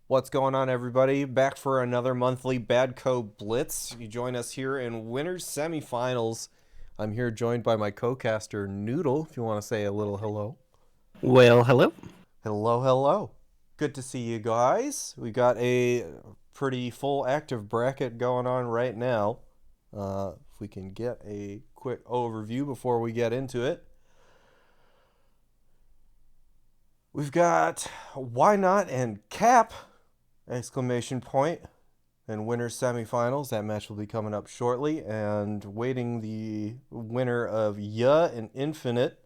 What's going on, everybody? Back for another monthly BadCo Blitz. You join us here in winners semifinals. I'm here joined by my co-caster Noodle. If you want to say a little hello. Well, hello. Hello, hello. Good to see you guys. We got a pretty full active bracket going on right now. If we can get a quick overview before we get into it. We've got Why Not and Cap! Exclamation point. And winners semifinals. That match will be coming up shortly. And waiting the winner of Ya and Infinite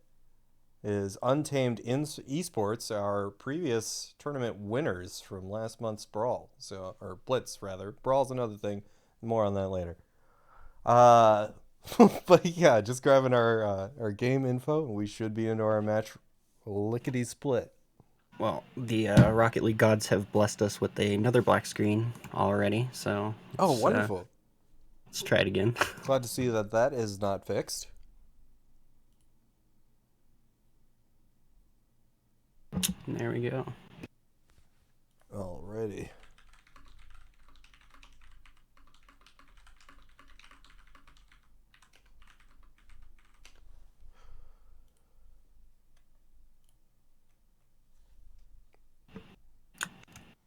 is Untamed Esports, our previous tournament winners from last month's Brawl. So, or Blitz rather. Brawl's another thing. More on that later. Uh, but yeah, just grabbing our game info, and we should be into our match lickety split. Well, the Rocket League gods have blessed us with another black screen already, so Oh, wonderful! let's try it again. Glad to see that that is not fixed. There we go. Alrighty.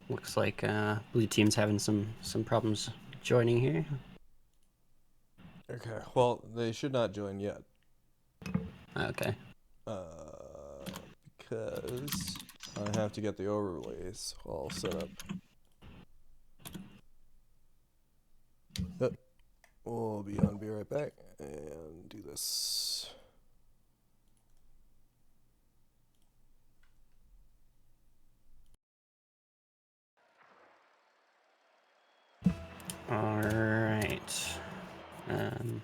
Looks like blue team's having some problems joining here. Okay. Well, they should not join yet. Okay. Uh, because I have to get the overlays all set up. Uh, we'll be right back and do this. All right. Um,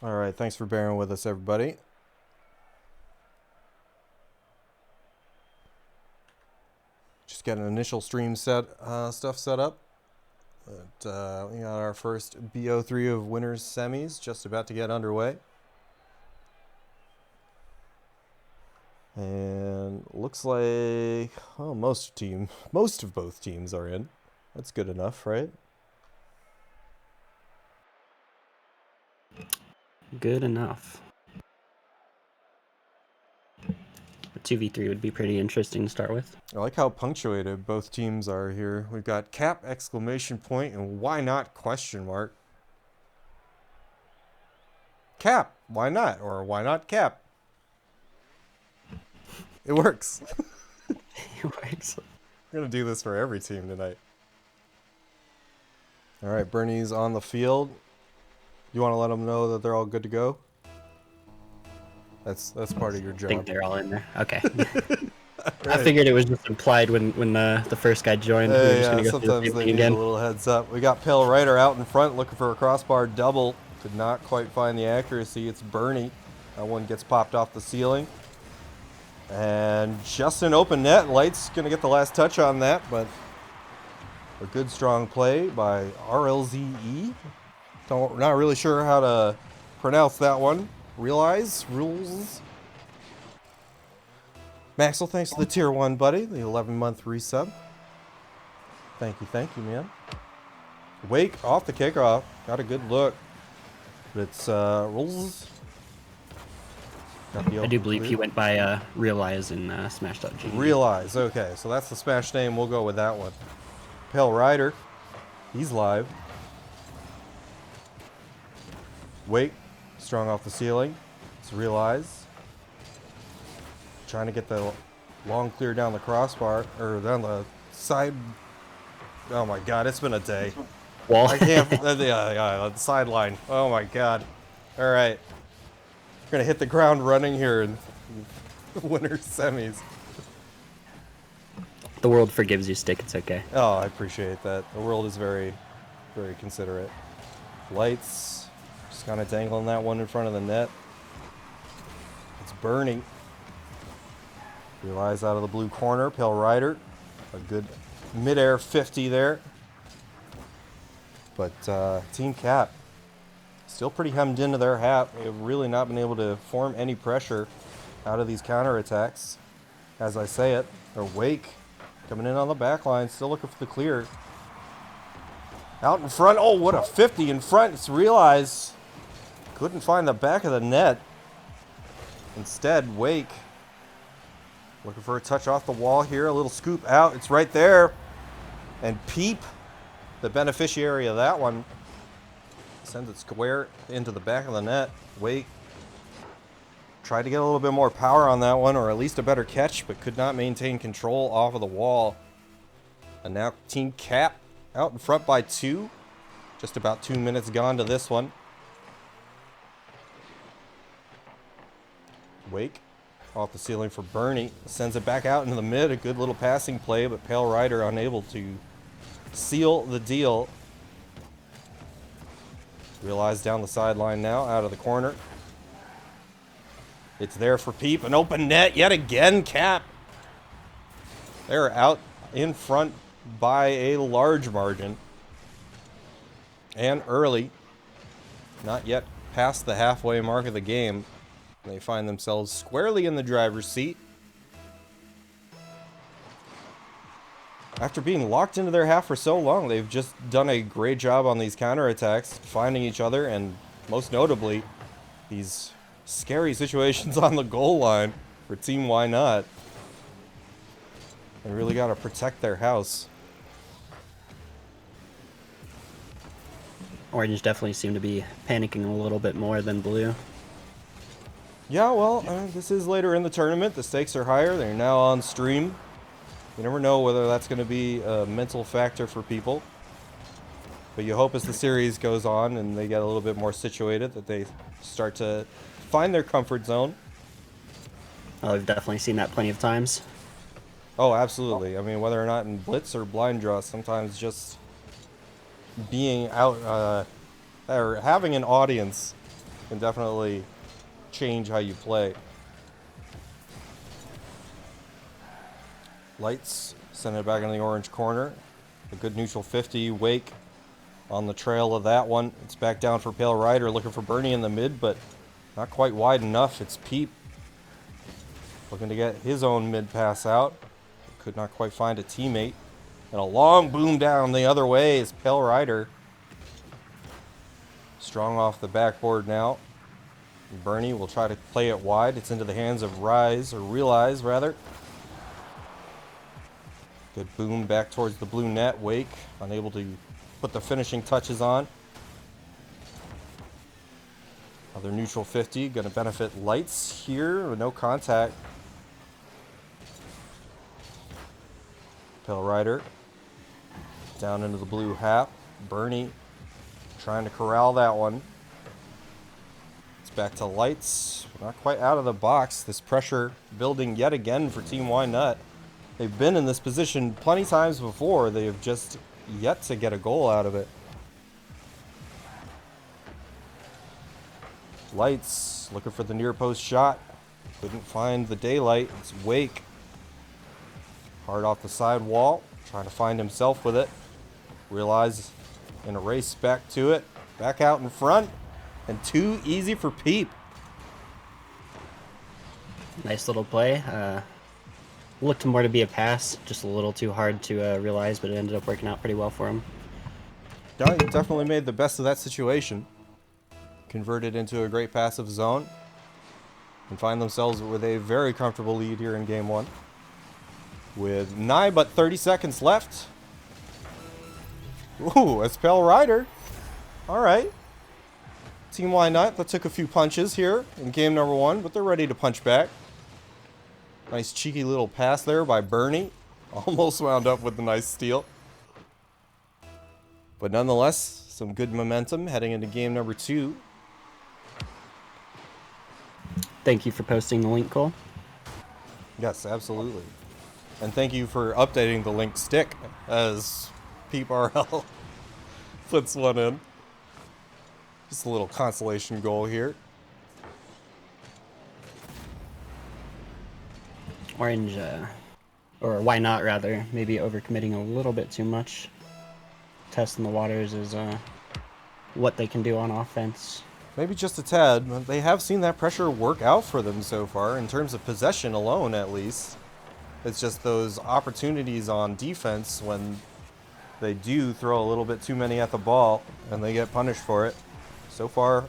All right. Thanks for bearing with us, everybody. Just getting initial stream stuff set up. But we got our first BO3 of winners semis just about to get underway. And looks like most of both teams are in. That's good enough, right? good enough. 2v3 would be pretty interesting to start with. I like how punctuated both teams are here. We've got Cap exclamation point and why not question mark. Cap, why not? Or why not Cap? It works. It works. We're going to do this for every team tonight. All right, Bernie's on the field. You want to let them know that they're all good to go? That's part of your I job. think they're all in there. Okay. Right. I figured it was just implied when the first guy joined. We were just gonna go through the sometimes same they thing need again. a little heads up. We got Pale Rider out in front looking for a crossbar double. Could not quite find the accuracy. It's Bernie. That one gets popped off the ceiling. And just an open net. Light's going to get the last touch on that, but a good strong play by RLZE. Not really sure how to pronounce that one. Rules. Maxwell, thanks for the tier 1, buddy. The 11-month resub. Thank you, man. Wake off the kickoff. Got a good look. But it's rules. I do believe he went by Realize in Smash.g. Realize. Okay, so that's the Smash name. We'll go with that one. Pale Rider. He's live. Wake. Strong off the ceiling. It's Realize. Trying to get the long clear down the crossbar. Or down the side. Oh my god, it's been a day. Wall. I can't. The sideline. Oh my god. Alright. We're going to hit the ground running here in the winter semis. The world forgives you, Stick. It's okay. Oh, I appreciate that. The world is very, very considerate. Lights. Just kind of dangling that one in front of the net. It's burning. Realize out of the blue corner. Pale Rider. A good mid-air 50 there. But Team Cap still pretty hemmed into their hat. They've really not been able to form any pressure out of these counterattacks. As I say it, or Wake coming in on the back line, still looking for the clear. Out in front. Oh, what a 50 in front. It's Realize. Couldn't find the back of the net. Instead, Wake looking for a touch off the wall here. A little scoop out. It's right there. And Peep, the beneficiary of that one, sends it square into the back of the net. Wake tried to get a little bit more power on that one, or at least a better catch, but could not maintain control off of the wall. And now Team Cap out in front by 2. Just about 2 minutes gone to this one. Wake off the ceiling for Bernie. Sends it back out into the mid. A good little passing play, but Pale Rider unable to seal the deal. Realize down the sideline now, out of the corner. It's there for Peep. An open net yet again. Cap. They're out in front by a large margin. And early. Not yet past the halfway mark of the game. They find themselves squarely in the driver's seat. After being locked into their half for so long, they've just done a great job on these counterattacks, finding each other, and most notably, these scary situations on the goal line for Team Why Not. They really got to protect their house. Orange definitely seem to be panicking a little bit more than Blue. Yeah, well, this is later in the tournament. The stakes are higher. They're now on stream. You never know whether that's going to be a mental factor for people. But you hope as the series goes on and they get a little bit more situated that they start to find their comfort zone. Oh, I've definitely seen that plenty of times. Oh, absolutely. I mean, whether or not in Blitz or blind draw, sometimes just being out or having an audience can definitely change how you play. Lights send it back in the orange corner. A good neutral 50. Wake on the trail of that one. It's back down for Pale Rider, looking for Bernie in the mid, but not quite wide enough. It's Peep looking to get his own mid pass out. Could not quite find a teammate. And a long boom down the other way is Pale Rider. Strong off the backboard now. Bernie will try to play it wide. It's into the hands of Realize, rather. Good boom back towards the blue net. Wake unable to put the finishing touches on. Another neutral 50. Going to benefit Lights here with no contact. Pale Rider down into the blue hat. Bernie trying to corral that one. It's back to Lights. Not quite out of the box. This pressure building yet again for Team Why Not. They've been in this position plenty times before. They have just yet to get a goal out of it. Lights looking for the near post shot. Couldn't find the daylight. It's Wake. Hard off the side wall. Trying to find himself with it. Realize in a race back to it. Back out in front. And too easy for Peep. Nice little play. Looked more to be a pass, just a little too hard to realize, but it ended up working out pretty well for him. Yeah, he definitely made the best of that situation. Converted into a great passive zone. And find themselves with a very comfortable lead here in Game 1. With 9 but 30 seconds left. Ooh, a Pale Rider. Alright. Team Why Not that took a few punches here in game number 1, but they're ready to punch back. Nice cheeky little pass there by Bernie. Almost wound up with a nice steal. But nonetheless, some good momentum heading into game number 2. Thank you for posting the link, Cole. Yes, absolutely. And thank you for updating the link stick as Peep RL puts one in. Just a little consolation goal here. Orange, or Why Not rather, maybe overcommitting a little bit too much. Testing the waters is what they can do on offense. Maybe just a tad, but they have seen that pressure work out for them so far, in terms of possession alone at least. It's just those opportunities on defense when they do throw a little bit too many at the ball, and they get punished for it. So far,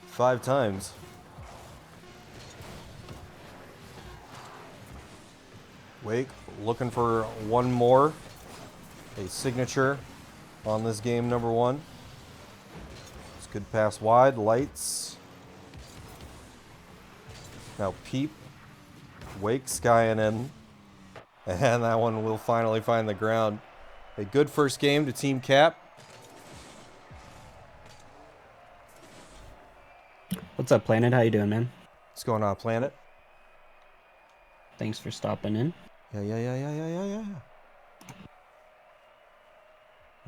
5 times. Wake looking for one more. A signature on this game number 1. It's good pass wide. Lights. Now Peep. Wake skying in. And that one will finally find the ground. A good first game to Team Cap. What's up, Planet? How you doing, man? What's going on, Planet? Thanks for stopping in. Yeah.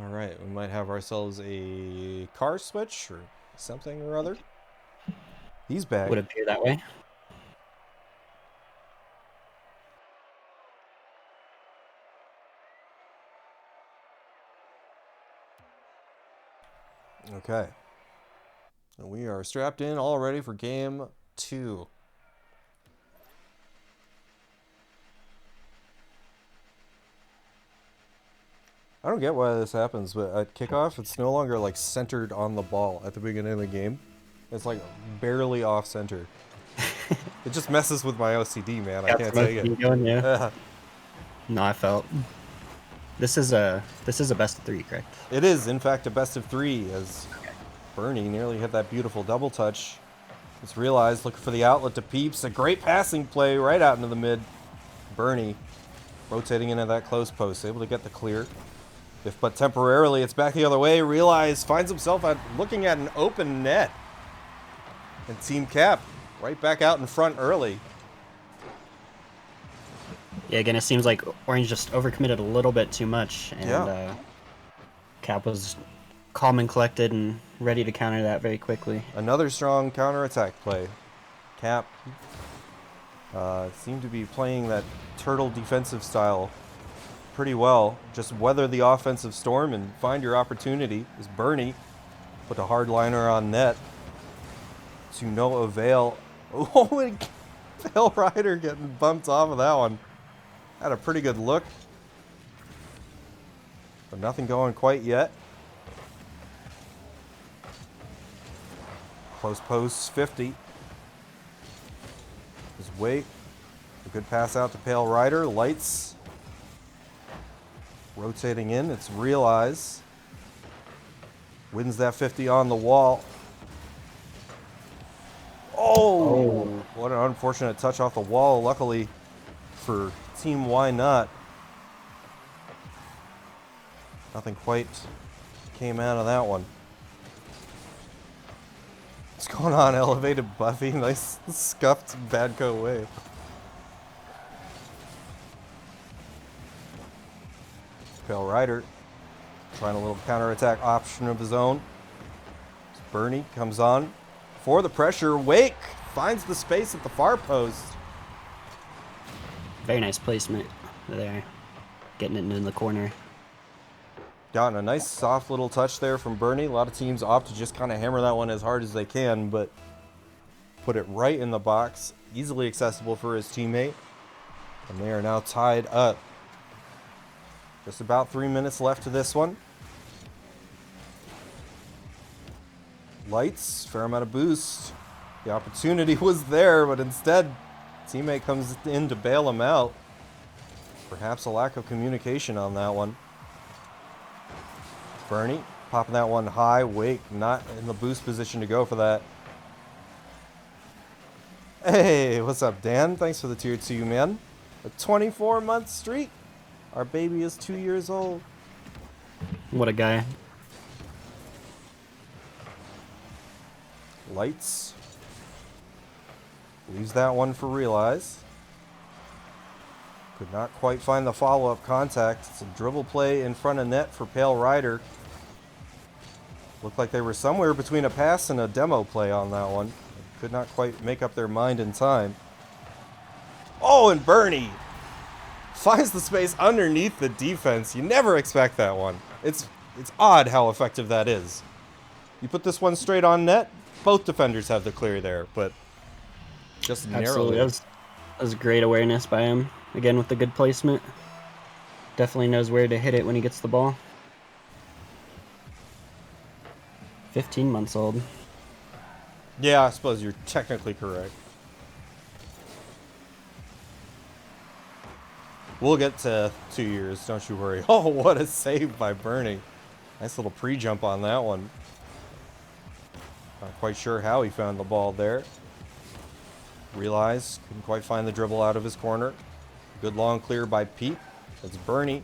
All right, we might have ourselves a car switch or something or other. He's back. Would appear that way. Okay. And we are strapped in all ready for game 2. I don't get why this happens, but at kickoff, it's no longer like centered on the ball at the beginning of the game. It's like barely off center. It just messes with my OCD, man. I can't take it. Yeah. No, I felt. This is a best of 3, correct? It is, in fact, a best of 3 as Bernie nearly hit that beautiful double touch. It's Realized, looking for the outlet to Peeps. A great passing play right out into the mid. Bernie rotating into that close post, able to get the clear. If but temporarily, it's back the other way. Realized finds himself looking at an open net. And Team Cap right back out in front early. Yeah, again, it seems like Orange just overcommitted a little bit too much, and Cap was calm and collected and ready to counter that very quickly. Another strong counter-attack play. Cap seemed to be playing that turtle defensive style pretty well. Just weather the offensive storm and find your opportunity. As Bernie put a hardliner on net to no avail. Oh, and Pale Rider getting bumped off of that one. Had a pretty good look, but nothing going quite yet. Close post 50. Just wait. A good pass out to Pale Rider. Lights. Rotating in. It's Realize. Wins that 50 on the wall. Oh! What an unfortunate touch off the wall. Luckily for Team Why Not, nothing quite came out of that one. What's going on, Elevated Buffy? Nice scuffed BadCo wave. Pale Rider trying a little counterattack option of his own. Bernie comes on for the pressure. Wake finds the space at the far post. Very nice placement there. Getting it in the corner. Gotten a nice soft little touch there from Bernie. A lot of teams opt to just kind of hammer that one as hard as they can, but put it right in the box. Easily accessible for his teammate. And they are now tied up. Just about 3 minutes left to this one. Lights, fair amount of boost. The opportunity was there, but instead, teammate comes in to bail him out. Perhaps a lack of communication on that one. Bernie popping that one high. Wake not in the boost position to go for that. Hey, what's up, Dan? Thanks for the tier 2, man. A 24-month streak. Our baby is 2 years old. What a guy. Lights. Leaves that one for Realize. Could not quite find the follow-up contact. It's a dribble play in front of net for Pale Rider. Looked like they were somewhere between a pass and a demo play on that one. Could not quite make up their mind in time. Oh, and Bernie finds the space underneath the defense. You never expect that one. It's odd how effective that is. You put this one straight on net, both defenders have the clear there, but just Absolutely. narrowly. That was great awareness by him. Again, with the good placement. Definitely knows where to hit it when he gets the ball. 15 months old. Yeah, I suppose you're technically correct. We'll get to 2 years, don't you worry. Oh, what a save by Bernie. Nice little pre-jump on that one. Not quite sure how he found the ball there. Realize, couldn't quite find the dribble out of his corner. Good long clear by Peep. That's Bernie.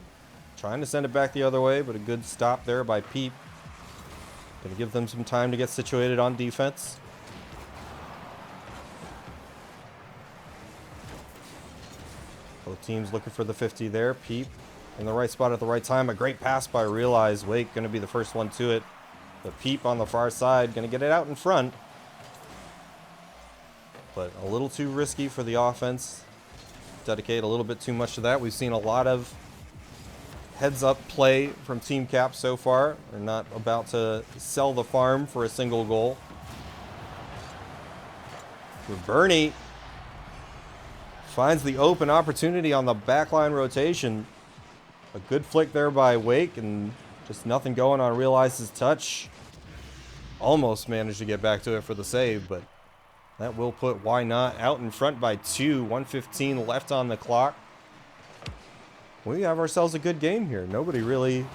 Trying to send it back the other way, but a good stop there by Peep. Gonna give them some time to get situated on defense. Both teams looking for the 50 there. Peep in the right spot at the right time. A great pass by Realize. Wake going to be the first one to it. But Peep on the far side going to get it out in front. But a little too risky for the offense. Dedicate a little bit too much to that. We've seen a lot of heads-up play from Team Cap so far. They're not about to sell the farm for a single goal. With Bernie finds the open opportunity on the backline rotation. A good flick there by Wake, and just nothing going on Realize's touch. Almost managed to get back to it for the save, but that will put Why Not out in front by 2. 1:15 left on the clock. We have ourselves a good game here. Nobody really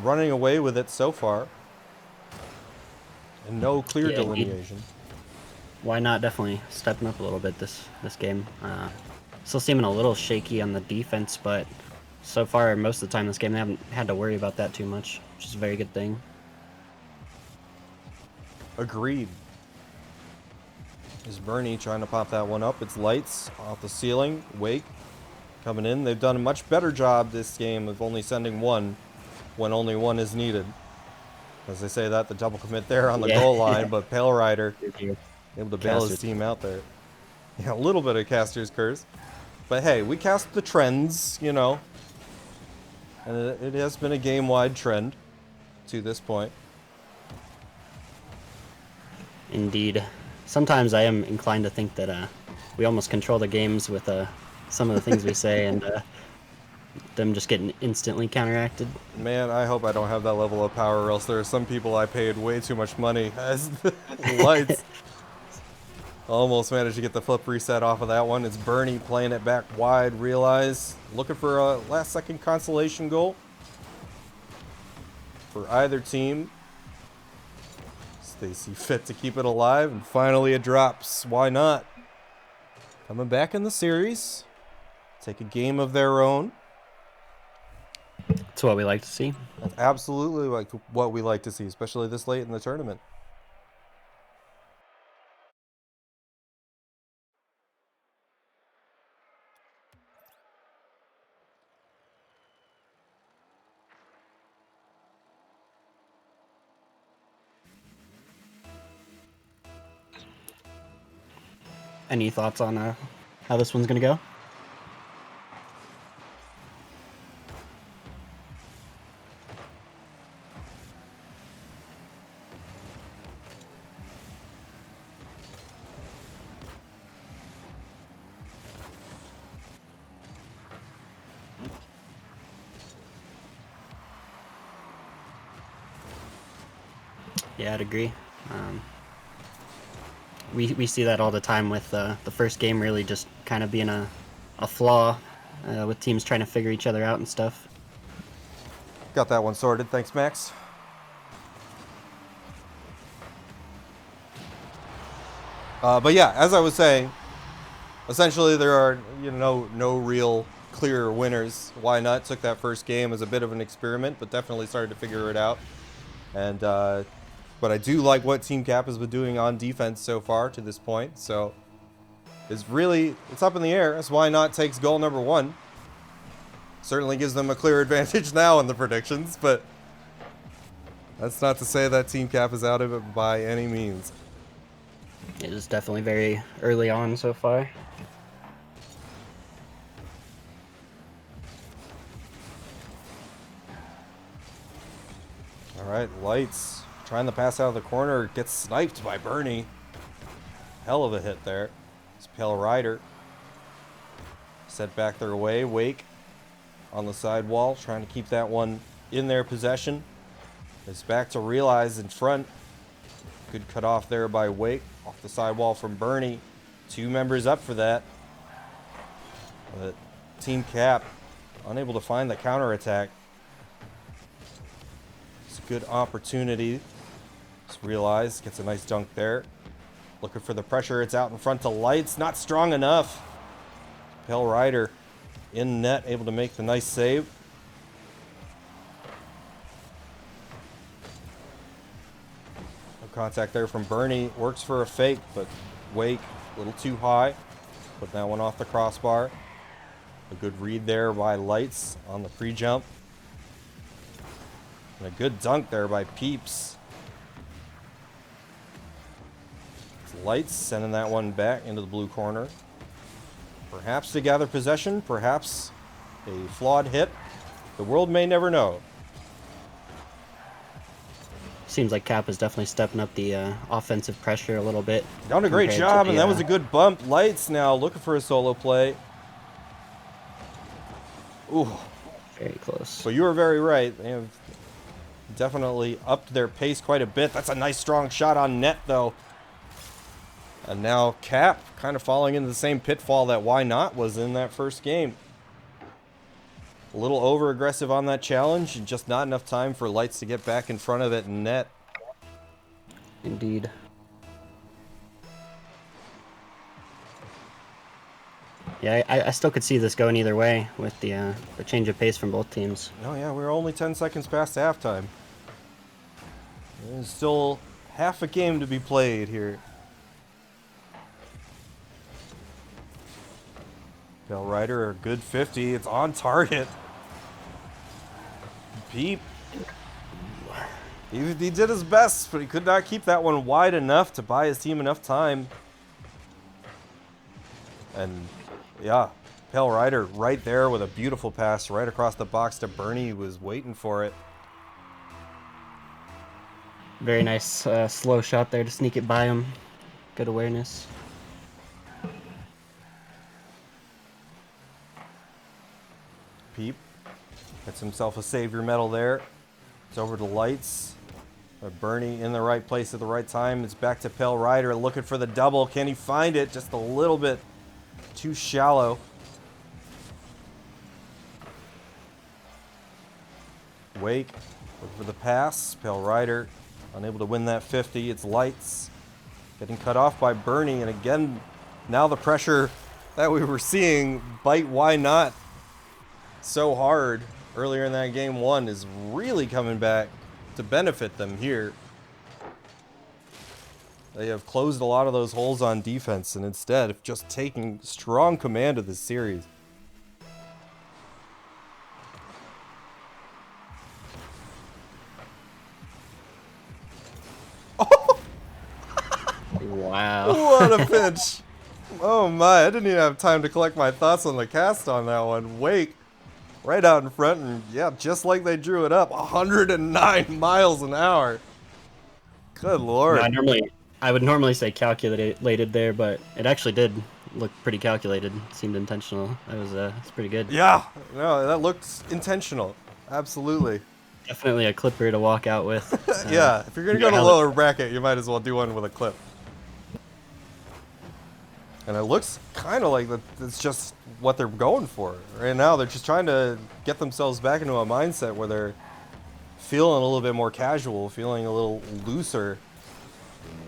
running away with it so far. And no clear delineation. Why Not definitely stepping up a little bit this game. Still seeming a little shaky on the defense, but so far, most of the time this game, they haven't had to worry about that too much, which is a very good thing. Agreed. Is Bernie trying to pop that one up? It's Lights off the ceiling. Wake coming in. They've done a much better job this game of only sending one when only one is needed. As they say that, the double commit there on the goal line, but Pale Rider able to bail his team out there. Yeah, a little bit of caster's curse. But hey, we cast the trends, you know. And it has been a game-wide trend to this point. Indeed. Sometimes I am inclined to think that we almost control the games with some of the things we say and them just getting instantly counteracted. Man, I hope I don't have that level of power, or else there are some people I paid way too much money as the Lights. Almost managed to get the flip reset off of that one. It's Bernie playing it back wide. Realize looking for a last second consolation goal for either team. They see fit to keep it alive, and finally it drops. Why not? Coming back in the series. Take a game of their own. That's what we like to see. That's absolutely like what we like to see, especially this late in the tournament. Any thoughts on how this one's gonna go? Yeah, I'd agree. We see that all the time with the first game really just kind of being a flaw with teams trying to figure each other out and stuff. Got that one sorted. Thanks, Max. But yeah, as I was saying, essentially there are no real clear winners. Why Not took that first game as a bit of an experiment, but definitely started to figure it out. And but I do like what Team Cap has been doing on defense so far to this point. So it's up in the air. As Why Not takes goal number 1. Certainly gives them a clear advantage now in the predictions, but that's not to say that Team Cap is out of it by any means. It is definitely very early on so far. All right, Lights trying to pass out of the corner, gets sniped by Bernie. Hell of a hit there. It's Pale Rider. Set back their way. Wake on the sidewall, trying to keep that one in their possession. It's back to Realize in front. Good cut off there by Wake. Off the sidewall from Bernie. 2 members up for that. But Team Cap unable to find the counterattack. It's a good opportunity. Just Realize gets a nice dunk there. Looking for the pressure. It's out in front to Lights. Not strong enough. Pale Rider in net, able to make the nice save. No contact there from Bernie. Works for a fake, but Wake a little too high. Putting that one off the crossbar. A good read there by Lights on the pre-jump. And a good dunk there by Peeps. It's Lights sending that one back into the blue corner. Perhaps to gather possession, perhaps a flawed hit. The world may never know. Seems like Cap is definitely stepping up the offensive pressure a little bit. Done a great job, and that was a good bump. Lights now looking for a solo play. Ooh. Very close. But you were very right. They have definitely upped their pace quite a bit. That's a nice strong shot on net, though. And now Cap kind of falling into the same pitfall that Why Not was in that first game. A little over-aggressive on that challenge, and just not enough time for Lights to get back in front of it in net. Indeed. Yeah, I still could see this going either way with the change of pace from both teams. Oh yeah, we're only 10 seconds past halftime. There's still half a game to be played here. Pale Rider, a good 50. It's on target. Peep. He did his best, but he could not keep that one wide enough to buy his team enough time. And yeah, Pale Rider right there with a beautiful pass right across the box to Bernie, who was waiting for it. Very nice slow shot there to sneak it by him. Good awareness. Peep gets himself a savior medal there. It's over to Lights. Bernie in the right place at the right time. It's back to Pale Rider looking for the double. Can he find it? Just a little bit too shallow. Wake, look for the pass. Pale Rider unable to win that 50. It's Lights getting cut off by Bernie. And again, now the pressure that we were seeing bite Why Not so hard earlier in that game one is really coming back to benefit them here. They have closed a lot of those holes on defense and instead of just taking strong command of this series. Wow. What a pitch! Oh my, I didn't even have time to collect my thoughts on the cast on that one. Wake, right out in front, and yeah, just like they drew it up, 109 miles an hour. Good lord. I would normally say calculated there, but it actually did look pretty calculated. Seemed intentional. It's pretty good. Yeah, no, that looked intentional. Absolutely. Definitely a clipper to walk out with. Yeah, if you're gonna go to lower bracket, you might as well do one with a clip. And it looks kind of like that's just what they're going for. Right now, they're just trying to get themselves back into a mindset where they're feeling a little bit more casual, feeling a little looser,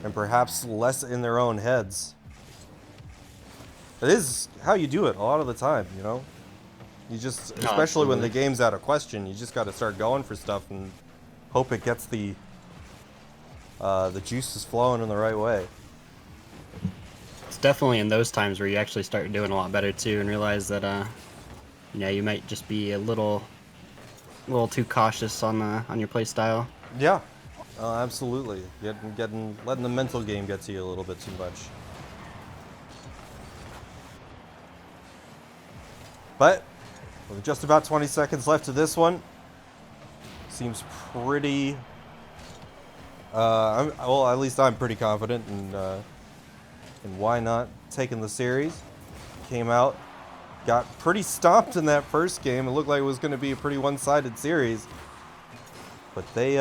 and perhaps less in their own heads. It is how you do it a lot of the time, you know? You just, especially when the game's out of question, you just got to start going for stuff and hope it gets the juices flowing in the right way. It's definitely in those times where you actually start doing a lot better too, and realize that you might just be a little too cautious on your play style. Yeah, absolutely. Letting the mental game get to you a little bit too much. But with just about 20 seconds left to this one, seems pretty. Well, at least I'm pretty confident in Why Not taking the series. Came out, got pretty stomped in that first game. It looked like it was going to be a pretty one-sided series, but they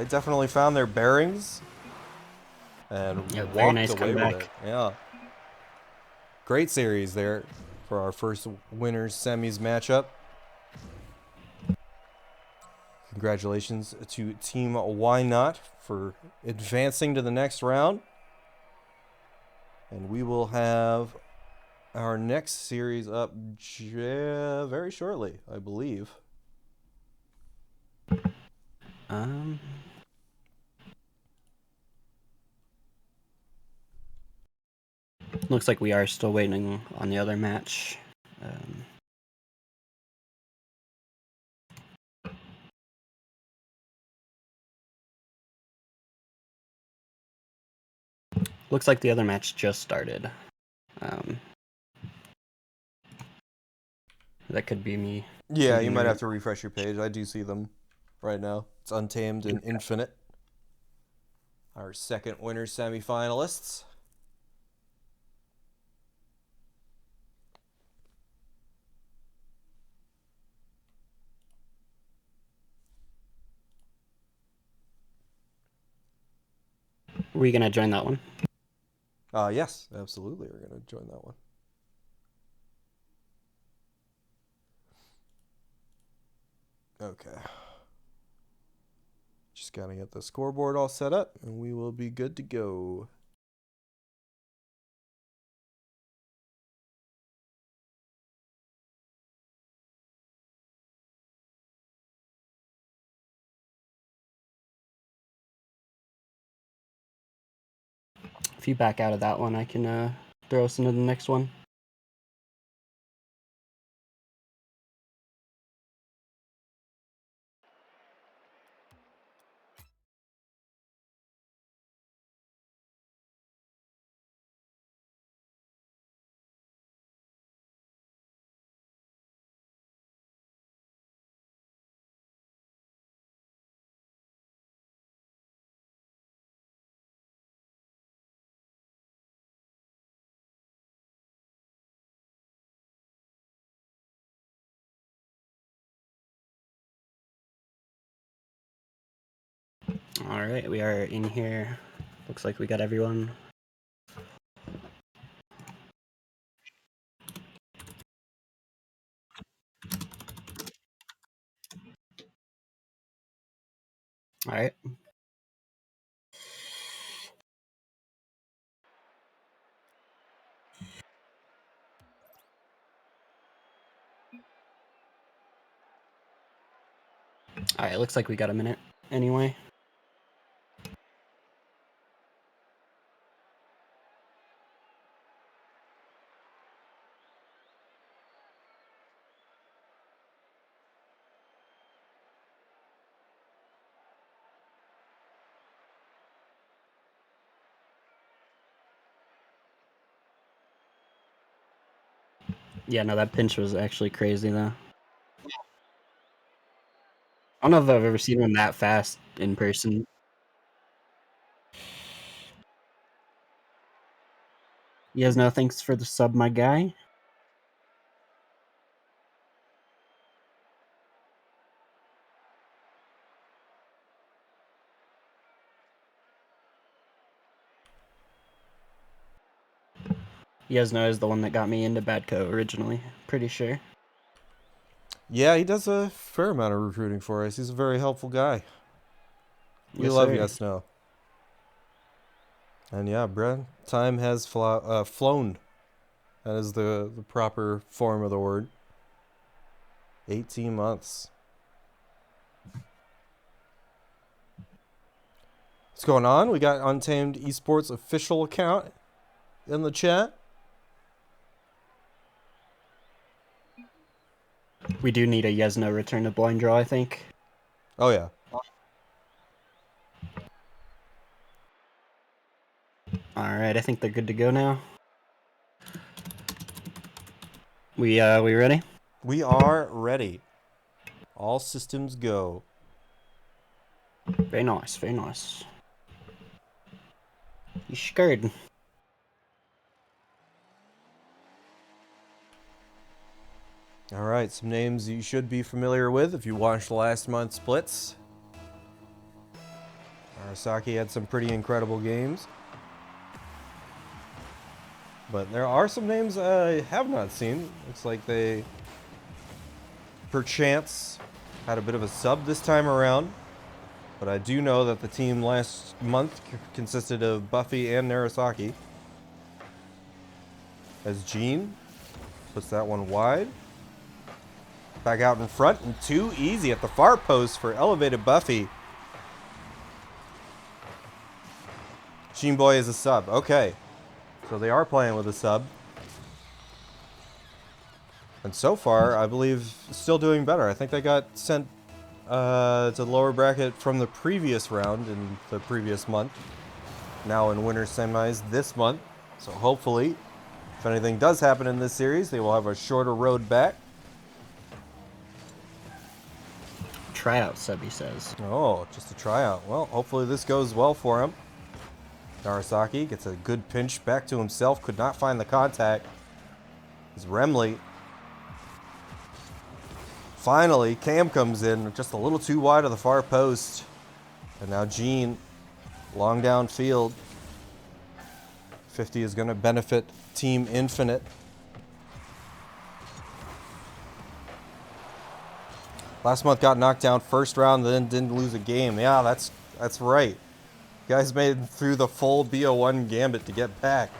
definitely found their bearings and walked nice away comeback. with it. Yeah, great series there for our first winners semis matchup. Congratulations to Team Why Not for advancing to the next round. And we will have our next series up very shortly, I believe. Looks like we are still waiting on the other match. Looks like the other match just started. That could be me. Yeah, you might have to refresh your page. I do see them right now. It's Untamed and Infinite. Our second winner semifinalists. Were you gonna join that one? Yes, absolutely. We're gonna join that one. Okay. Just gotta get the scoreboard all set up, and we will be good to go. If you back out of that one, I can throw us into the next one. All right, we are in here. Looks like we got everyone. All right. All right, looks like we got a minute anyway. Yeah, no, that pinch was actually crazy, though. I don't know if I've ever seen one that fast in person. You guys know, thanks for the sub, my guy. You guys know is the one that got me into BadCo originally. Pretty sure. Yeah, he does a fair amount of recruiting for us. He's a very helpful guy. We Yes, love sir. Yes No. And yeah, Brent, time has flown. That is the proper form of the word. 18 months. What's going on? We got Untamed Esports official account in the chat. We do need a Yesno return to blind draw, I think. Oh yeah. All right, I think they're good to go now. We ready? We are ready. All systems go. Very nice, very nice. You scared. All right, some names you should be familiar with if you watched last month's Blitz. Arasaki had some pretty incredible games. But there are some names I have not seen. Looks like they, perchance, had a bit of a sub this time around. But I do know that the team last month consisted of Buffy and Narasaki. As Jean puts that one wide. Back out in front and too easy at the far post for elevated Buffy. Jean Boy is a sub. Okay. So they are playing with a sub. And so far, I believe, still doing better. I think they got sent to the lower bracket from the previous round in the previous month. Now in winter semis this month. So hopefully, if anything does happen in this series, they will have a shorter road back. Tryout sub, he says. Oh, just a tryout. Well, hopefully this goes well for him. Narasaki gets a good pinch back to himself. Could not find the contact. It's Remley. Finally, Cam comes in just a little too wide of the far post. And now Jean, long downfield. 50 is going to benefit Team Infinite. Last month got knocked down first round, then didn't lose a game. Yeah, that's right. You guys made it through the full BO1 gambit to get back.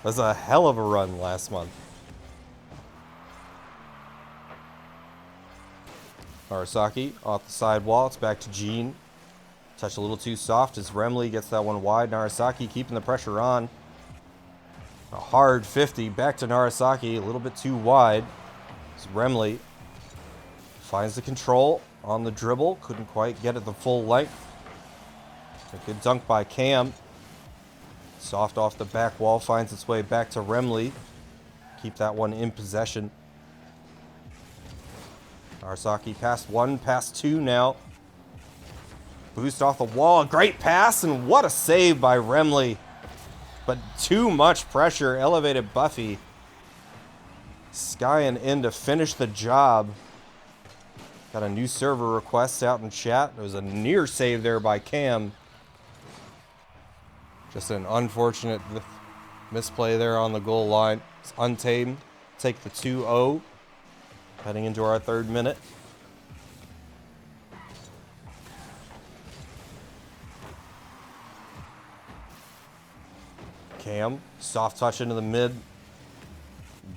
That's a hell of a run last month. Arasaki off the sidewall. It's back to Jean. Touch a little too soft as Remley gets that one wide. Narasaki keeping the pressure on. A hard 50. Back to Narasaki. A little bit too wide. As Remley finds the control on the dribble. Couldn't quite get it the full length. A good dunk by Cam. Soft off the back wall. Finds its way back to Remley. Keep that one in possession. Narasaki past one, past two now. Boost off the wall. A great pass, and what a save by Remley. But too much pressure. Elevated Buffy. Skying in to finish the job. Got a new server request out in chat. There was a near save there by Cam. Just an unfortunate misplay there on the goal line. It's Untamed. Take the 2-0. Heading into our 3rd minute. Cam, soft touch into the mid.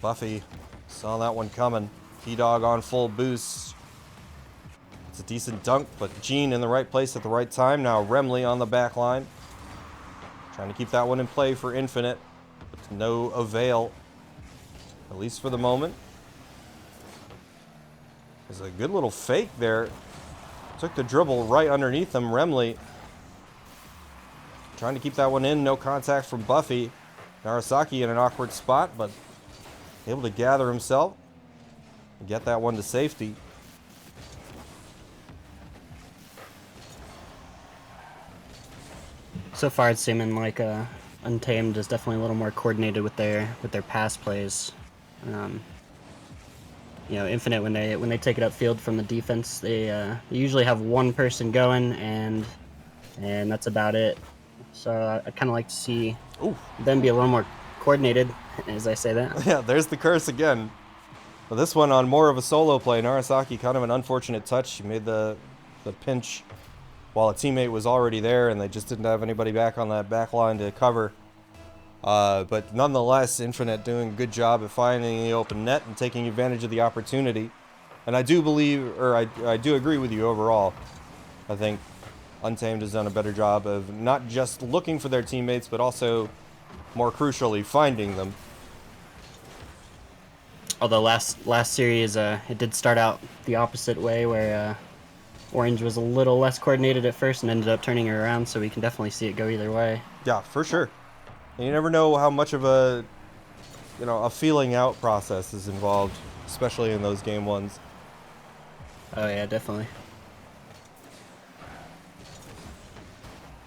Buffy saw that one coming. P-Dog on full boost. It's a decent dunk, but Gene in the right place at the right time. Now Remley on the back line. Trying to keep that one in play for Infinite. But to no avail. At least for the moment. There's a good little fake there. Took the dribble right underneath him. Remley trying to keep that one in. No contact from Buffy. Narasaki in an awkward spot, but able to gather himself and get that one to safety. So far, it's seeming like Untamed is definitely a little more coordinated with their pass plays. You know, Infinite when they take it upfield from the defense, they usually have one person going, and that's about it. So I kind of like to see them be a little more coordinated, as I say that. Yeah, there's the curse again. But this one on more of a solo play. Narasaki, kind of an unfortunate touch. He made the pinch while a teammate was already there, and they just didn't have anybody back on that back line to cover. But nonetheless, Infinite doing a good job at finding the open net and taking advantage of the opportunity. And I do believe, or I do agree with you overall. I think Untamed has done a better job of not just looking for their teammates, but also, more crucially, finding them. Although last series, it did start out the opposite way, where Orange was a little less coordinated at first and ended up turning it around. So we can definitely see it go either way. Yeah, for sure. And you never know how much of a feeling out process is involved, especially in those game ones. Oh yeah, definitely.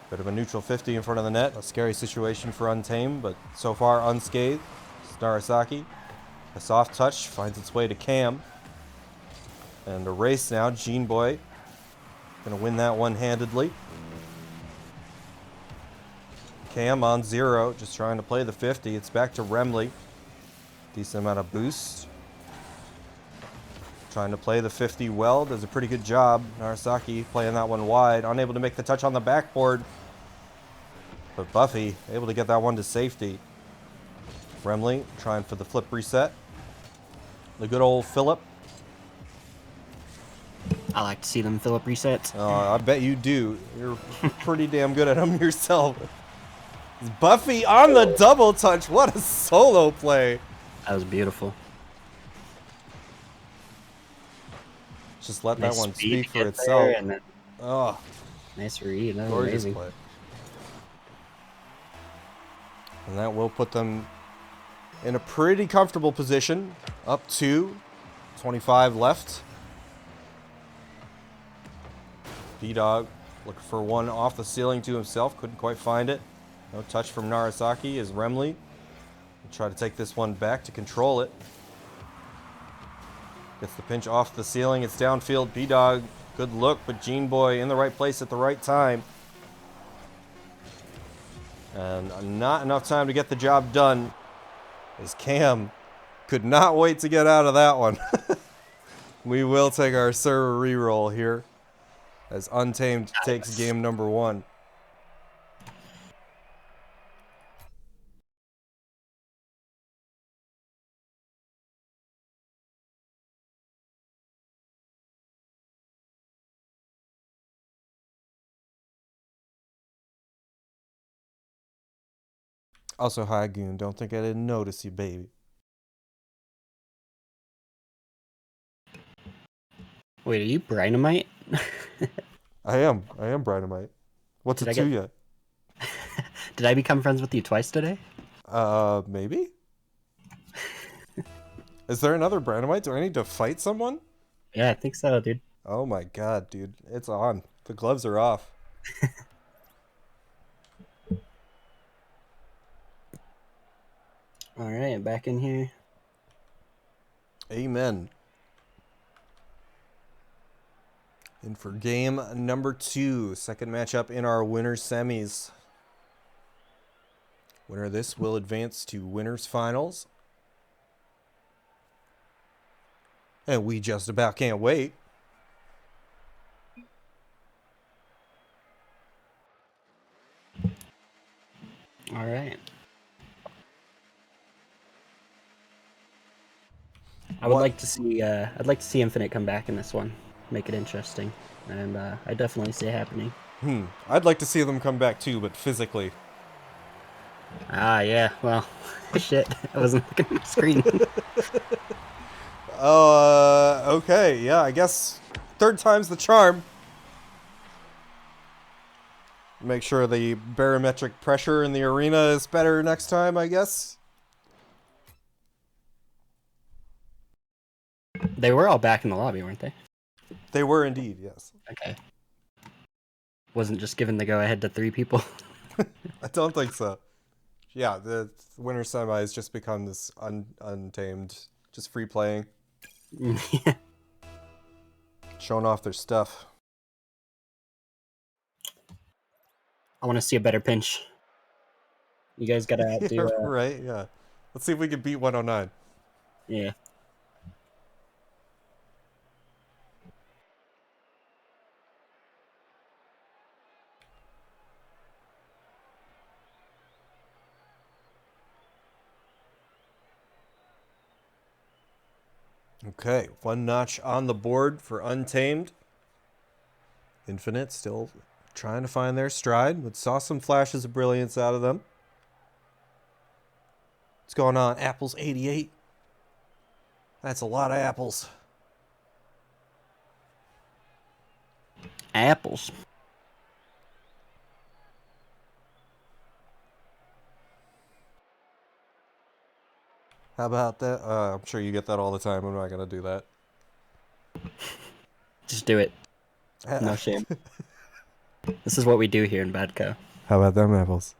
Bit of a neutral 50 in front of the net. A scary situation for Untamed, but so far unscathed. Narasaki. A soft touch finds its way to Cam. And a race now. Gene Boy gonna win that one-handedly. Cam on 0, just trying to play the 50. It's back to Remley. Decent amount of boost. Trying to play the 50 well. Does a pretty good job. Narasaki playing that one wide. Unable to make the touch on the backboard. But Buffy able to get that one to safety. Remley trying for the flip reset. The good old Phillip. I like to see them Phillip resets. I bet you do. You're pretty damn good at them yourself. Buffy on the double touch. What a solo play. That was beautiful. Just let Nice that one speed speak to for get itself. there, and then Oh, nice read. That was gorgeous amazing. play. And that will put them in a pretty comfortable position. Up 2. 25 left. B-Dog looking for one off the ceiling to himself. Couldn't quite find it. No touch from Narasaki as Remley will try to take this one back to control it. Gets the pinch off the ceiling. It's downfield. B-Dog, good look, but Gene Boy in the right place at the right time. And not enough time to get the job done, as Cam could not wait to get out of that one. We will take our server reroll here, as Untamed takes game number 1. Also, hi, Goon. Don't think I didn't notice you, baby. Wait, are you Brynamite? I am Brynamite. What's Did it I to get? you? Did I become friends with you twice today? Maybe? Is there another Brandamite? Do I need to fight someone? Yeah, I think so, dude. Oh my god, dude. It's on. The gloves are off. All right, back in here. Amen. In for game number 2, second matchup in our winners semis. Winner of this will advance to winners finals. And we just about can't wait. All right. I'd like to see Infinite come back in this one, make it interesting, and I definitely see it happening. I'd like to see them come back too, but physically. Ah, yeah. Well, shit. I wasn't looking at the screen. Okay, yeah, I guess third time's the charm. Make sure the barometric pressure in the arena is better next time, I guess. They were all back in the lobby, weren't they? They were indeed, yes. Okay. Wasn't just given the go-ahead to 3 people. I don't think so. Yeah, the winter semis just become this untamed, just free playing, showing off their stuff. I want to see a better pinch. You guys gotta outdo. Right? Yeah. Let's see if we can beat 109. Yeah. Okay, 1 notch on the board for Untamed. Infinite still trying to find their stride, but saw some flashes of brilliance out of them. What's going on? Apples 88. That's a lot of apples. Apples. How about that? I'm sure you get that all the time. I'm not going to do that. Just do it. No shame. This is what we do here in BadCo. How about them apples?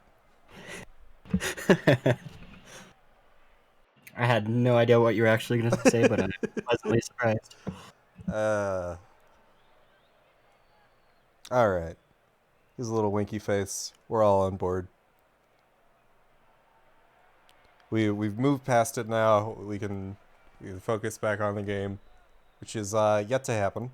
I had no idea what you were actually going to say, but I'm pleasantly surprised. All right. He's a little winky face. We're all on board. We've moved past it now. We can focus back on the game, which is yet to happen.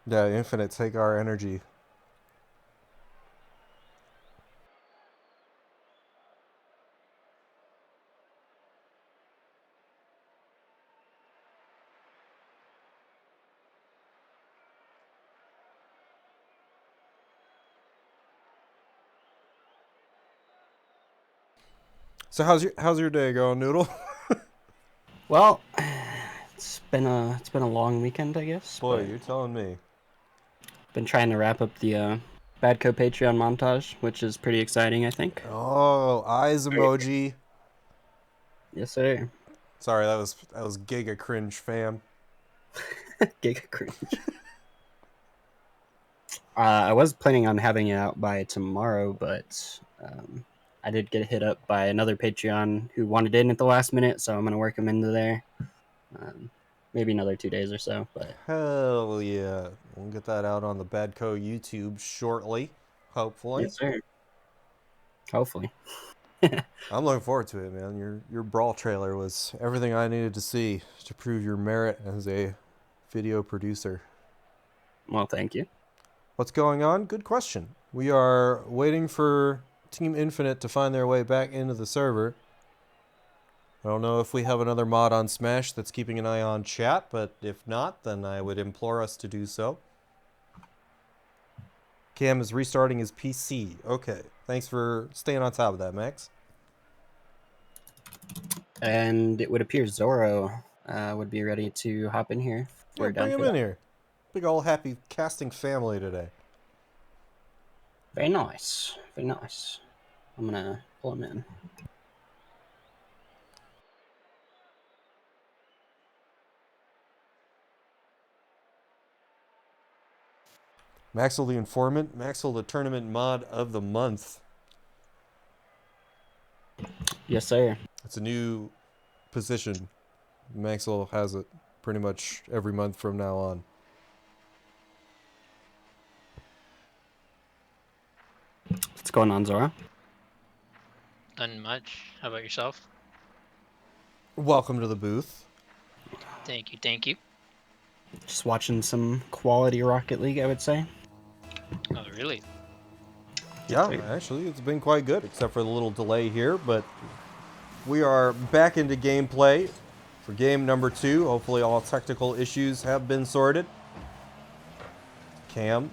Yeah, Infinite, take our energy. So how's your day going, Noodle? Well, it's been a long weekend, I guess. Boy, you're telling me. Been trying to wrap up the BadCo Patreon montage, which is pretty exciting, I think. Oh, eyes emoji. Yes, sir. Sorry, that was giga cringe, fam. Giga cringe. I was planning on having it out by tomorrow, but I did get hit up by another Patreon who wanted in at the last minute, so I'm gonna work him into there. Maybe another 2 days or so, but Hell yeah. We'll get that out on the BadCo YouTube shortly, hopefully. yes, sir. Hopefully. I'm looking forward to it, man. Your brawl trailer was everything I needed to see to prove your merit as a video producer. Well, thank you. What's going on? Good question. We are waiting for Team Infinite to find their way back into the server. I don't know if we have another mod on Smash that's keeping an eye on chat, but if not, then I would implore us to do so. Cam is restarting his PC. Okay. Thanks for staying on top of that, Max. And it would appear Zoro would be ready to hop in here. Yeah, bring him in here. Big old happy casting family today. Very nice. Very nice. I'm gonna pull him in. Maxwell the Informant. Maxwell the Tournament Mod of the Month. Yes, sir. It's a new position. Maxwell has it pretty much every month from now on. What's going on, Zora? Nothing much. How about yourself? Welcome to the booth. Thank you, thank you. Just watching some quality Rocket League, I would say. Oh, really? Yeah, sir. actually, it's been quite good, except for the little delay here. But we are back into gameplay for game number 2. Hopefully, all technical issues have been sorted. Cam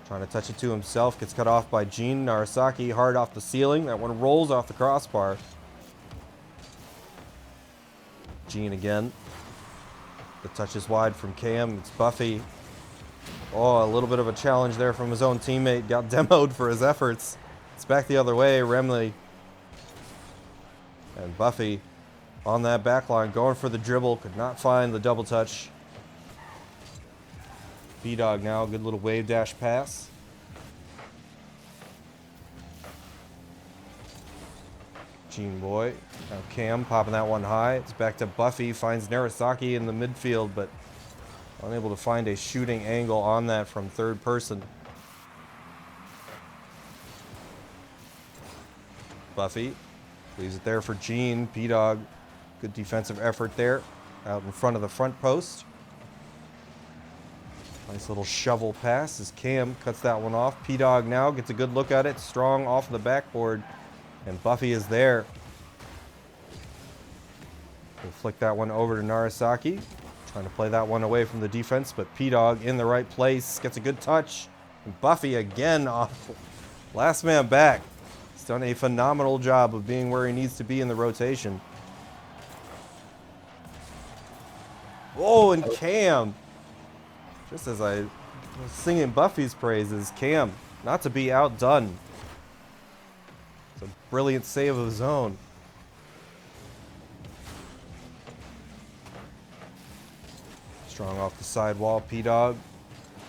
trying to touch it to himself, gets cut off by Gene. Narasaki hard off the ceiling. That one rolls off the crossbar. Gene again. The touch is wide from Cam. It's Buffy. Oh, a little bit of a challenge there from his own teammate. Got demoed for his efforts. It's back the other way. Remley and Buffy on that back line, going for the dribble. Could not find the double touch. B-Dog now, good little wave dash pass. Gene Boy. Now Cam popping that one high. It's back to Buffy. Finds Narasaki in the midfield, but unable to find a shooting angle on that from third person. Buffy leaves it there for Gene. P-Dog, good defensive effort there. Out in front of the front post. Nice little shovel pass as Cam cuts that one off. P-Dog now gets a good look at it. Strong off the backboard. And Buffy is there. We'll flick that one over to Narasaki. Trying to play that one away from the defense, but P-Dog in the right place. Gets a good touch. And Buffy again off. Last man back. He's done a phenomenal job of being where he needs to be in the rotation. Oh, and Cam. Just as I was singing Buffy's praises, Cam, not to be outdone. It's a brilliant save of his own. Strong off the side wall, P-Dog.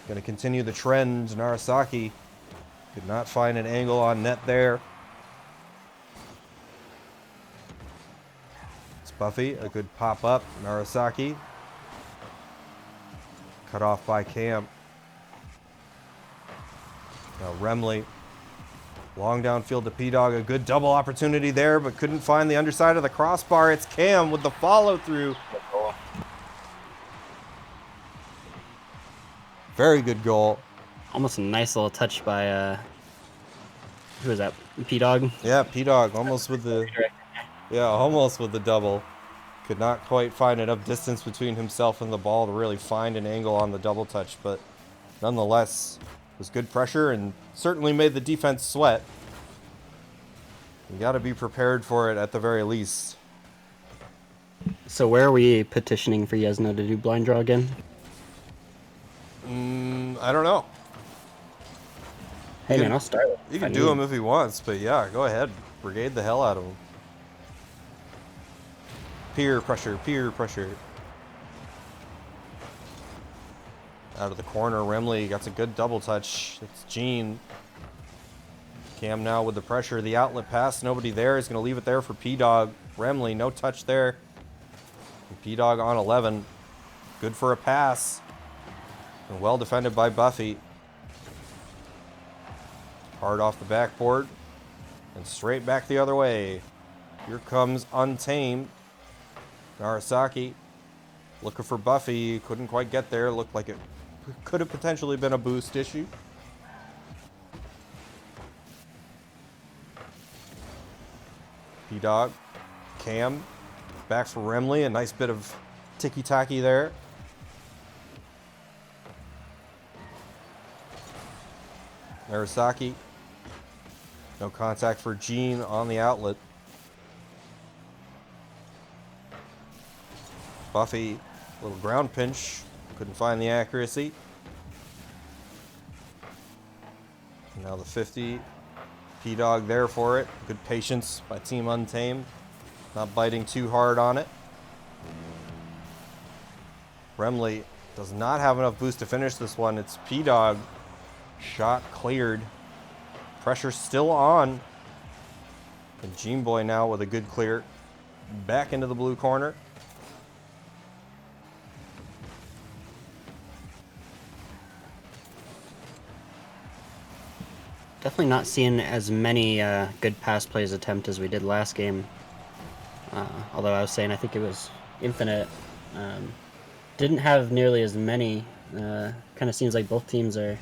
Going to continue the trend. Narasaki could not find an angle on net there. It's Buffy, a good pop up. Narasaki. Cut off by Cam. Now Remley. Long downfield to P-Dog. A good double opportunity there, but couldn't find the underside of the crossbar. It's Cam with the follow through. Very good goal. Almost a nice little touch by, who was that? P-Dog? Yeah, P-Dog almost with the double. Could not quite find enough distance between himself and the ball to really find an angle on the double touch, but nonetheless, it was good pressure and certainly made the defense sweat. You got to be prepared for it at the very least. So where are we petitioning for Yesno to do blind draw again? I don't know. Hey, man, I'll start. You can do him if he wants, but yeah, go ahead. Brigade the hell out of him. Peer pressure, peer pressure. Out of the corner, Remley gets a good double touch. It's Gene. Cam now with the pressure. The outlet pass, nobody there. He's going to leave it there for P-Dog. Remley, no touch there. P-Dog on 11. Good for a pass. And well defended by Buffy. Hard off the backboard. And straight back the other way. Here comes Untamed. Narasaki looking for Buffy. Couldn't quite get there. Looked like it could have potentially been a boost issue. P-Dog. Cam. Back for Remley. A nice bit of ticky-tacky there. Narasaki. No contact for Gene on the outlet. Buffy, little ground pinch. Couldn't find the accuracy. Now the 50. P-Dog there for it. Good patience by Team Untamed. Not biting too hard on it. Remley does not have enough boost to finish this one. It's P-Dog. Shot cleared. Pressure still on. And Gene Boy now with a good clear. Back into the blue corner. Definitely not seeing as many good pass plays attempt as we did last game. Although I was saying I think it was Infinite. Didn't have nearly as many. Kind of seems like both teams are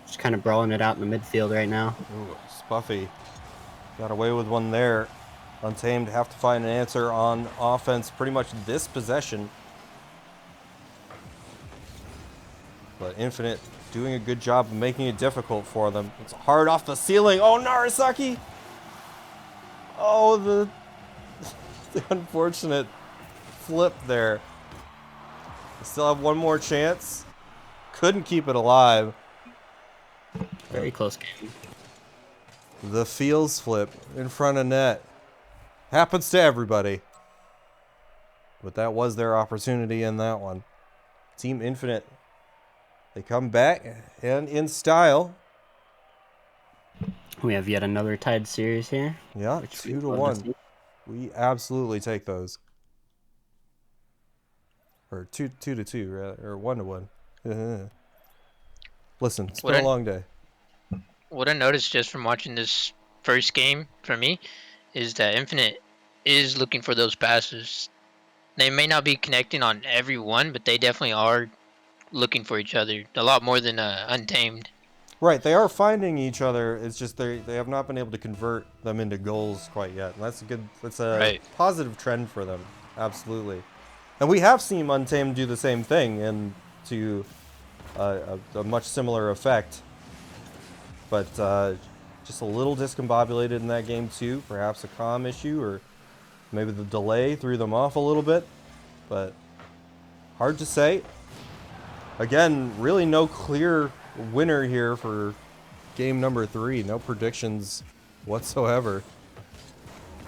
just kind of brawling it out in the midfield right now. Ooh, Spuffy got away with one there. Untamed have to find an answer on offense pretty much this possession. But Infinite doing a good job of making it difficult for them. It's hard off the ceiling. Oh, Narasaki! Oh, the unfortunate flip there. They still have one more chance. Couldn't keep it alive. Very close game. The Fields flip in front of net. Happens to everybody. But that was their opportunity in that one. Team Infinite, they come back and in style. We have yet another tied series here. Yeah, 2-1. We absolutely take those. Or 2-2, rather, or 1-1. Listen, it's been a long day. What I noticed just from watching this first game for me is that Infinite is looking for those passes. They may not be connecting on every one, but they definitely are looking for each other a lot more than Untamed. Right, they are finding each other. It's just they have not been able to convert them into goals quite yet. And that's a positive trend for them. Absolutely. And we have seen Untamed do the same thing and to a much similar effect. But just a little discombobulated in that game too. Perhaps a comm issue or maybe the delay threw them off a little bit. But hard to say. Again, really no clear winner here for game number 3. No predictions whatsoever.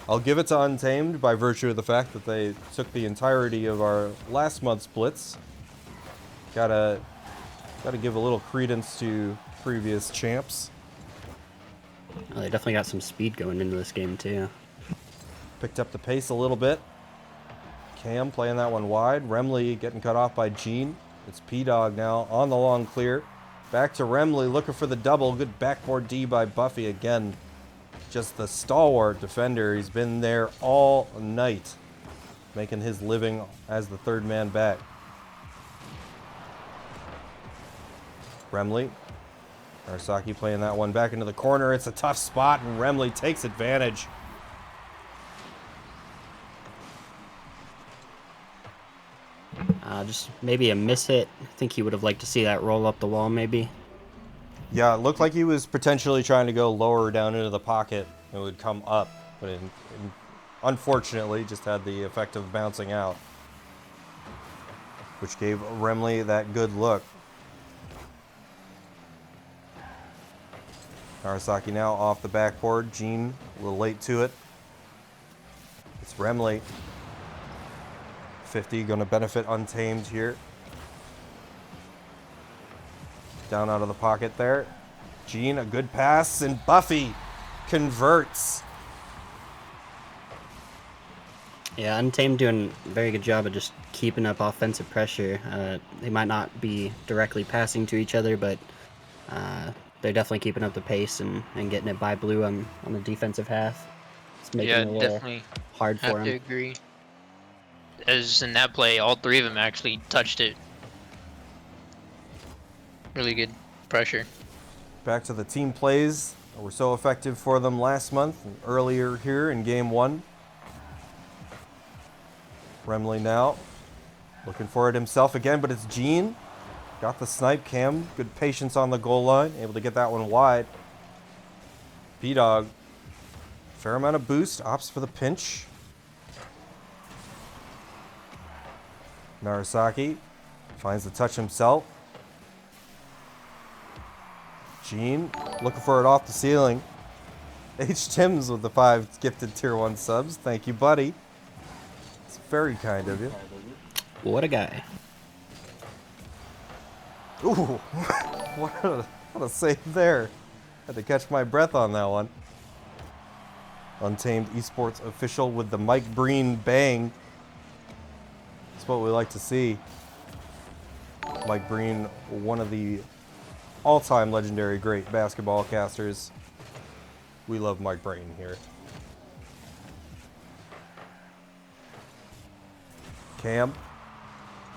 I'll give it to Untamed by virtue of the fact that they took the entirety of our last month's Blitz. Gotta give a little credence to previous champs. They definitely got some speed going into this game too. Picked up the pace a little bit. Cam playing that one wide. Remley getting cut off by Gene. It's P-Dog now on the long clear. Back to Remley looking for the double. Good backboard D by Buffy again. Just the stalwart defender. He's been there all night, making his living as the third man back. Remley. Arasaki playing that one back into the corner. It's a tough spot, and Remley takes advantage. Just maybe a miss hit. I think he would have liked to see that roll up the wall maybe. Yeah, it looked like he was potentially trying to go lower down into the pocket and would come up, but unfortunately just had the effect of bouncing out, which gave Remley that good look. Narasaki now off the backboard. Gene a little late to it. It's Remley. 50 going to benefit Untamed here. Down out of the pocket there. Gene, a good pass, and Buffy converts. Yeah, Untamed doing a very good job of just keeping up offensive pressure. They might not be directly passing to each other, but they're definitely keeping up the pace and getting it by Blue on the defensive half. It's making it a little definitely hard for have him. to agree. As in that play, all three of them actually touched it. Really good pressure. Back to the team plays that were so effective for them last month and earlier here in game 1. Remley now looking for it himself again, but it's Gene. Got the snipe. Cam, good patience on the goal line, able to get that one wide. B-Dog, fair amount of boost, opts for the pinch. Narasaki finds the touch himself. Gene looking for it off the ceiling. H. Timms with the 5 gifted tier 1 subs. Thank you, buddy. It's very kind of you. What a guy. Ooh, what a save there. Had to catch my breath on that one. Untamed Esports official with the Mike Breen bang. That's what we like to see. Mike Breen, one of the all-time legendary great basketball casters. We love Mike Breen here. Cam.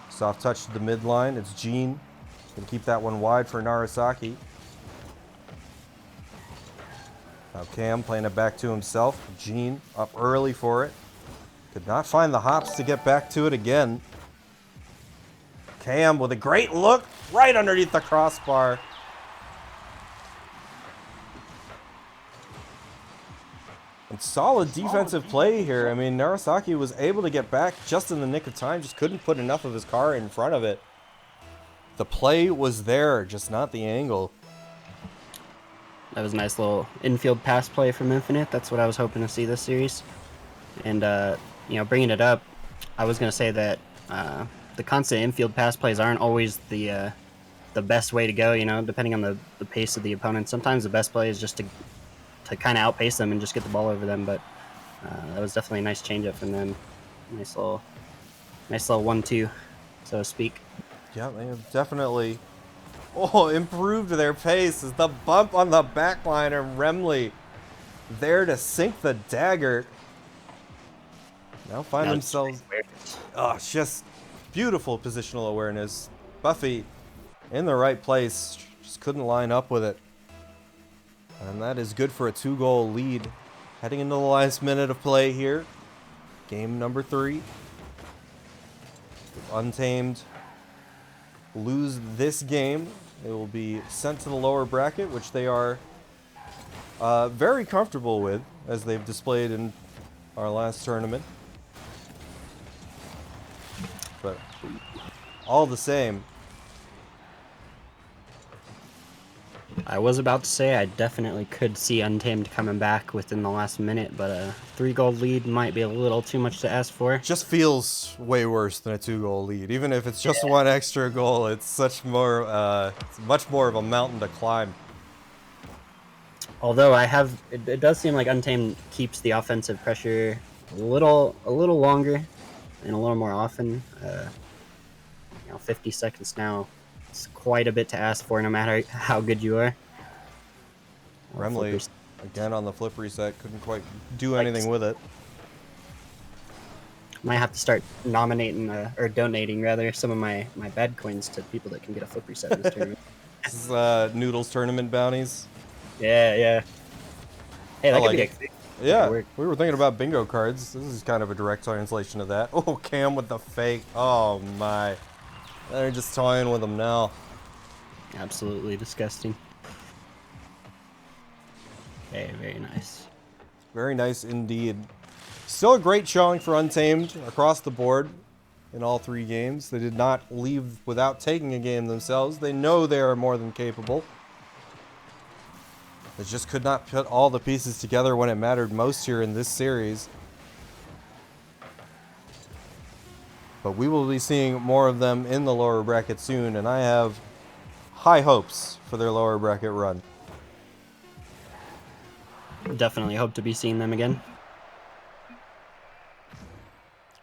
Soft touch to the midline. It's Gene. Gonna keep that one wide for Narasaki. Now Cam playing it back to himself. Gene up early for it. Could not find the hops to get back to it again. Cam with a great look right underneath the crossbar. And solid defensive play here. I mean, Narasaki was able to get back just in the nick of time, just couldn't put enough of his car in front of it. The play was there, just not the angle. That was a nice little infield pass play from Infinite. That's what I was hoping to see this series. And, you know, bringing it up, I was going to say that the constant infield pass plays aren't always the best way to go, you know, depending on the pace of the opponent. Sometimes the best play is just to kind of outpace them and just get the ball over them. But that was definitely a nice changeup from them. Nice little 1-2, so to speak. Yeah, they have definitely improved their pace. As the bump on the back line and Remley there to sink the dagger. Now find themselves... Oh, it's just beautiful positional awareness. Buffy in the right place. Just couldn't line up with it. And that is good for a 2-goal lead. Heading into the last minute of play here. Game number 3. If Untamed lose this game, they will be sent to the lower bracket, which they are very comfortable with, as they've displayed in our last tournament. But all the same, I was about to say I definitely could see Untamed coming back within the last minute, but a 3-goal lead might be a little too much to ask for. just feels way worse than a 2-goal lead. Even if it's just one extra goal, it's it's much more of a mountain to climb. Although it does seem like Untamed keeps the offensive pressure a little longer and a little more often. 50 seconds now. It's quite a bit to ask for, no matter how good you are. Remley, again on the flip reset, couldn't quite do anything with it. Might have to start nominating, or donating rather, some of my bad coins to people that can get a flip reset in this tournament. This is Noodles tournament bounties. Yeah. Hey, that I could like be it. Yeah, we were thinking about bingo cards. This is kind of a direct translation of that. Oh, Cam with the fake. Oh my. They're just toying with them now. Absolutely disgusting. Very nice. Very nice indeed. Still a great showing for Untamed across the board in all 3 games. They did not leave without taking a game themselves. They know they are more than capable. They just could not put all the pieces together when it mattered most here in this series. But we will be seeing more of them in the lower bracket soon, and I have high hopes for their lower bracket run. Definitely hope to be seeing them again.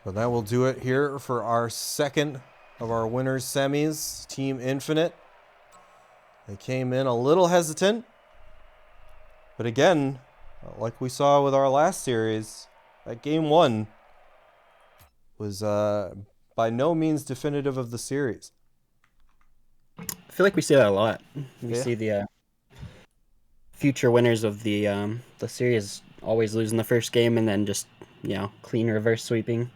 But that will do it here for our second of our winners semis, Team Infinite. They came in a little hesitant. But again, like we saw with our last series, that game 1 was by no means definitive of the series. I feel like we see that a lot. We Yeah. see the future winners of the series always losing the first game and then just, clean reverse sweeping.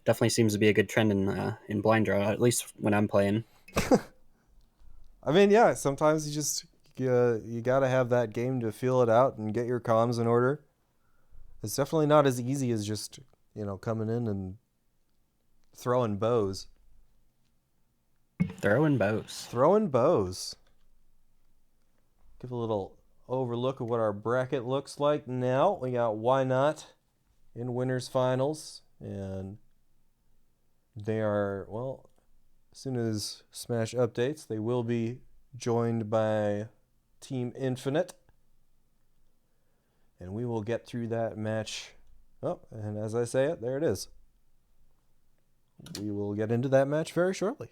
Definitely seems to be a good trend in blind draw, at least when I'm playing. I mean, yeah, sometimes you gotta have that game to feel it out and get your comms in order. It's definitely not as easy as just, coming in and throwing bows. Throwing bows. Throwing bows. Give a little overlook of what our bracket looks like now. We got Why Not in winners finals, and they are, well, as soon as Smash updates, they will be joined by Team Infinite. And we will get through that match. Oh, and as I say it, there it is. We will get into that match very shortly.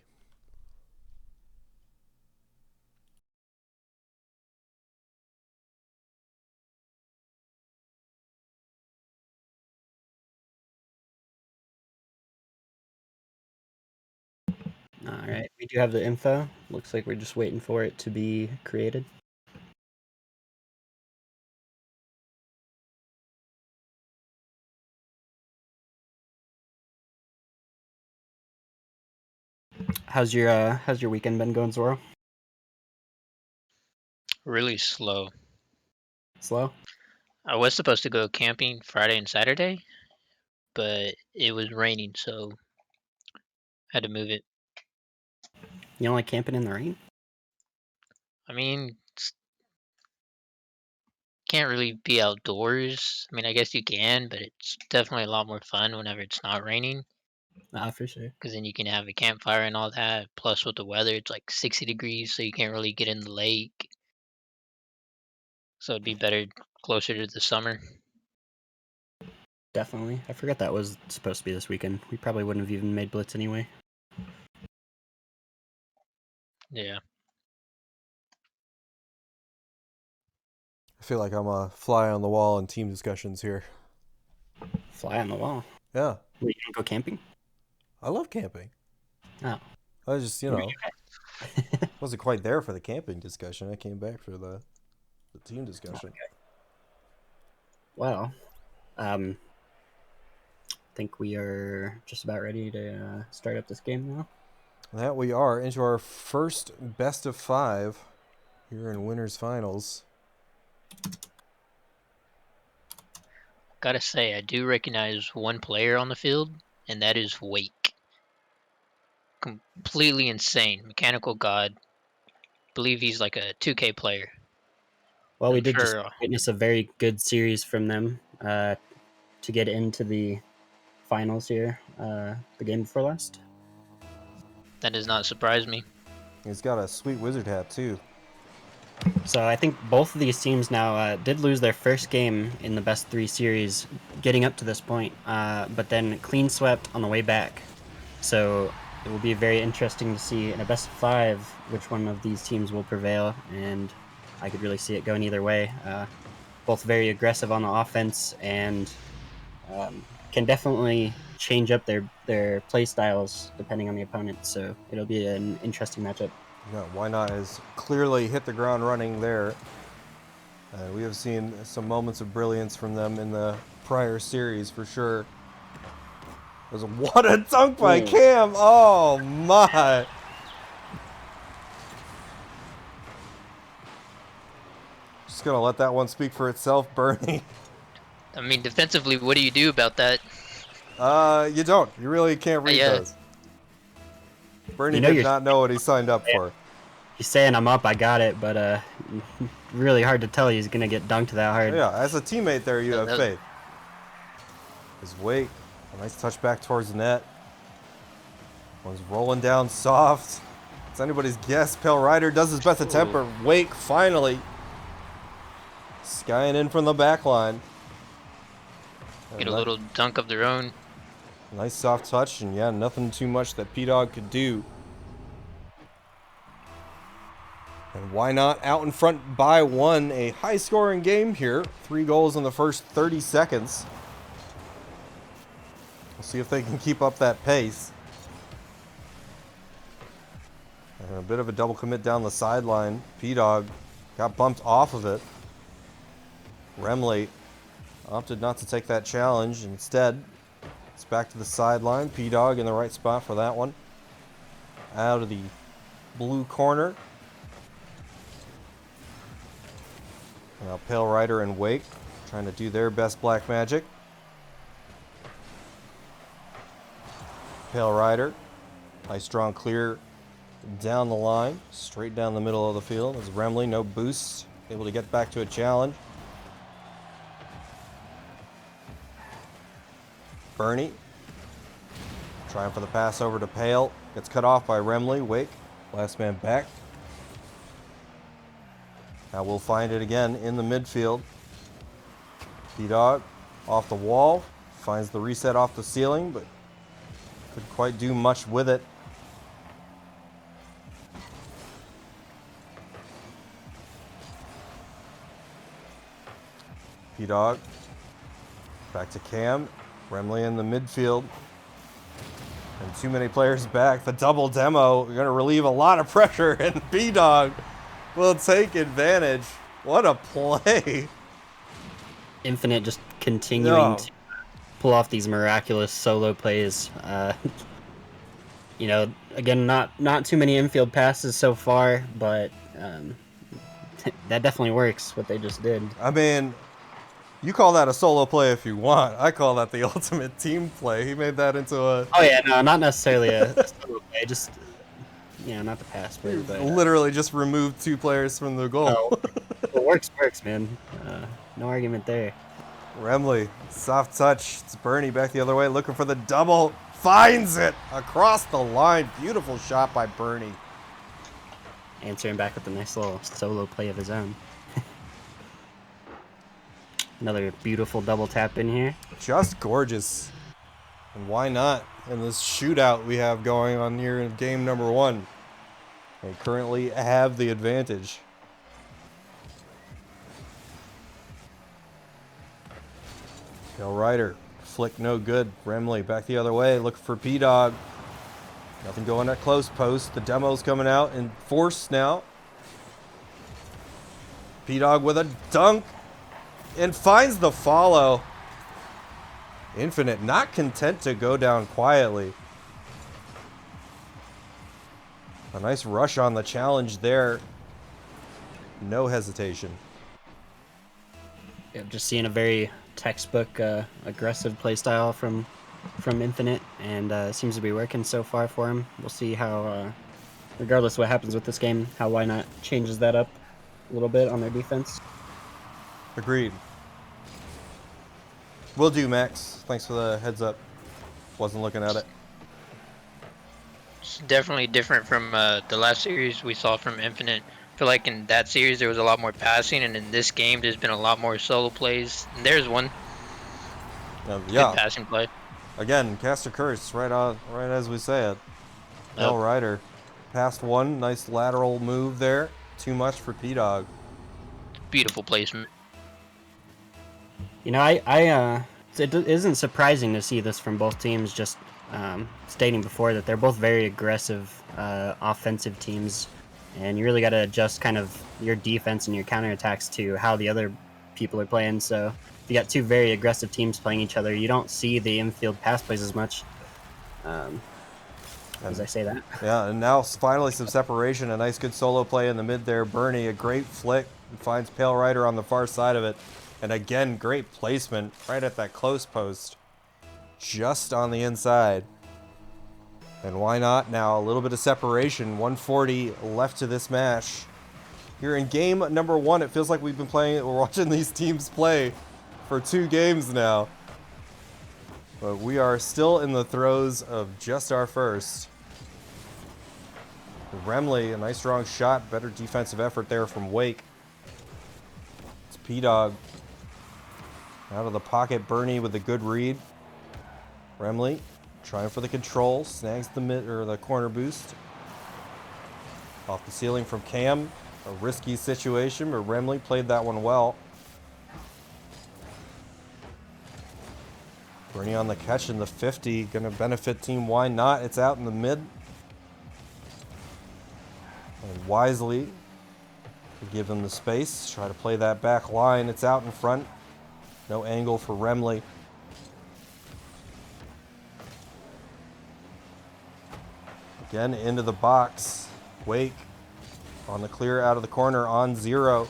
All right, we do have the info. Looks like we're just waiting for it to be created. How's your weekend been going, Zoro? Really slow. Slow? I was supposed to go camping Friday and Saturday, but it was raining, so had to move it. You don't like camping in the rain? I mean, can't really be outdoors. I mean, I guess you can, but it's definitely a lot more fun whenever it's not raining, For sure. because then you can have a campfire and all that. Plus, with the weather, it's like 60 degrees, so you can't really get in the lake. So it'd be better closer to the summer. Definitely. I forgot that was supposed to be this weekend. We probably wouldn't have even made Blitz anyway. Yeah. I feel like I'm a fly on the wall in team discussions here. Fly on the wall. Yeah. Wait, you didn't go camping? I love camping. Oh. I was just, wasn't quite there for the camping discussion. I came back for the team discussion. Okay. Well, I think we are just about ready to start up this game now. That we are into our first best of 5 here in winners finals. Gotta say, I do recognize one player on the field, and that is Wake. Completely insane. Mechanical God. Believe he's like a 2K player. Well, we I'm did just sure witness a very good series from them to get into the finals here, the game before last. that does not surprise me. He's got a sweet wizard hat, too. So I think both of these teams now did lose their first game in the best 3 series getting up to this point, but then clean swept on the way back. So it will be very interesting to see in a best of 5 which one of these teams will prevail, and I could really see it going either way. Both very aggressive on the offense and can definitely change up their play styles depending on the opponent. So it'll be an interesting matchup. Yeah, Why Not has clearly hit the ground running there. We have seen some moments of brilliance from them in the prior series for sure. What a dunk by Cam! Oh my! Just gonna let that one speak for itself, Bernie. I mean, defensively, what do you do about that? You don't. You really can't read those. Bernie did not know what he signed up for. He's saying I'm up, I got it, but really hard to tell he's gonna get dunked that hard. Yeah, as a teammate there, you have faith. His Wake, a nice touch back towards the net. One's rolling down soft. It's anybody's guess. Pale Rider does his best to temper. Wake finally skying in from the back line. Get a little dunk of their own. Nice soft touch, and yeah, nothing too much that P-Dog could do. And Why Not out in front by 1. A high-scoring game here. 3 goals in the first 30 seconds. We'll see if they can keep up that pace. And a bit of a double commit down the sideline. P-Dog got bumped off of it. Remley opted not to take that challenge. Instead, it's back to the sideline. P-Dog in the right spot for that one. Out of the blue corner. Now Pale Rider and Wake trying to do their best black magic. Pale Rider, nice strong clear down the line, straight down the middle of the field. As Remley, no boost, able to get back to a challenge. Bernie, trying for the pass over to Pale, gets cut off by Remley. Wake, last man back. Now we'll find it again in the midfield. P-Dog off the wall. Finds the reset off the ceiling, but couldn't quite do much with it. P-Dog. Back to Cam. Remley in the midfield. And too many players back. The double demo. We're going to relieve a lot of pressure, and P-Dog will take advantage. What a play. Infinite just continuing to pull off these miraculous solo plays. You know, again, not too many infield passes so far, but that definitely works, what they just did. I mean, you call that a solo play if you want. I call that the ultimate team play. He made that into a... Oh, yeah, no, not necessarily a solo play, just, you know, not the pass play, but... literally just removed 2 players from the goal. Oh, what works, man. No argument there. Remley, soft touch. It's Bernie back the other way, looking for the double. Finds it across the line. Beautiful shot by Bernie. Answering back with a nice little solo play of his own. Another beautiful double tap in here. Just gorgeous. And why not in this shootout we have going on here in game number 1? They currently have the advantage. Bill Ryder, flick no good. Remley back the other way, looking for P-Dog. Nothing going at close post. The demo's coming out in force now. P-Dog with a dunk and finds the follow. Infinite not content to go down quietly. A nice rush on the challenge there. No hesitation. Yeah, just seeing a very textbook aggressive play style from Infinite, and it seems to be working so far for him. We'll see how, regardless of what happens with this game, how Why Not changes that up a little bit on their defense. Agreed. Will do, Max. Thanks for the heads up. Wasn't looking at it. It's definitely different from the last series we saw from Infinite. I feel like in that series there was a lot more passing, and in this game there's been a lot more solo plays. And there's one Yeah. good passing play. Again, cast a curse right as we say it. Bill Ryder passed one. Nice lateral move there. Too much for P-Dog. Beautiful placement. You know, it isn't surprising to see this from both teams. Just stating before that they're both very aggressive offensive teams, and you really got to adjust kind of your defense and your counterattacks to how the other people are playing. So if you got 2 very aggressive teams playing each other, you don't see the infield pass plays as much. As I say that. Yeah, and now finally some separation. A nice good solo play in the mid there. Bernie, a great flick. Finds Pale Rider on the far side of it. And again, great placement right at that close post. Just on the inside. And why not now? A little bit of separation. 140 left to this match. Here in game number 1, it feels like we're watching these teams play for 2 games now. But we are still in the throes of just our first. Remley, a nice strong shot. Better defensive effort there from Wake. It's P-Dog. Out of the pocket, Bernie with a good read. Remley trying for the control. Snags the corner boost. Off the ceiling from Cam. A risky situation, but Remley played that one well. Bernie on the catch in the 50. Going to benefit Team Why Not. It's out in the mid. And wisely to give them the space. Try to play that back line. It's out in front. No angle for Remley. Again, into the box. Wake on the clear out of the corner on 0.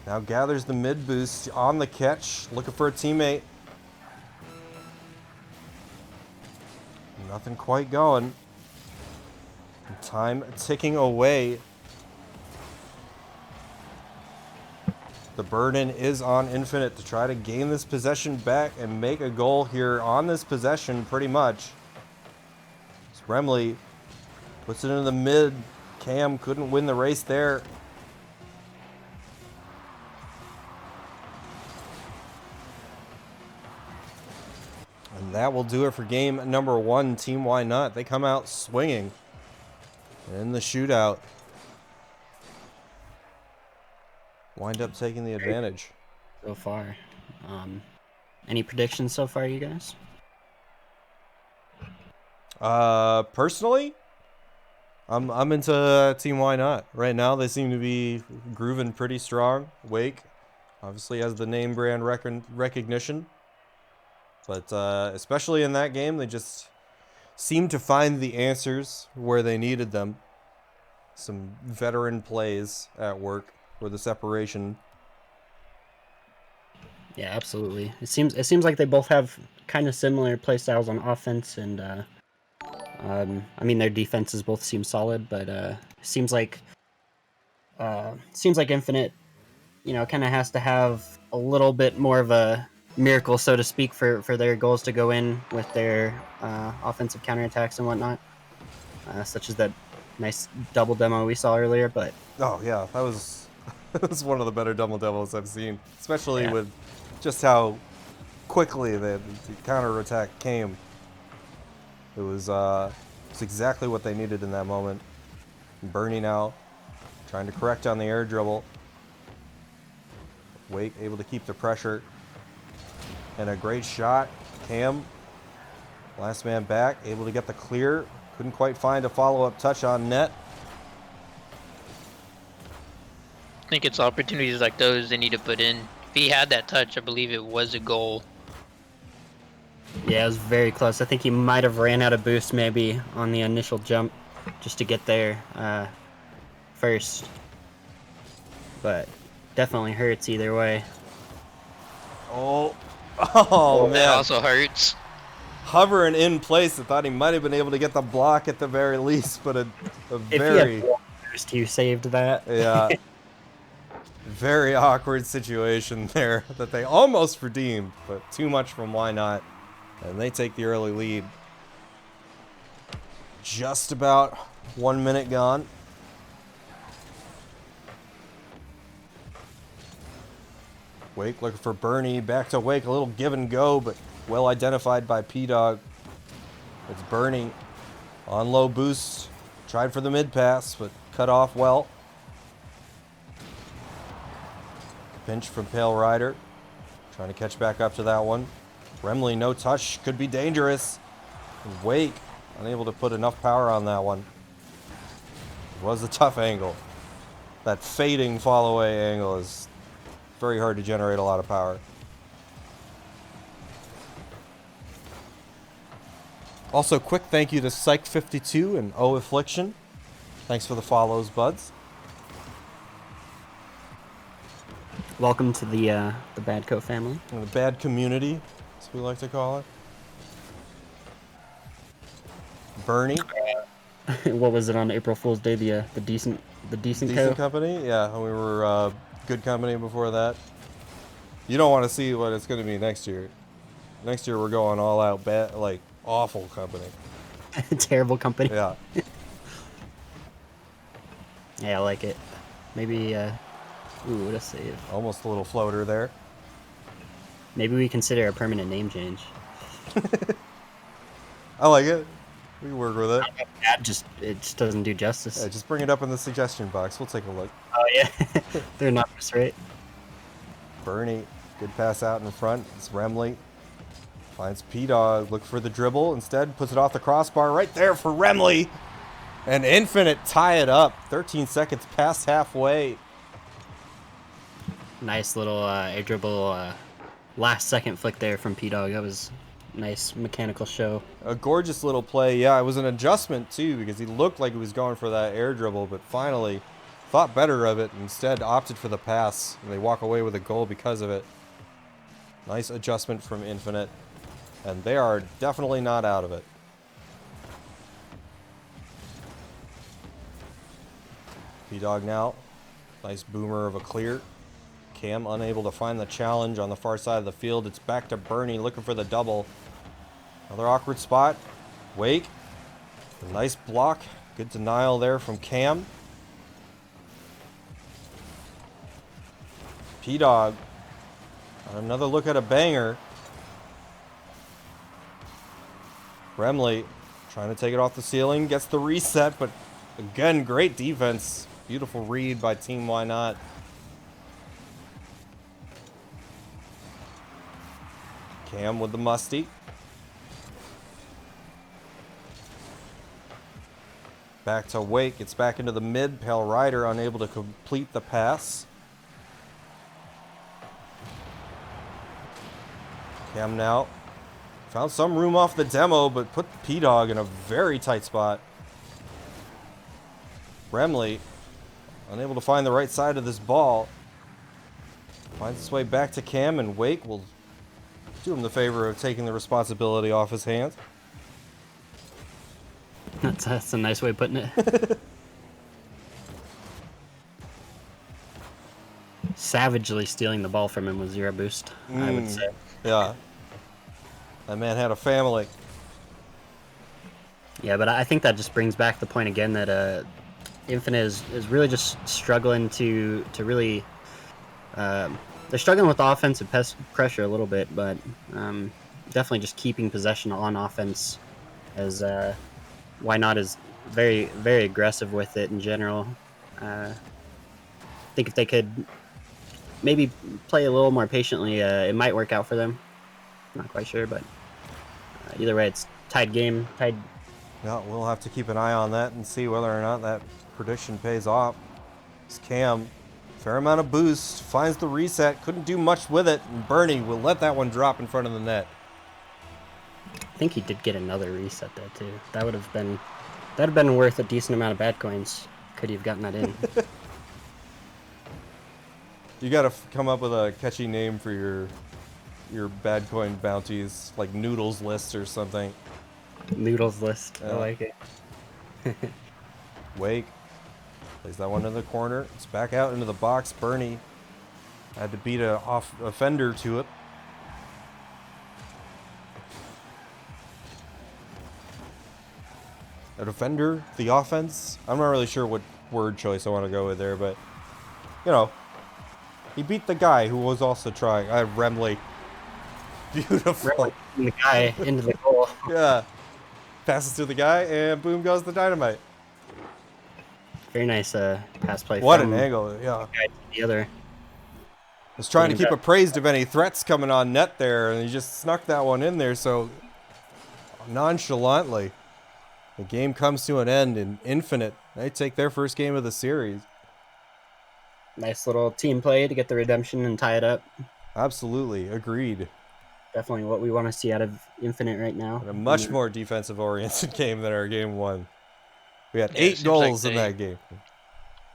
Now gathers the mid boost on the catch. Looking for a teammate. Nothing quite going. Time ticking away. The burden is on Infinite to try to gain this possession back and make a goal here on this possession pretty much. As Remley puts it into the mid. Cam couldn't win the race there. that will do it for game number 1. Team Why Not? They come out swinging in the shootout. Wind up taking the advantage. So far. Any predictions so far, you guys? Personally, I'm into Team Why Not. Right now, they seem to be grooving pretty strong. Wake obviously has the name brand recognition. But especially in that game, they just seemed to find the answers where they needed them. Some veteran plays at work for the separation. Yeah, absolutely. It seems like they both have kind of similar play styles on offense, and I mean their defenses both seem solid, but seems like Infinite, kind of has to have a little bit more of a miracle, so to speak, for their goals to go in with their offensive counterattacks and whatnot, such as that nice double demo we saw earlier. But Oh yeah, that was that was one of the better double demos I've seen, especially yeah, with just how quickly the counterattack came. It was it's exactly what they needed in that moment. Bernie now trying to correct on the air dribble. Wake able to keep the pressure. And a great shot. Cam, last man back, able to get the clear. Couldn't quite find a follow-up touch on net. I think it's opportunities like those they need to put in. If he had that touch, I believe it was a goal. yeah, it was very close. I think he might have ran out of boost maybe on the initial jump just to get there first, but definitely hurts either way. Oh, oh That man. also hurts. Hovering in place, I thought he might have been able to get the block at the very least, but a If he very, had boost, he saved that. yeah, very awkward situation there that they almost redeemed, but too much from Why Not, and they take the early lead. Just about 1 minute gone. Wake looking for Bernie, back to Wake, a little give and go, but well identified by P-Dog. It's Bernie on low boost, tried for the mid pass, but cut off well. Pinch from Pale Rider, trying to catch back up to that one. Remley, no touch, could be dangerous. Wake, unable to put enough power on that one. It was a tough angle. That fading fall away angle is very hard to generate a lot of power. Also, quick thank you to Psych52 and O Affliction. Thanks for the follows, buds. Welcome to the BadCo family. And the bad community, as we like to call it. Bernie, What was it on April Fool's Day? The decent decent co. company. Yeah, we were good company before that. You don't want to see what it's going to be next year. Next year we're going all out bad, like awful company. Terrible company. Yeah. Yeah, I like it. Maybe ooh, what a save. Almost a little floater there. Maybe we consider a permanent name change. I like it. We can work with it. It just doesn't do justice. Yeah, just bring it up in the suggestion box. We'll take a look. Oh yeah, they're anonymous, right? Bernie, good pass out in front. It's Remley. Finds P-Dog. Look for the dribble. Instead, puts it off the crossbar right there for Remley. And Infinite tie it up. 13 seconds past halfway. Nice little air dribble, last second flick there from P-Dog. That was nice mechanical show. A gorgeous little play. Yeah, it was an adjustment too because he looked like he was going for that air dribble, but finally thought better of it. Instead, opted for the pass, and they walk away with a goal because of it. Nice adjustment from Infinite, and they are definitely not out of it. P-Dog now. Nice boomer of a clear. Cam unable to find the challenge on the far side of the field. It's back to Bernie looking for the double. Another awkward spot. Wake. A nice block. Good denial there from Cam. P-Dog. Another look at a banger. Remley trying to take it off the ceiling, gets the reset, but again, great defense. Beautiful read by Team Why Not. Cam with the musty. Back to Wake. It's back into the mid. Pale Rider unable to complete the pass. Cam now found some room off the demo, but put P-Dog in a very tight spot. Remley unable to find the right side of this ball. Finds his way back to Cam, and Wake will do him the favor of taking the responsibility off his hands. That's a nice way of putting it. Savagely stealing the ball from him with 0 boost, I would say. Yeah. That man had a family. Yeah, but I think that just brings back the point again that Infinite is really just struggling to really... they're struggling with offensive pressure a little bit, but definitely just keeping possession on offense, as Why Not is very, very aggressive with it in general. I think if they could maybe play a little more patiently, it might work out for them. Not quite sure, but either way, it's tied game. Tied. Yeah, we'll have to keep an eye on that and see whether or not that prediction pays off. It's Cam, fair amount of boost, finds the reset, couldn't do much with it, and Bernie will let that one drop in front of the net. I think he did get another reset there too. That would have been worth a decent amount of bad coins. Could he have gotten that in? You gotta come up with a catchy name for your bad coin bounties, like Noodles List or something. Noodles list. I like it. Wake plays that one in the corner. It's back out into the box. Bernie had to beat a offender to it. A defender, the offense. I'm not really sure what word choice I want to go with there, but you know, he beat the guy who was also trying. Remley. Beautiful. Really, the guy into the goal. Yeah. Passes to the guy, and boom goes the dynamite. Very nice pass play. What from an angle, yeah. the guy to the other. Was trying to keep appraised of any threats coming on net there, and he just snuck that one in there so nonchalantly. The game comes to an end in Infinite. They take their first game of the series. Nice little team play to get the redemption and tie it up. Absolutely, agreed. Definitely what we want to see out of Infinite right now. And a much more defensive-oriented game than our game one. We had Yeah, 8 goals in that game.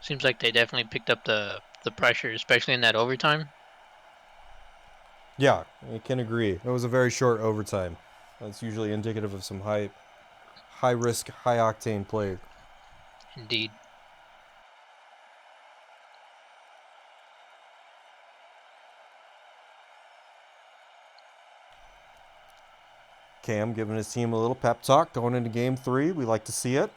Seems like they definitely picked up the pressure, especially in that overtime. Yeah, I can agree. It was a very short overtime. That's usually indicative of some high risk, high octane play. Indeed. Cam giving his team a little pep talk going into game 3. We like to see it.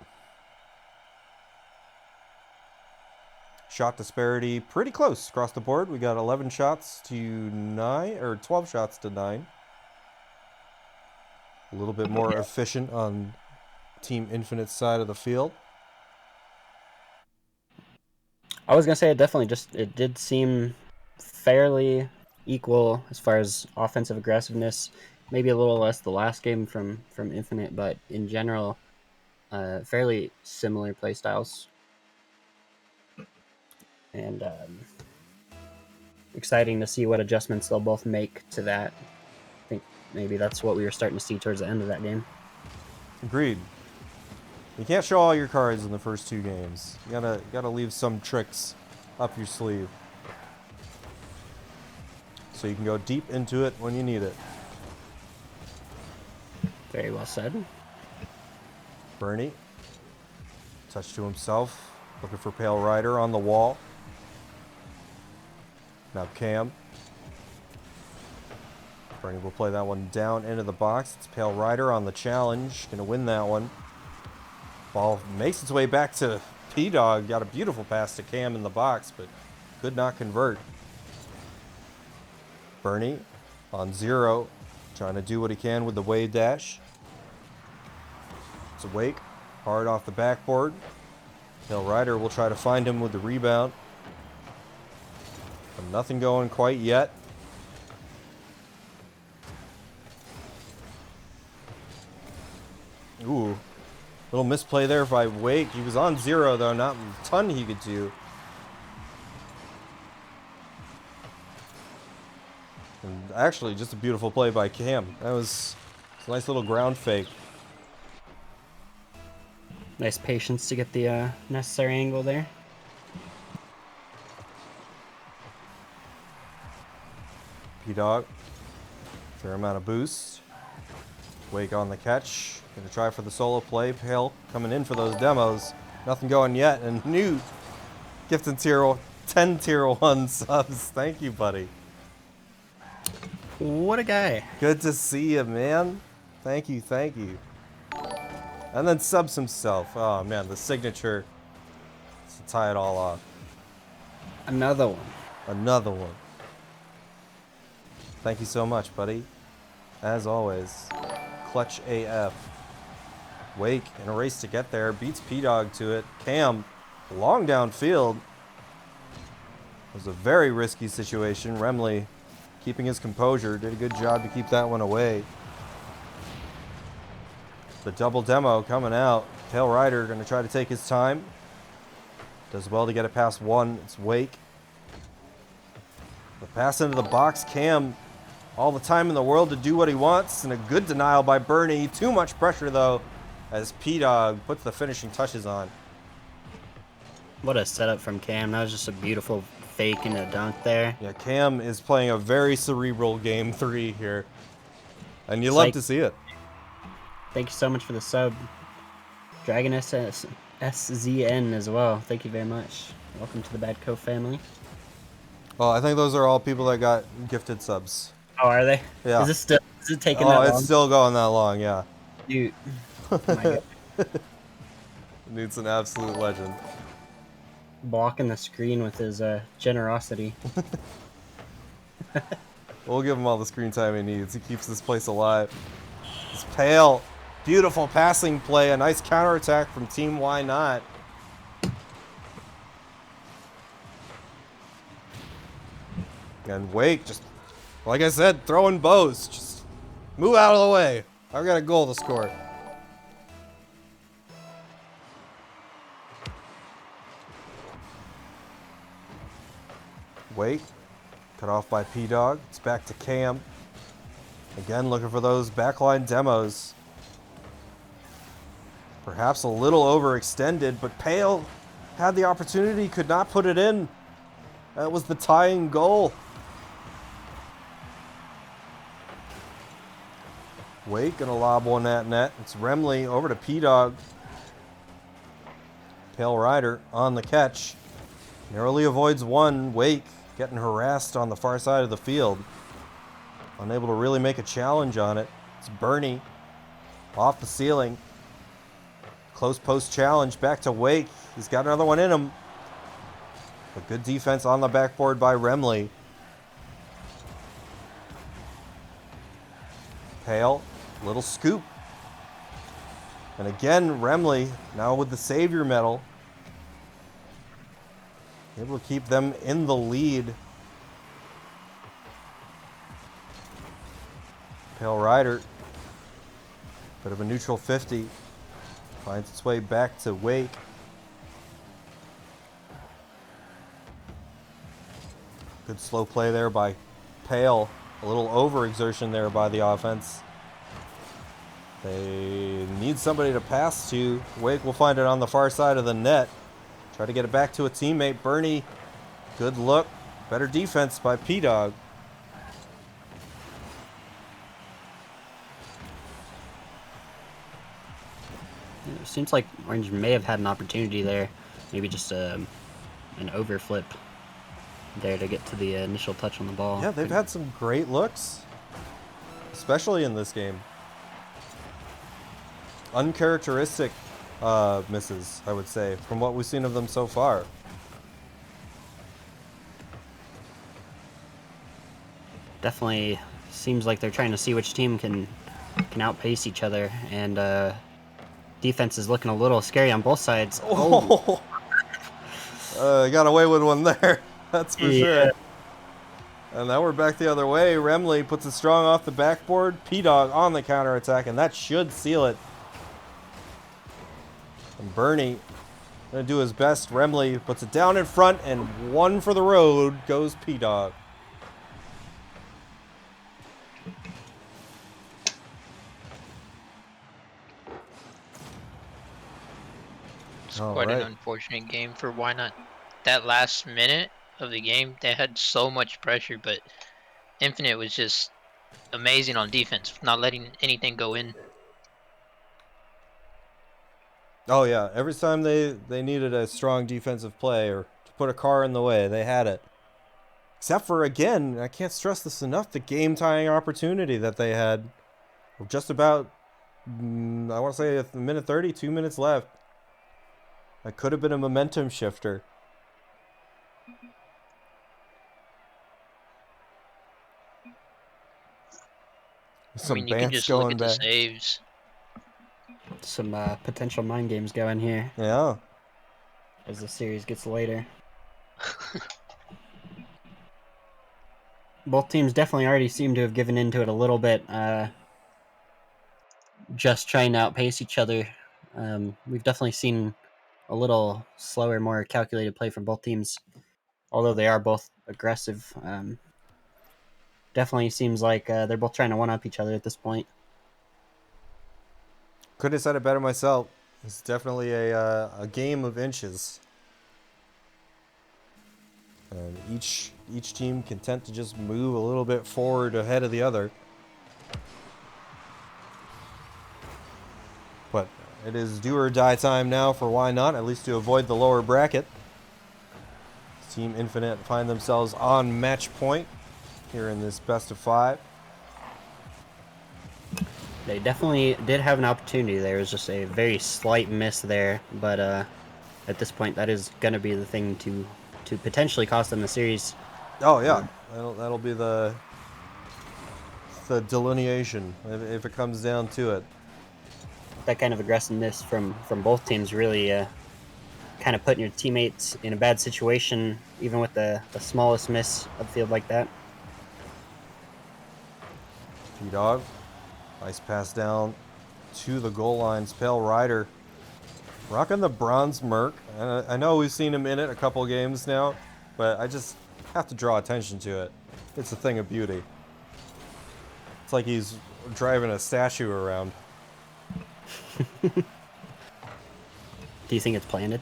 Shot disparity pretty close across the board. We got 11 shots to 9, or 12 shots to 9. A little bit more efficient on Team Infinite's side of the field. I was gonna say it did seem fairly equal as far as offensive aggressiveness. Maybe a little less the last game from Infinite, but in general, fairly similar play styles. And exciting to see what adjustments they'll both make to that. I think maybe that's what we were starting to see towards the end of that game. Agreed. You can't show all your cards in the first 2 games. You gotta leave some tricks up your sleeve, so you can go deep into it when you need it. Very well said. Bernie, touch to himself, looking for Pale Rider on the wall. Now Cam. Bernie will play that one down into the box. It's Pale Rider on the challenge. Gonna win that one. Ball makes its way back to P-Dog. Got a beautiful pass to Cam in the box, but could not convert. Bernie on 0, trying to do what he can with the wave dash. It's Wake. Hard off the backboard. Tail Rider will try to find him with the rebound. But nothing going quite yet. Ooh. Little misplay there by Wake. He was on 0, though. Not a ton he could do. And actually, just a beautiful play by Cam. That was a nice little ground fake. Nice patience to get the necessary angle there. P-Dog. Fair amount of boost. Wake on the catch. Gonna try for the solo play. Pale coming in for those demos. Nothing going yet. And new gifted 10 tier 1 subs. Thank you, buddy. What a guy. Good to see you, man. Thank you, thank you. And then subs himself. Oh, man, the signature to tie it all off. Another one. Another one. Thank you so much, buddy. As always, clutch AF. Wake in a race to get there. Beats P-Dog to it. Cam, long downfield. It was a very risky situation. Remley keeping his composure. Did a good job to keep that one away. The double demo coming out. Tail Rider going to try to take his time. Does well to get it past one. It's Wake. The pass into the box. Cam, all the time in the world to do what he wants. And a good denial by Bernie. Too much pressure, though, as P-Dog puts the finishing touches on. What a setup from Cam. That was just a beautiful fake and a dunk there. Yeah, Cam is playing a very cerebral game 3 here. And you It's love like- to see it. Thank you so much for the sub. Dragon SZN as well. Thank you very much. Welcome to the BadCo family. Well, I think those are all people that got gifted subs. Oh, are they? Yeah. Is it taking Oh, that it's long? still going that long, yeah. Dude. Oh my God. Needs an absolute legend. Blocking the screen with his generosity. We'll give him all the screen time he needs. He keeps this place alive. It's Pale. Beautiful passing play. A nice counterattack from Team Why Not. And Wake just, like I said, throwing bows. Just move out of the way. I've got a goal to score. Wake. Cut off by P-Dog. It's back to Cam. Again, looking for those backline demos. Perhaps a little overextended, but Pale had the opportunity, could not put it in. That was the tying goal. Wake gonna lob one at net. It's Remley over to P-Dog. Pale Rider on the catch. Narrowly avoids one. Wake getting harassed on the far side of the field. Unable to really make a challenge on it. It's Bernie off the ceiling. Close post challenge back to Wake. He's got another one in him. But good defense on the backboard by Remley. Pale, little scoop. And again, Remley, now with the Savior medal, able to keep them in the lead. Pale Rider, bit of a neutral 50, finds its way back to Wake. Good slow play there by Pale. A little overexertion there by the offense. They need somebody to pass to. Wake will find it on the far side of the net. Try to get it back to a teammate. Bernie, good look. Better defense by P-Dog. It seems like Orange may have had an opportunity there. Maybe just an overflip there to get to the initial touch on the ball. Yeah, they've had some great looks, especially in this game. Uncharacteristic misses, I would say, from what we've seen of them so far. Definitely seems like they're trying to see which team can outpace each other, and defense is looking a little scary on both sides. Oh, got away with one there. That's for Yeah. sure. And now we're back the other way. Remley puts it strong off the backboard. P-Dog on the counterattack, and that should seal it. And Bernie gonna do his best. Remley puts it down in front, and one for the road goes P-Dog. It's quite an unfortunate game for Why Not. That last minute of the game, they had so much pressure, but Infinite was just amazing on defense, not letting anything go in. Oh yeah, every time they needed a strong defensive play or to put a car in the way, they had it. Except for, again, I can't stress this enough, the game-tying opportunity that they had. Just about, I want to say a minute 30, 2 minutes left. That could have been a momentum shifter. I mean, you can just look at the saves. Some potential mind games going here Yeah. as the series gets later. Both teams definitely already seem to have given into it a little bit, just trying to outpace each other. We've definitely seen a little slower, more calculated play from both teams, although they are both aggressive. Definitely seems like they're both trying to one-up each other at this point. Couldn't have said it better myself. It's definitely a game of inches. And each team content to just move a little bit forward ahead of the other. But it is do or die time now for Why Not, at least to avoid the lower bracket. Team Infinite find themselves on match point here in this best of 5. They definitely did have an opportunity. There was just a very slight miss there, but at this point, that is going to be the thing to potentially cost them the series. Oh yeah, that'll be the delineation if it comes down to it. That kind of aggressiveness from both teams really kind of putting your teammates in a bad situation, even with the smallest miss upfield like that. P-Dog, nice pass down to the goal lines. Pale Rider rocking the bronze Merc. I know we've seen him in it a couple games now, but I just have to draw attention to it. It's a thing of beauty. It's like he's driving a statue around. Do you think it's planted?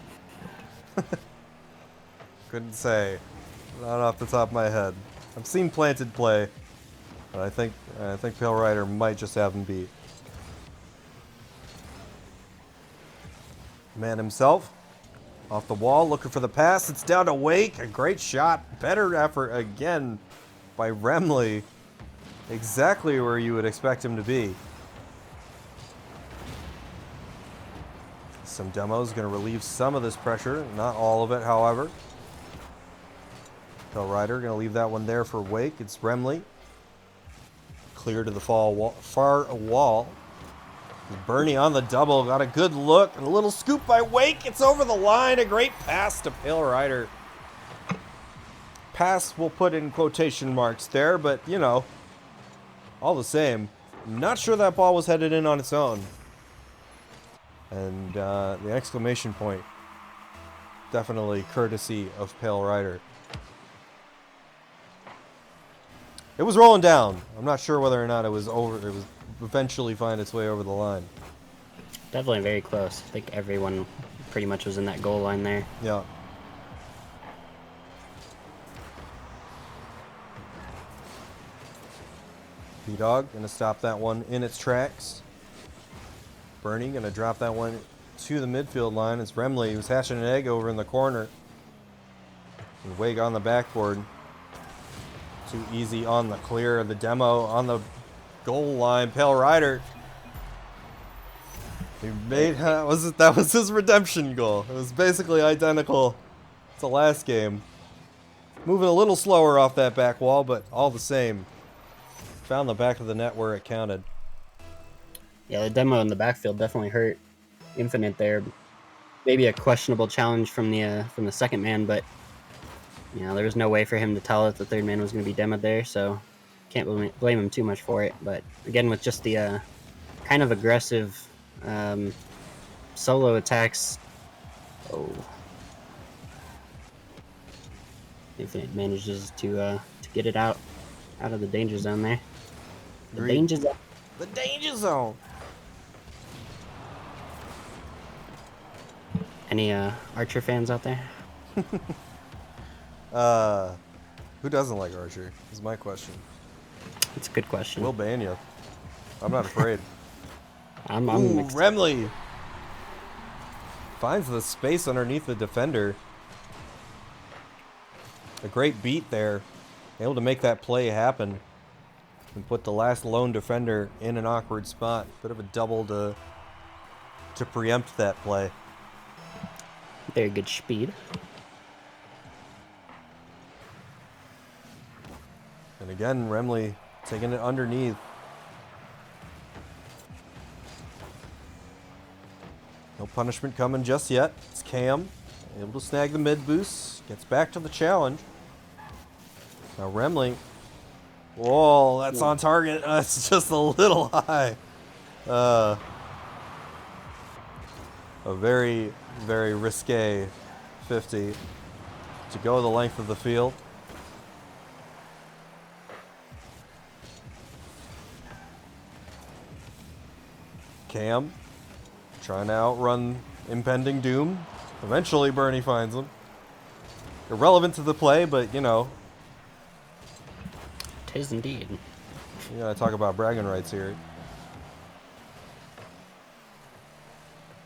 Couldn't say. Not off the top of my head. I've seen planted play, but I think Pale Rider might just have him beat. Man himself, off the wall, looking for the pass. It's down to Wake. A great shot. Better effort again by Remley. Exactly where you would expect him to be. Some demos going to relieve some of this pressure. Not all of it, however. Pale Rider going to leave that one there for Wake. It's Remley. Clear to the far wall. Bernie on the double. Got a good look. And a little scoop by Wake. It's over the line. A great pass to Pale Rider. Pass we'll put in quotation marks there, but, you know, all the same. Not sure that ball was headed in on its own. And the exclamation point, definitely courtesy of Pale Rider. It was rolling down. I'm not sure whether or not it was over. It was eventually find its way over the line. Definitely very close. I think everyone pretty much was in that goal line there. Yeah. P-Dog gonna stop that one in its tracks. Bernie gonna drop that one to the midfield line. It's Remley who's hatching an egg over in the corner. And Wake on the backboard. Too easy on the clear. The demo on the goal line. Pale Rider. He made that was his redemption goal. It was basically identical to last game. Moving a little slower off that back wall, but all the same. Found the back of the net where it counted. Yeah, the demo in the backfield definitely hurt. Infinite there. Maybe a questionable challenge from the second man, but there was no way for him to tell that the third man was going to be demoed there, so can't blame him too much for it. But again, with just the kind of aggressive solo attacks, Infinite manages to get it out of the danger zone there. The danger zone. The danger zone. Any Archer fans out there? Who doesn't like Archer? Is my question. It's a good question. We'll ban you. I'm not afraid. I'm Ooh, excited. Remley finds the space underneath the defender. A great beat there. Able to make that play happen and put the last lone defender in an awkward spot. Bit of a double to preempt that play. Very good speed. And again, Remley taking it underneath. No punishment coming just yet. It's Cam, able to snag the mid boost. Gets back to the challenge. Now Remley. Whoa, that's on target. That's just a little high. A very, very risque 50 to go the length of the field. Cam trying to outrun impending doom. Eventually Bernie finds him. Irrelevant to the play, but Tis indeed. you gotta talk about bragging rights here.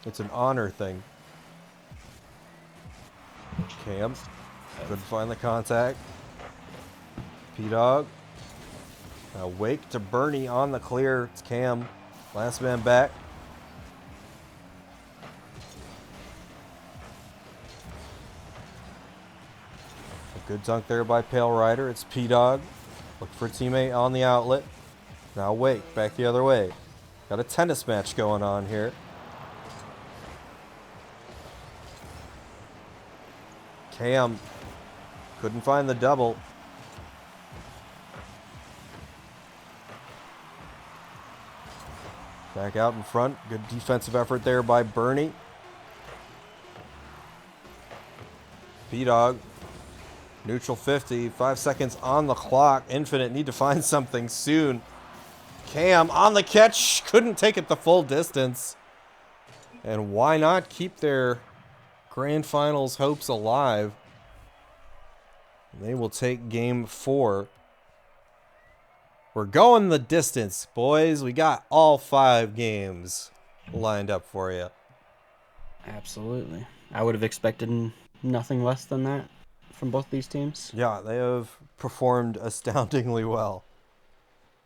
It's an honor thing. Cam couldn't find the contact. P-Dog. Now Wake to Bernie on the clear. It's Cam. Last man back. A good dunk there by Pale Rider. It's P-Dog. Look for a teammate on the outlet. Now Wake back the other way. Got a tennis match going on here. Cam couldn't find the double. Back out in front. Good defensive effort there by Bernie. P-Dog. Neutral 50. 5 seconds on the clock. Infinite need to find something soon. Cam on the catch. Couldn't take it the full distance. And why not keep their grand finals hopes alive? They will take game 4. We're going the distance, boys. We got all 5 games lined up for you. Absolutely. I would have expected nothing less than that from both these teams. Yeah, they have performed astoundingly well.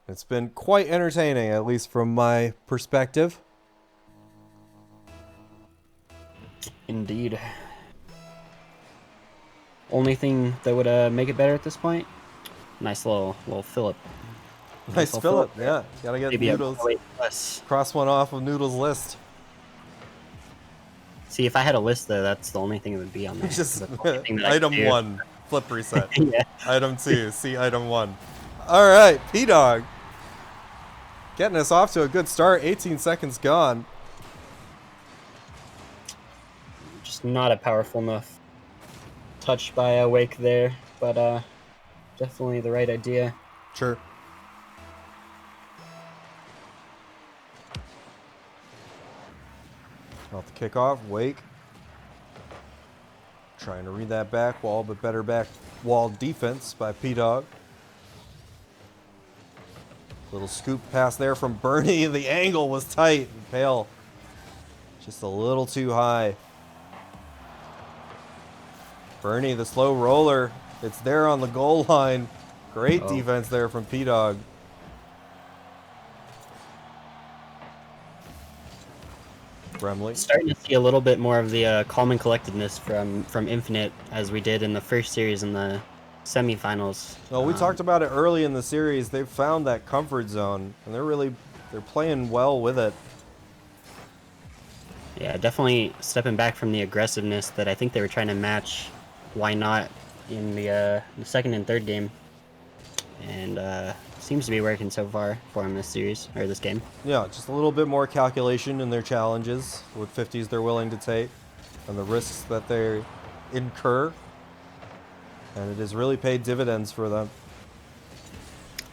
It's been quite entertaining, at least from my perspective. Indeed. Only thing that would make it better at this point, nice little Phillip. Nice Phillip, yeah. Gotta get Maybe Noodles. less. Cross one off of Noodles' list. See, if I had a list though, that's the only thing that would be on there. Just That's the only thing that I could item do. 1, flip reset. Yeah. Item 2, see item 1. All right, P-Dog. Getting us off to a good start. 18 seconds gone. Just not a powerful enough touch by Wake there, but definitely the right idea. Sure. Off the kickoff, Wake. Trying to read that back wall, but better back wall defense by P-Dog. Little scoop pass there from Bernie. The angle was tight. Pale just a little too high. Bernie, the slow roller. It's there on the goal line. Great defense there from P-Dog. Remley. Starting to see a little bit more of the calm and collectedness from Infinite as we did in the first series in the semifinals. Well, we talked about it early in the series. They've found that comfort zone, and they're playing well with it. Yeah, definitely stepping back from the aggressiveness that I think they were trying to match. Why not in the second and third game? And seems to be working so far for him this series or this game. Yeah, just a little bit more calculation in their challenges, what 50s they're willing to take, and the risks that they incur. And it has really paid dividends for them.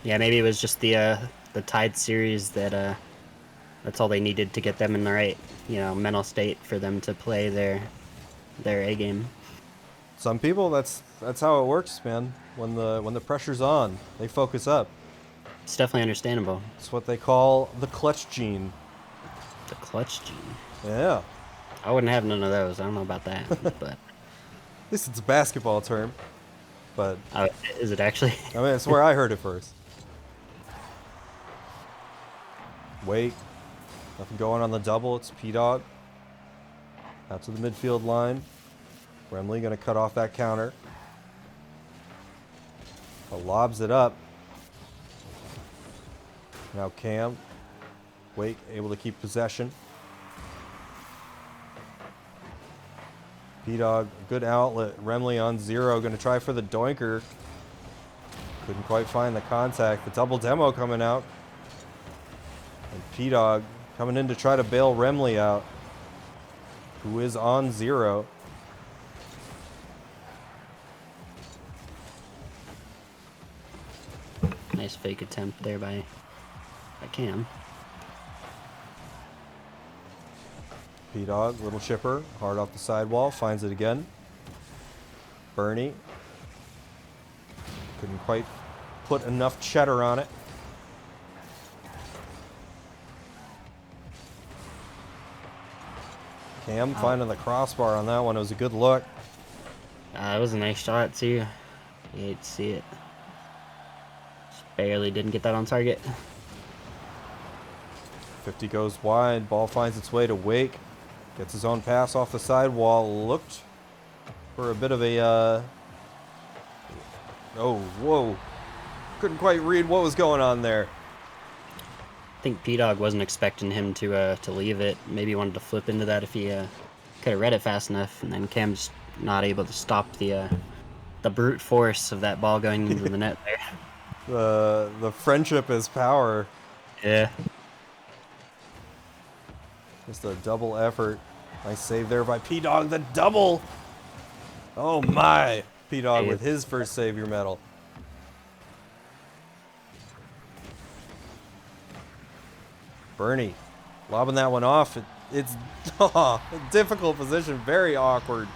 Yeah, maybe it was just the tied series that that's all they needed to get them in the right mental state for them to play their A game. Some people, that's how it works, man. When the pressure's on, they focus up. It's definitely understandable. It's what they call the clutch gene. The clutch gene. Yeah. I wouldn't have none of those. I don't know about that, but At least it's a basketball term. But is it actually? I mean, it's where I heard it first. Wait. Nothing going on the double. It's P-Dog. Out to the midfield line. Remley going to cut off that counter. Lobs it up. Now Cam. Wake able to keep possession. P-Dog, good outlet. Remley on 0. Going to try for the doinker. Couldn't quite find the contact. The double demo coming out. And P-Dog coming in to try to bail Remley out, who is on 0. Nice fake attempt there by Cam. P-Dog, little chipper, hard off the sidewall, finds it again. Bernie. Couldn't quite put enough cheddar on it. Cam finding the crossbar on that one. It was a good look. It was a nice shot too. You hate to see it. Just barely didn't get that on target. 50 goes wide. Ball finds its way to Wake. Gets his own pass off the sidewall. Looked for a bit of a... Oh, whoa. Couldn't quite read what was going on there. I think P-Dog wasn't expecting him to leave it. Maybe he wanted to flip into that if he could have read it fast enough. And then Cam's not able to stop the brute force of that ball going into the net there. The friendship is power. Yeah. Just a double effort. Nice save there by P-Dog. The double. Oh my. P-Dog with his first Savior medal. Bernie lobbing that one off. It's a difficult position. Very awkward.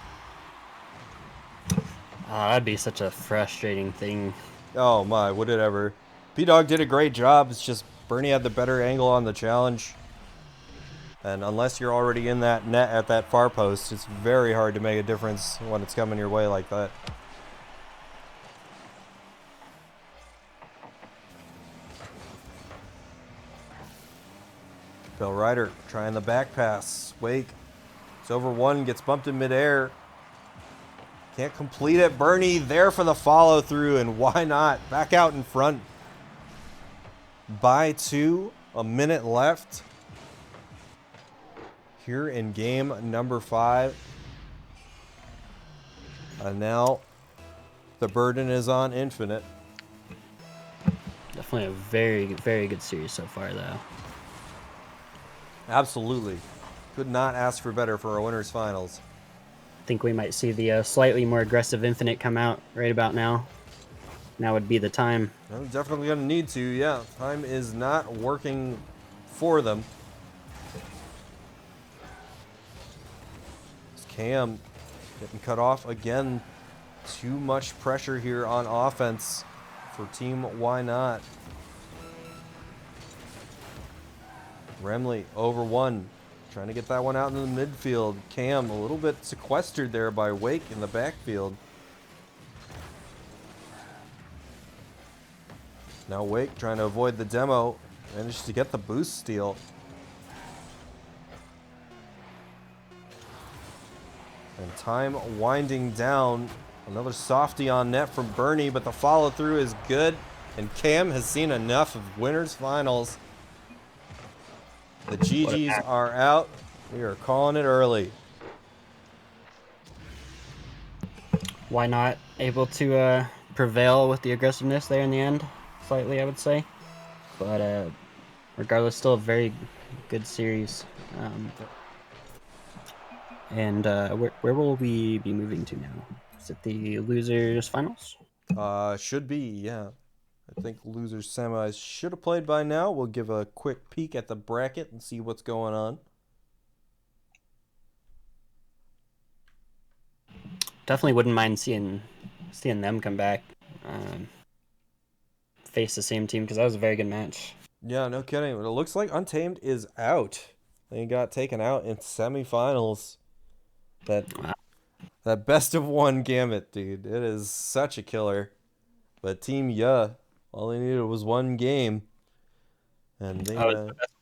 That'd be such a frustrating thing. Oh my, would it ever. P-Dog did a great job. It's just Bernie had the better angle on the challenge. And unless you're already in that net at that far post, it's very hard to make a difference when it's coming your way like that. Bill Ryder trying the back pass. Wake. It's over 1, gets bumped in midair. Can't complete it. Bernie there for the follow through, and why not? Back out in front. By 2, a minute left. Here in game number 5. And now the burden is on Infinite. Definitely a very, very good series so far, though. Absolutely. Could not ask for better for a winners finals. I think we might see the slightly more aggressive Infinite come out right about now. Now would be the time. I'm definitely going to need to, yeah. Time is not working for them. Cam getting cut off again. Too much pressure here on offense for Team Why Not. Remley over 1. Trying to get that one out in the midfield. Cam a little bit sequestered there by Wake in the backfield. Now Wake trying to avoid the demo. Managed to get the boost steal. And time winding down. Another softie on net from Bernie, but the follow through is good. And Cam has seen enough of winners finals. The GGs are out. We are calling it early. Why not able to prevail with the aggressiveness there in the end? Slightly, I would say. But regardless, still a very good series. And where will we be moving to now? Is it the losers finals? Should be, yeah. I think losers semis should have played by now. We'll give a quick peek at the bracket and see what's going on. Definitely wouldn't mind seeing them come back, face the same team, because that was a very good match. Yeah, no kidding. It looks like Untamed is out. They got taken out in semifinals. That Wow. that best of one gamut, dude. It is such a killer. But Team Yeah, all they needed was one game, and they Oh, it's the best.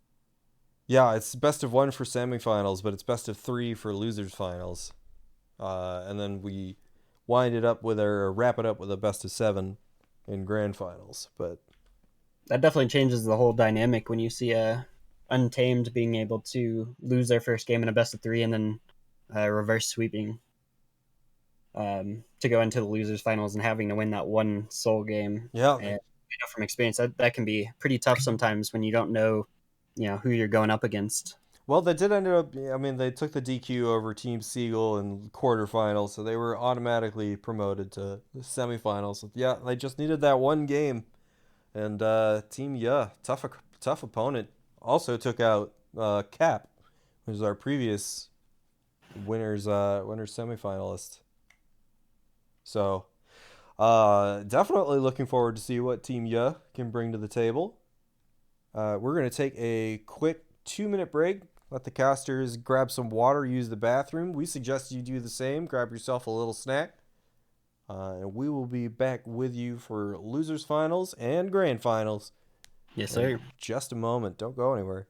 yeah, it's best of one for semifinals, but it's best of three for losers finals. And then we wrap it up with a best of seven in grand finals. But That definitely changes the whole dynamic when you see Untamed being able to lose their first game in a best of three and then reverse sweeping to go into the losers finals and having to win that one sole game. yeah, And from experience, that can be pretty tough sometimes when you don't know, who you're going up against. well, they did end up. I mean, they took the DQ over Team Siegel in quarterfinals, so they were automatically promoted to the semifinals. Yeah, they just needed that one game, and Team Yeah, tough opponent. Also took out Cap, who's our previous winners semifinalist. So definitely looking forward to see what Team Yeah can bring to the table. We're gonna take a quick 2 minute break. Let the casters grab some water, use the bathroom. We suggest you do the same. Grab yourself a little snack. And we will be back with you for losers finals and grand finals Yes, in sir. just a moment. Don't go anywhere.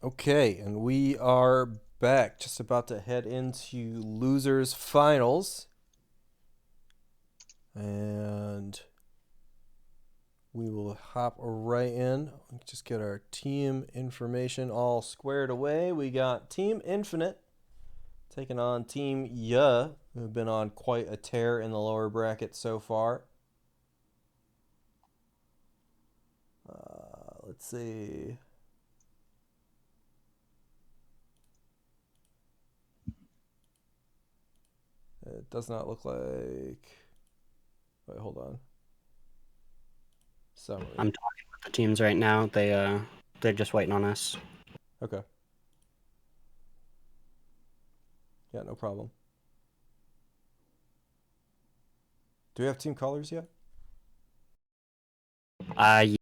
Okay, and we are back. Just about to head into losers finals. And we will hop right in. Just get our team information all squared away. We got Team Infinite taking on Team Ya, who have been on quite a tear in the lower bracket so far. Let's see. It does not look like. Wait, hold on. Summary. I'm talking with the teams right now. They're just waiting on us. Okay. Yeah, no problem. Do we have team colors yet? Yeah.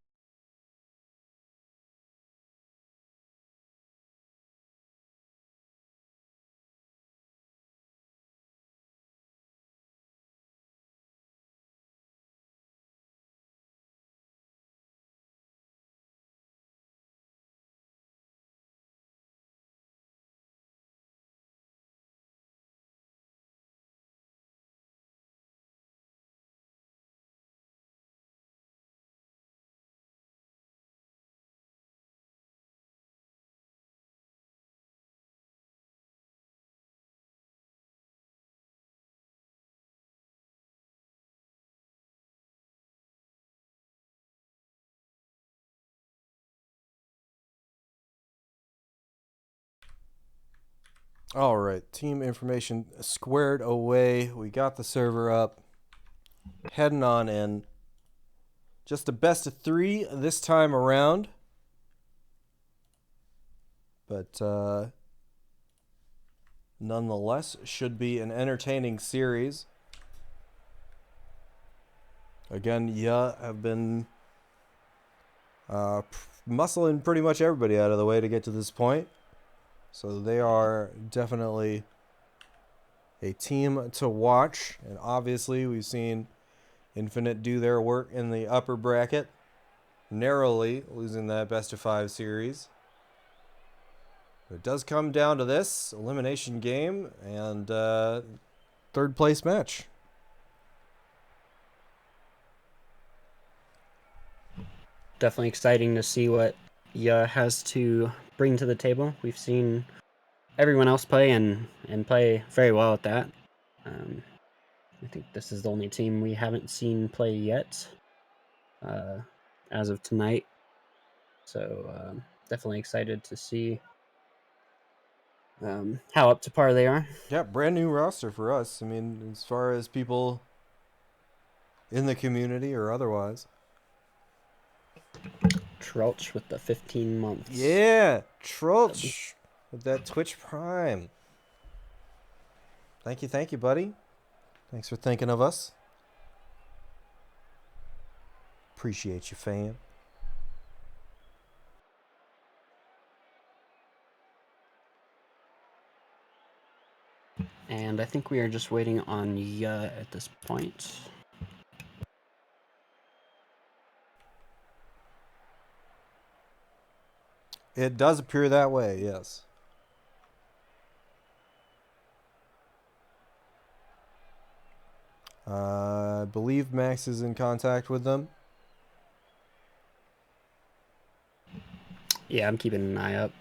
All right, team information squared away. We got the server up. Heading on in. Just a best of 3 this time around. But nonetheless, should be an entertaining series. Again, Ya have been muscling pretty much everybody out of the way to get to this point. So they are definitely a team to watch. And obviously, we've seen Infinite do their work in the upper bracket, narrowly losing that best of 5 series. It does come down to this elimination game and third place match. Definitely exciting to see what Ya has to bring to the table. We've seen everyone else play and play very well at that. I think this is the only team we haven't seen play yet, as of tonight. So definitely excited to see how up to par they are. Yeah, brand new roster for us. I mean, as far as people in the community or otherwise. Troutch with the 15 months. Yeah, Trollch with that Twitch Prime. Thank you, buddy. Thanks for thinking of us. Appreciate you, fam. And I think we are just waiting on Ya at this point. It does appear that way, yes. I believe Max is in contact with them. Yeah, I'm keeping an eye up.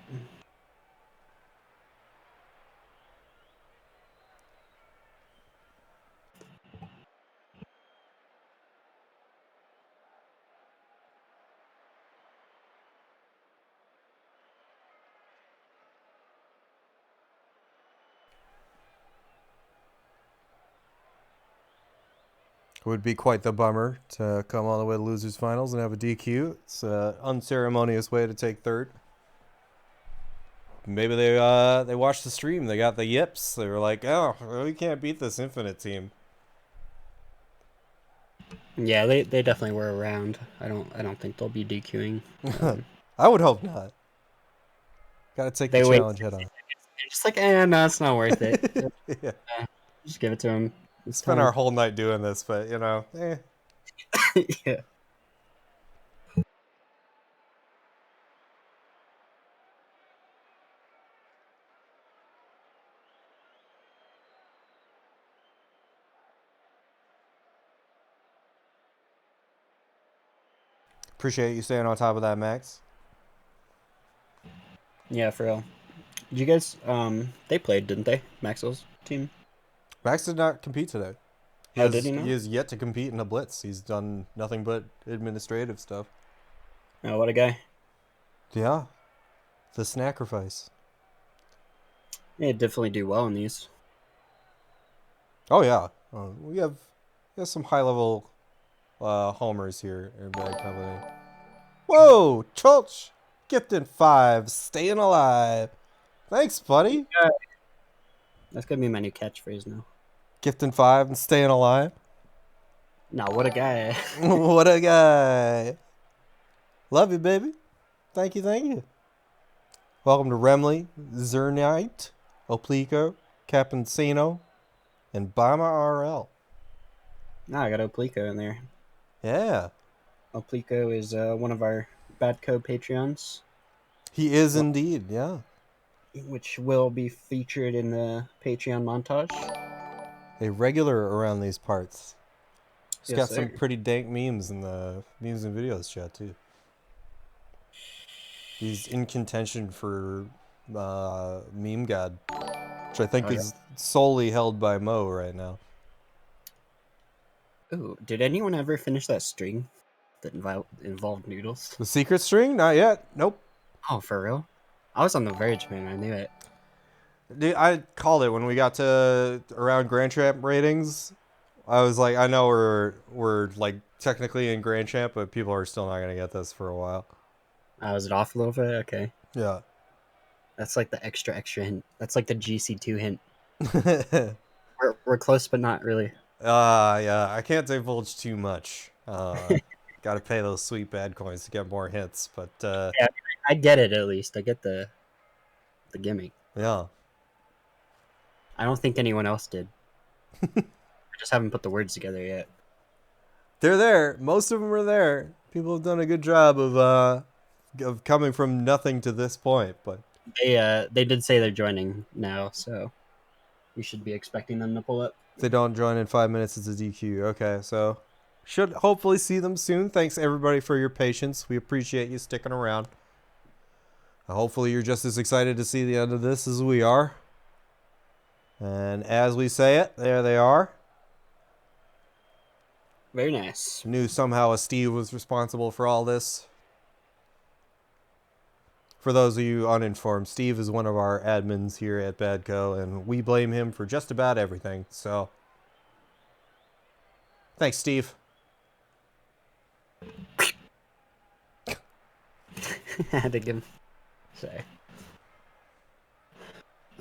It would be quite the bummer to come all the way to losers finals and have a DQ. It's an unceremonious way to take third. Maybe they watched the stream. They got the yips. They were like, "Oh, we can't beat this Infinite team." Yeah, they definitely were around. I don't think they'll be DQing. I would hope not. Got to take the They wait. challenge head on. They're just like, no, it's not worth it. Yeah. Just give it to him. Spent our whole night doing this, but Yeah. Appreciate you staying on top of that, Max. Yeah, for real. Did you guys, they played, didn't they? Maxwell's team? Max did not compete today. Oh, did he He not? has yet to compete in a Blitz. He's done nothing but administrative stuff. Oh, what a guy. Yeah. The sacrifice. Yeah, definitely do well in these. Oh, yeah. We have some high-level homers here in Bad Company. Whoa! Chulch! Gifted 5. Staying alive. Thanks, buddy. That's gonna be my new catchphrase now. Gifting 5 and staying alive. No, what a guy. What a guy. Love you, baby. Thank you, thank you. Welcome to Remley, Zernite, Oplico, Capencino, and Bama RL. Nah, I got Oplico in there. Yeah. Oplico is one of our BadCo Patreons, He is indeed, yeah. which will be featured in the Patreon montage. A regular around these parts. He's Yes, got some sir. pretty dank memes in the memes and videos chat, too. He's in contention for Meme God, which I think is solely held by Mo right now. Ooh, did anyone ever finish that string that involved noodles? The secret string? Not yet. Nope. Oh, for real? I was on the verge, man. I knew it. Dude, I called it when we got to around Grand Champ ratings. I was like, I know we're like technically in Grand Champ, but people are still not gonna get this for a while. Was it off a little bit? Okay. Yeah. That's like the extra hint. That's like the GC2 hint. We're close, but not really. Yeah, I can't divulge too much. Got to pay those sweet bad coins to get more hits, but Yeah, I get it at least. I get the gimmick. yeah. I don't think anyone else did. I just haven't put the words together yet. They're there. Most of them are there. People have done a good job of coming from nothing to this point, but They did say they're joining now, so we should be expecting them to pull up. if they don't join in 5 minutes, it's a DQ. Okay, so should hopefully see them soon. Thanks everybody for your patience. We appreciate you sticking around. Hopefully you're just as excited to see the end of this as we are. And as we say it, there they are. Very nice. Knew somehow a Steve was responsible for all this. For those of you uninformed, Steve is one of our admins here at BadCo, and we blame him for just about everything. So, thanks, Steve. I had to give. Say.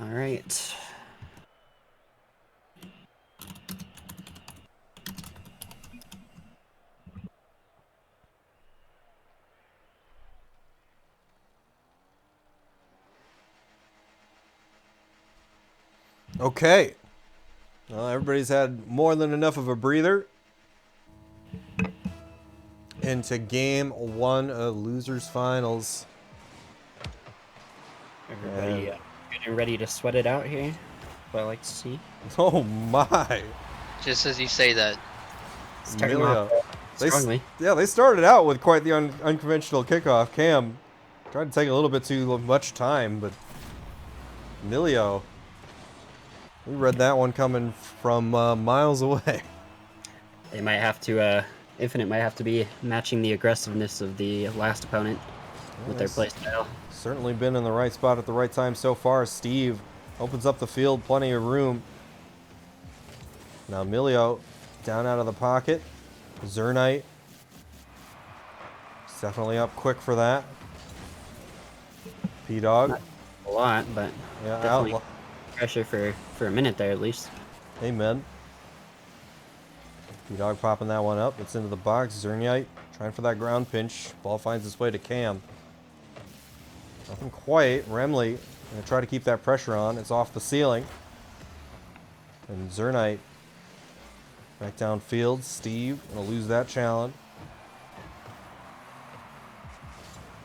All right. Okay. Well, everybody's had more than enough of a breather. Into game 1 of Losers Finals. Everybody getting ready to sweat it out here. What I like to see. Oh my. Just as you say that. Starting Emilio. off strongly. They started out with quite the unconventional kickoff. Cam tried to take a little bit too much time, but Emilio, we read that one coming from miles away. They might have to, Infinite might have to be matching the aggressiveness of the last opponent with their playstyle. Certainly been in the right spot at the right time so far. Steve opens up the field, plenty of room. Now Emilio down out of the pocket. Zernite. He's definitely up quick for that. P-Dog. Not a lot, but Yeah, definitely pressure for a minute there at least. Amen. P-Dog popping that one up. It's into the box. Zernite trying for that ground pinch. Ball finds its way to Cam. Nothing quite. Remley going to try to keep that pressure on. It's off the ceiling. And Zernite back downfield. Steve going to lose that challenge.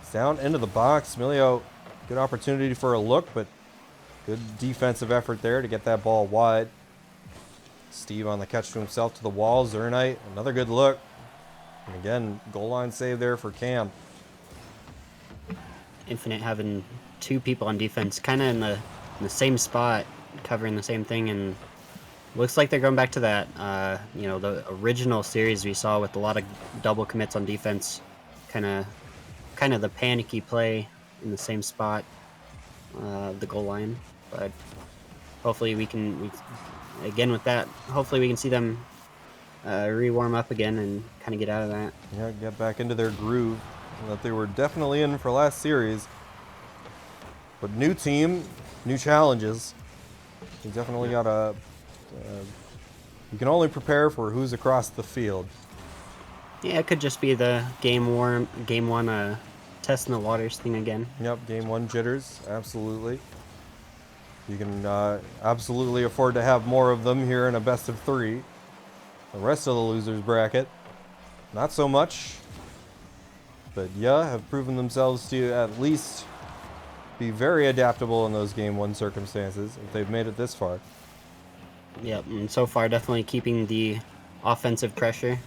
It's down into the box. Emilio, good opportunity for a look, but good defensive effort there to get that ball wide. Steve on the catch to himself to the wall. Zernite, another good look. And again, goal line save there for Cam. Infinite having 2 people on defense, kind of in the same spot, covering the same thing, and looks like they're going back to that, the original series we saw with a lot of double commits on defense, kind of the panicky play in the same spot, the goal line. But hopefully again with that, hopefully we can see them re-warm up again and kind of get out of that. Yeah, get back into their groove that they were definitely in for last series. But new team, new challenges. You definitely gotta. You can only prepare for who's across the field. Yeah, it could just be the game 1 testing the waters thing again. Yep, game 1 jitters, absolutely. You can absolutely afford to have more of them here in a best of 3. The rest of the losers bracket, not so much. But yeah, have proven themselves to at least be very adaptable in those game 1 circumstances if they've made it this far. Yep, and so far definitely keeping the offensive pressure,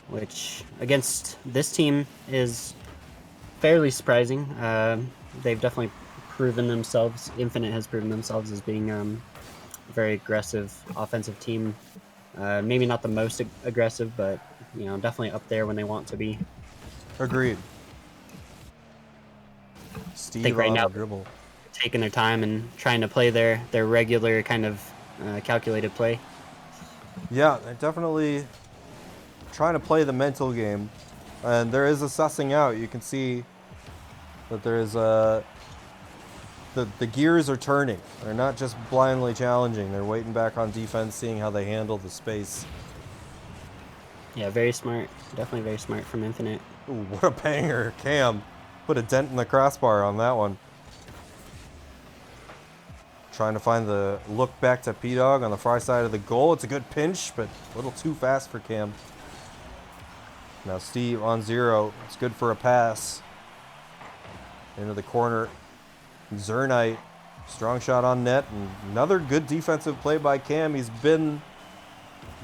which against this team is fairly surprising. They've definitely proven themselves. Infinite has proven themselves as being a very aggressive offensive team. Maybe not the most aggressive, but definitely up there when they want to be. Agreed. I Steve think right on now the dribble. taking their time and trying to play their regular kind of calculated play. Yeah, they're definitely trying to play the mental game. And there is a sussing out. You can see that there's the gears are turning. They're not just blindly challenging. They're waiting back on defense, seeing how they handle the space. Yeah, very smart. Definitely very smart from Infinite. Ooh, what a banger. Cam put a dent in the crossbar on that one. Trying to find the look back to P-Dog on the far side of the goal. It's a good pinch, but a little too fast for Cam. Now Steve on 0. It's good for a pass. Into the corner. Zernite. Strong shot on net. And another good defensive play by Cam. He's been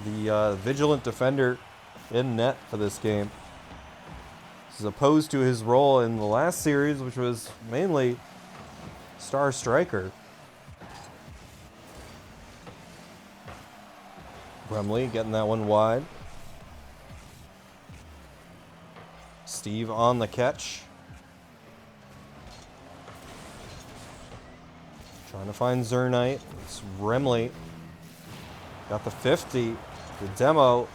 the vigilant defender in net for this game. As opposed to his role in the last series, which was mainly star striker. Bremley getting that one wide. Steve on the catch. Trying to find Zernite. It's Remley. Got the 50. The demo.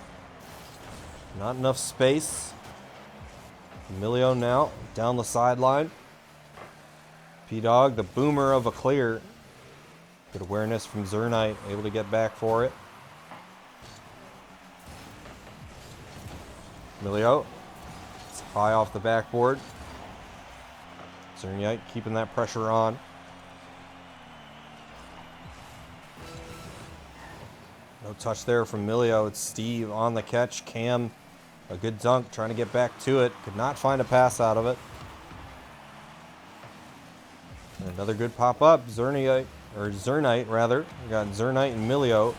Not enough space. Emilio now down the sideline. P-Dog, the boomer of a clear. Good awareness from Zernite. Able to get back for it. Emilio. It's high off the backboard. Zernite keeping that pressure on. No touch there from Emilio. It's Steve on the catch. Cam, a good dunk, trying to get back to it. Could not find a pass out of it. And another good pop up. Zernite rather. We got Zernite and Emilio.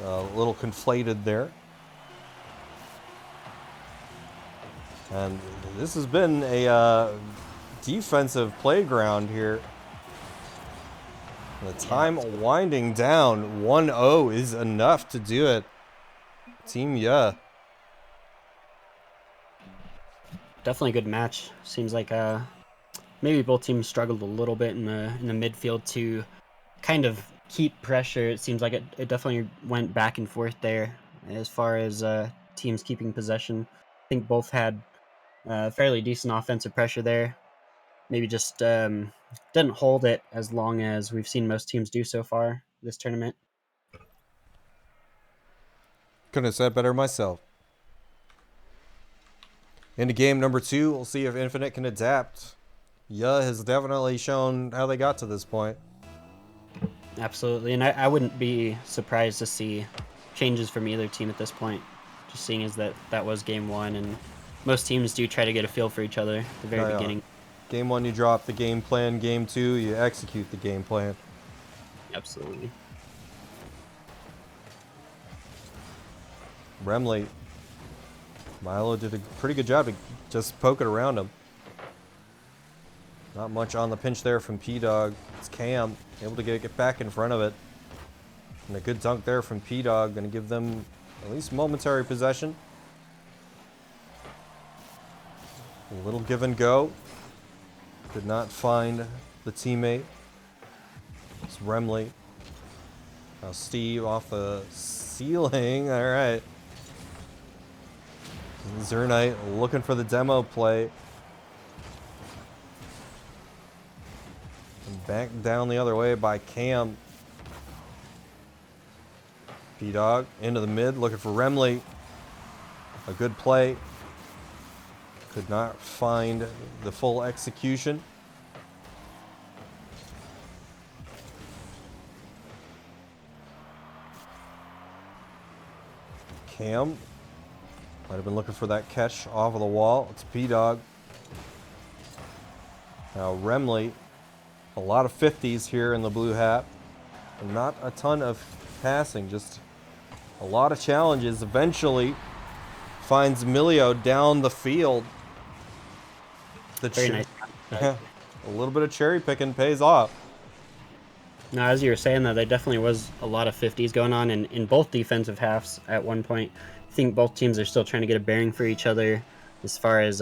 A little conflated there. And this has been a defensive playground here. The time winding down. 1-0 is enough to do it. Team Definitely a good match. Seems like maybe both teams struggled a little bit in the midfield to kind of keep pressure. It seems like it definitely went back and forth there as far as teams keeping possession. I think both had fairly decent offensive pressure there. Maybe just didn't hold it as long as we've seen most teams do so far this tournament. Couldn't have said better myself. Into game number 2, we'll see if Infinite can adapt. Has definitely shown how they got to this point. Absolutely, and I wouldn't be surprised to see changes from either team at this point. Just seeing as that was game 1, and most teams do try to get a feel for each other at the very beginning. Game 1, you drop the game plan. Game 2, you execute the game plan. Absolutely. Remley Milo did a pretty good job to just poke it around him. Not much on the pinch there from P-Dog. It's Cam able to get back in front of it. And a good dunk there from P-Dog. Going to give them at least momentary possession. A little give and go. Could not find the teammate. It's Remley. Now Steve off the ceiling. All right. Zernite looking for the demo play. And back down the other way by Cam. P-Dog into the mid looking for Remley. A good play. Could not find the full execution. Cam might have been looking for that catch off of the wall. It's P-Dog. Now Remley, a lot of 50s here in the blue hat. And not a ton of passing, just a lot of challenges. Eventually finds Milio down the field. Very nice. Yeah, a little bit of cherry picking pays off. Now, as you were saying, though, there definitely was a lot of 50s going on in both defensive halves at one point. I think both teams are still trying to get a bearing for each other as far as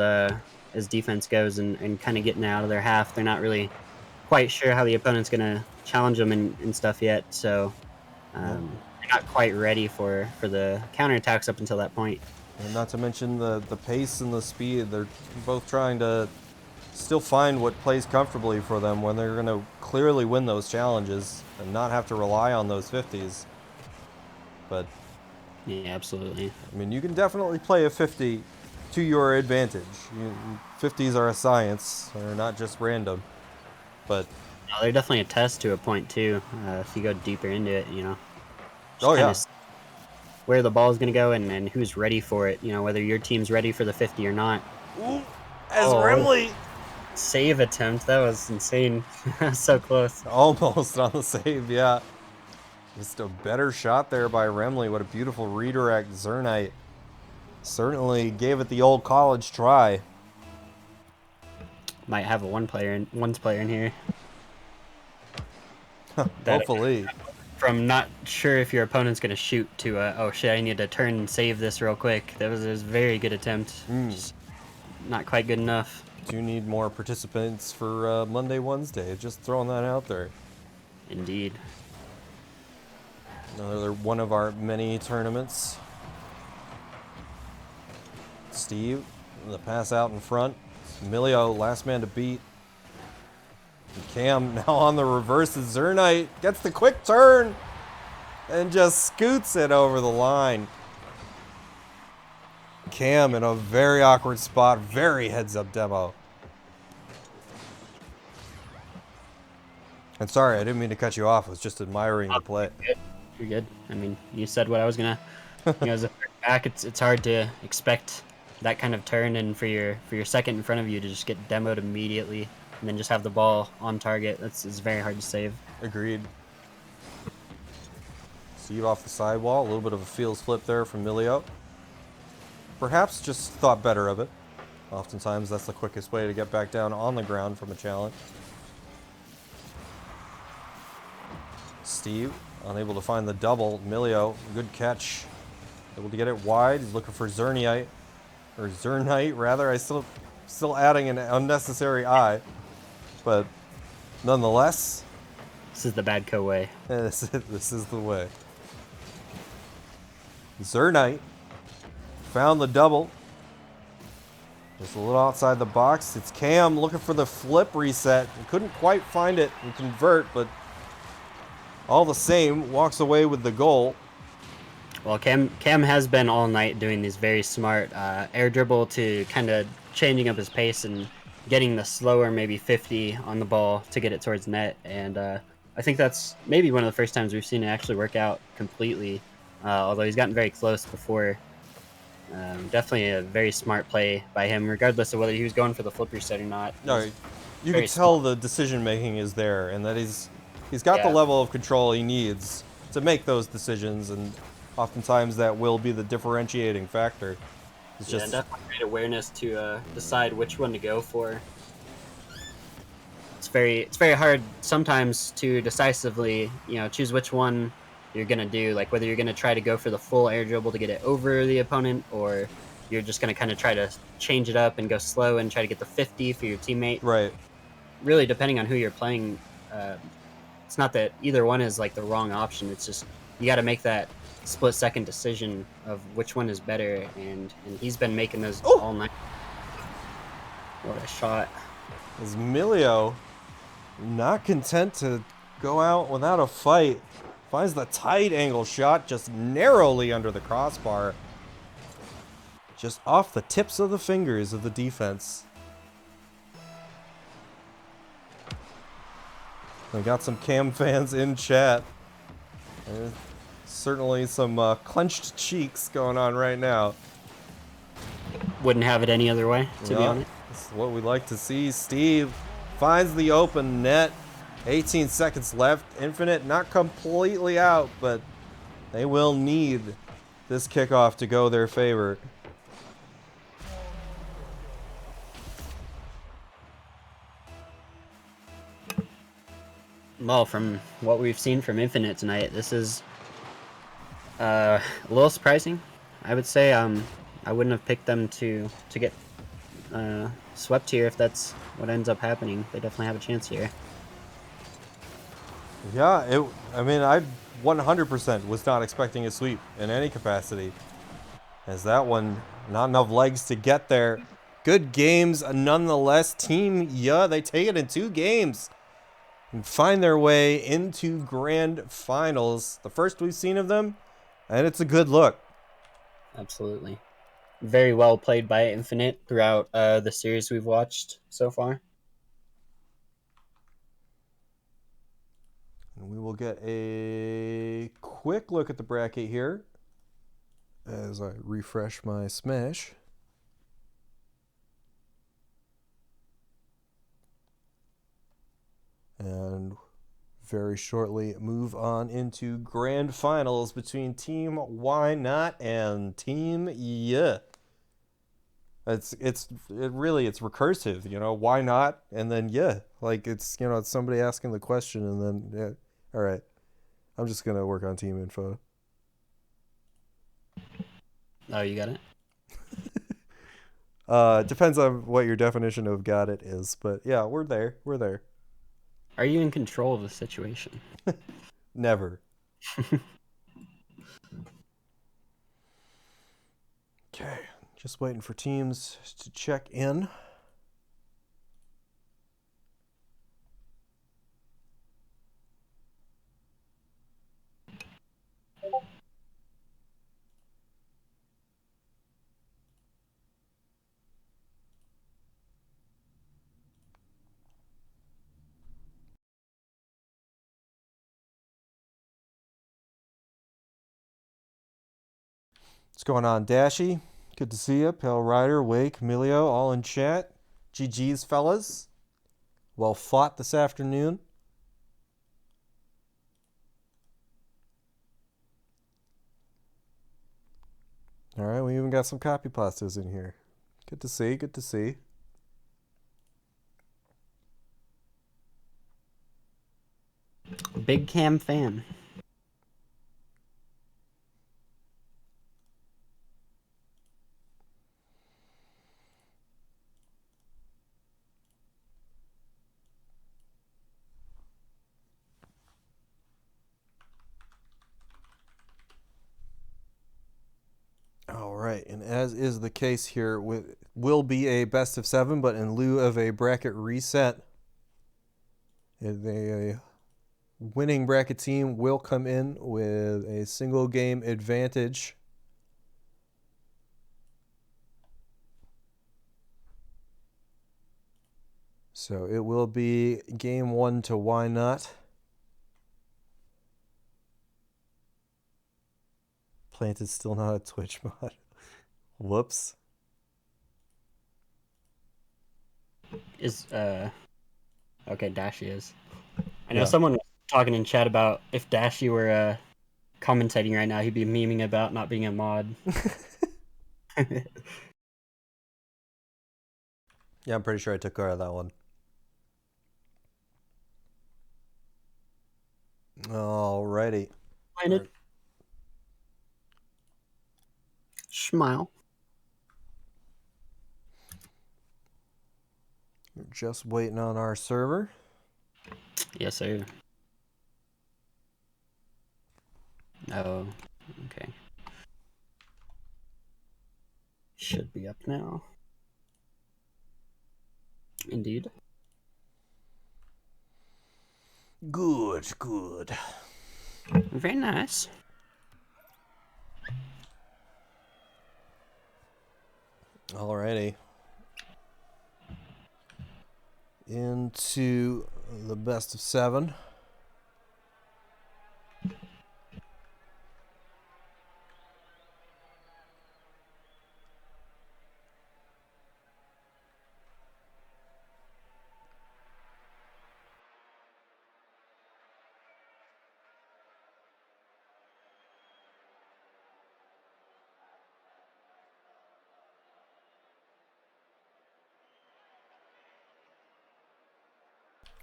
defense goes and kind of getting out of their half. They're not really quite sure how the opponent's going to challenge them and stuff yet, so they're not quite ready for the counterattacks up until that point. And not to mention the pace and the speed. They're both trying to still find what plays comfortably for them when they're going to clearly win those challenges and not have to rely on those 50s. But Yeah, absolutely. I mean, you can definitely play a 50 to your advantage. 50s are a science. They're not just random. But No, they're definitely a test to a point, too, if you go deeper into it, you know. Oh, yeah. Where the ball is going to go and who's ready for it, you know, whether your team's ready for the 50 or not. Ooh, as Remley Save attempt, that was insane. So close. almost on the save, yeah. Just a better shot there by Remley. What a beautiful redirect. Zernite certainly gave it the old college try. Might have a ones player in here. Hopefully. From not sure if your opponent's going to shoot to oh shit, I need to turn and save this real quick. That was a very good attempt. Just not quite good enough. Do need more participants for Monday, Wednesday. Just throwing that out there. Indeed. Another one of our many tournaments. Steve, the pass out in front. Milio, last man to beat. And Cam now on the reverse is Zernite. Gets the quick turn and just scoots it over the line. Cam in a very awkward spot. Very heads-up demo. And sorry, I didn't mean to cut you off. I was just admiring the play. You're good. I mean, you said what I was gonna. You know, as a third back, it's hard to expect that kind of turn, and for your second in front of you to just get demoed immediately, and then just have the ball on target. It's very hard to save. Agreed. Steve off the sidewall. A little bit of a feels flip there from Milio. Perhaps just thought better of it. Oftentimes, that's the quickest way to get back down on the ground from a challenge. Steve, unable to find the double. Milio, good catch. Able to get it wide. He's looking for Zernite. Or Zernite, rather. I still adding an unnecessary I. But nonetheless, This is the BadCo way. this is the way. Zernite found the double. Just a little outside the box. It's Cam looking for the flip reset. He couldn't quite find it and convert, but all the same, walks away with the goal. Well, Cam has been all night doing these very smart air dribble to kind of changing up his pace and getting the slower maybe 50 on the ball to get it towards net. And I think that's maybe one of the first times we've seen it actually work out completely, although he's gotten very close before. Definitely a very smart play by him, regardless of whether he was going for the flip reset or not. No, you can tell the decision making is there, and that he's got the level of control he needs to make those decisions, and oftentimes that will be the differentiating factor. It's Yeah, just and definitely great awareness to decide which one to go for. It's very hard sometimes to decisively, choose which one you're gonna do. Like whether you're gonna try to go for the full air dribble to get it over the opponent, or you're just gonna kind of try to change it up and go slow and try to get the 50 for your teammate. right. Really, depending on who you're playing, uh, it's not that either one is like the wrong option. It's just you got to make that split-second decision of which one is better, and he's been making those Oh, all night. What a shot! is Emilio not content to go out without a fight? Finds the tight angle shot just narrowly under the crossbar. Just off the tips of the fingers of the defense. We got some Cam fans in chat. There's certainly some clenched cheeks going on right now. Wouldn't have it any other way, to be honest. This is what we like to see. Steve finds the open net. 18 seconds left. Infinite not completely out, but they will need this kickoff to go their favor. Well, from what we've seen from Infinite tonight, this is a little surprising. I would say I wouldn't have picked them to get swept here if that's what ends up happening. They definitely have a chance here. Yeah, I mean, I 100% was not expecting a sweep in any capacity. As that one, not enough legs to get there. Good games nonetheless. Team, yeah, they take it in 2 games. And find their way into grand finals. The first we've seen of them, and it's a good look. Absolutely. Very well played by Infinite throughout the series we've watched so far. And we will get a quick look at the bracket here as I refresh my Smash. And very shortly move on into grand finals between Team Why Not and Team Yeah. It's recursive, why not? And then yeah. Like it's somebody asking the question and then yeah. All right. I'm just gonna work on team info. Oh, you got it? Depends on what your definition of got it is, but yeah, we're there. We're there. Are you in control of the situation? Never. Okay, just waiting for teams to check in. What's going on, Dashy? Good to see you. Pale Rider, Wake, Emilio, all in chat. GG's, fellas. Well fought this afternoon. All right, we even got some copy pastas in here. Good to see, good to see. Big Cam fan. All right, and as is the case here, will be a best of 7, but in lieu of a bracket reset, a winning bracket team will come in with a single game advantage. So it will be game 1 to Why Not. Planted still not a Twitch mod. Whoops. Is okay, Dashy is. I know Yeah. someone was talking in chat about if Dashy were commentating right now, he'd be memeing about not being a mod. Yeah, I'm pretty sure I took care of that one. Alrighty. Blinded. Smile. We're just waiting on our server. Yes, sir. Oh, okay. Should be up now. Indeed. Good, good. Very nice. Alrighty. Into the best of 7.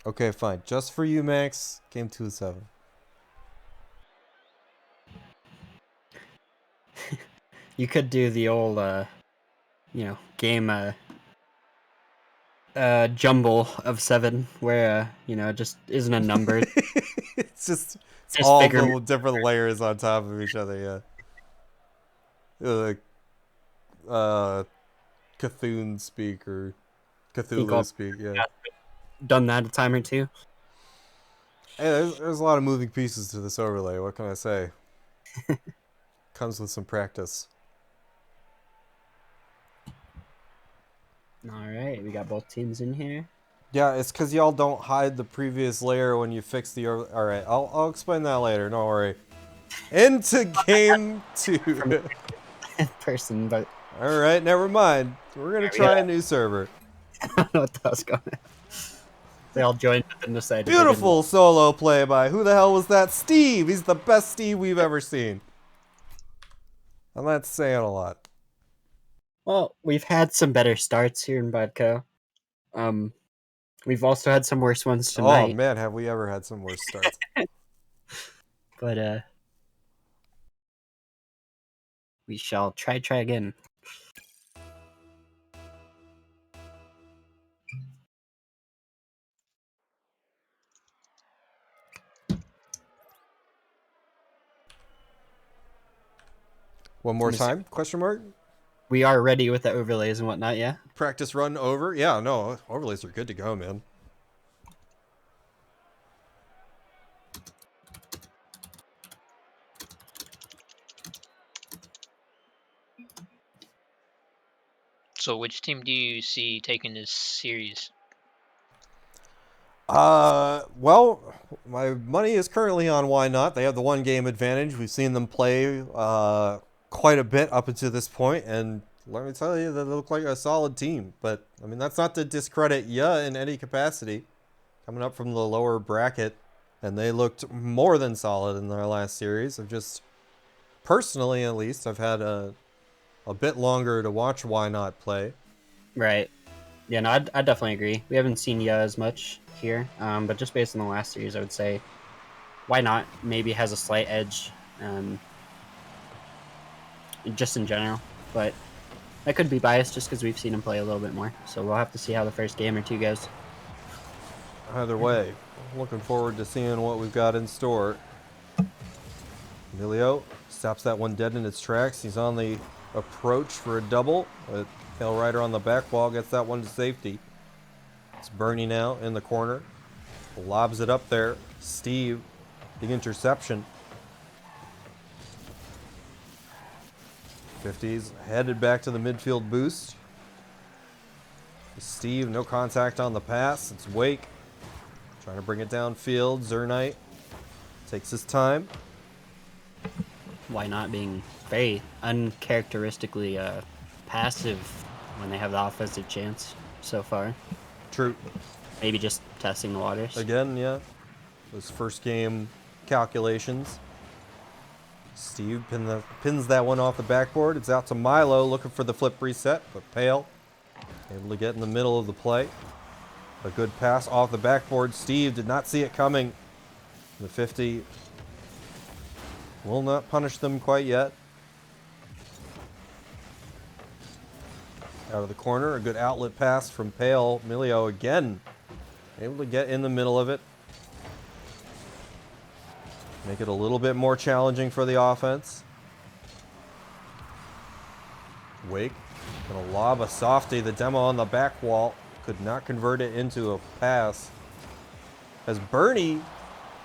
Okay, fine. Just for you, Max. Game 2 of 7. You could do the old, game, jumble of 7, where, it just isn't a number. It's Just all figure the different layers on top of each other, yeah. Like, Cthulhu speak or Cthulhu speak, yeah. done that a time or two. Hey, there's a lot of moving pieces to this overlay. What can I say? Comes with some practice. All right, we got both teams in here. Yeah, it's because y'all don't hide the previous layer when you fix the... Alright, I'll explain that later. Don't worry. Into game 2. Person, but Alright, never mind. We're going to try a new server. I don't know what that was going. They all joined up and decided. Beautiful solo play by... Who the hell was that? Steve! He's the best Steve we've ever seen. And that's saying a lot. Well, we've had some better starts here in BadCo. We've also had some worse ones tonight. Oh man, have we ever had some worse starts. But we shall try again. One more time? Question mark? We are ready with the overlays and whatnot, yeah? Practice run over? Yeah, no, overlays are good to go, man. So which team do you see taking this series? Well, my money is currently on Why Not. They have the 1-game advantage. We've seen them play quite a bit up until this point, and let me tell you, they look like a solid team. But, I mean, that's not to discredit ya in any capacity. Coming up from the lower bracket, and they looked more than solid in their last series. I've just, personally at least, I've had a bit longer to watch Why Not play. Right. Yeah, no, I definitely agree. We haven't seen Ya as much here, but just based on the last series, I would say Why Not maybe has a slight edge, just in general. But that could be biased just because we've seen him play a little bit more. So we'll have to see how the first game or two goes. Either way, looking forward to seeing what we've got in store. Emilio stops that one dead in its tracks. He's on the approach for a double. But Hail Rider on the back wall gets that one to safety. It's Bernie now in the corner. Lobs it up there. Steve, the interception. 50s headed back to the midfield boost. Steve, no contact on the pass. It's Wake trying to bring it downfield. Zernite takes his time. Why Not being very uncharacteristically passive when they have the offensive chance so far. True. Maybe just testing the waters. Again, yeah. Those first game calculations. Steve pins that one off the backboard. It's out to Milo looking for the flip reset, but Pale Able to get in the middle of the play. A good pass off the backboard. Steve did not see it coming. The 50 will not punish them quite yet. Out of the corner, a good outlet pass from Pale. Milio again able to get in the middle of it. Make it a little bit more challenging for the offense. Wake gonna lob a softie. The demo on the back wall could not convert it into a pass. As Bernie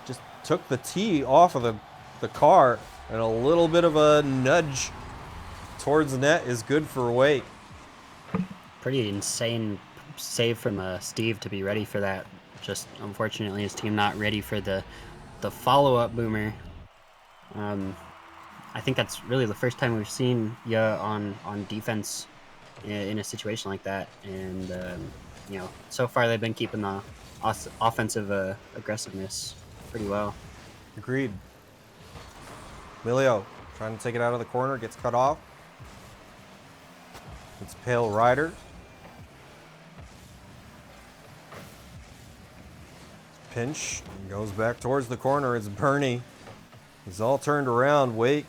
just took the tee off of the car, and a little bit of a nudge towards the net is good for Wake. Pretty insane save from Steve to be ready for that. Just unfortunately his team not ready for the follow-up boomer. I think that's really the first time we've seen Ya on defense in a situation like that, and you know, so far they've been keeping the offensive aggressiveness pretty well. Agreed. Milio trying to take it out of the corner, gets cut off. It's Pale Rider. Pinch goes back towards the corner. It's Bernie. He's all turned around. Wake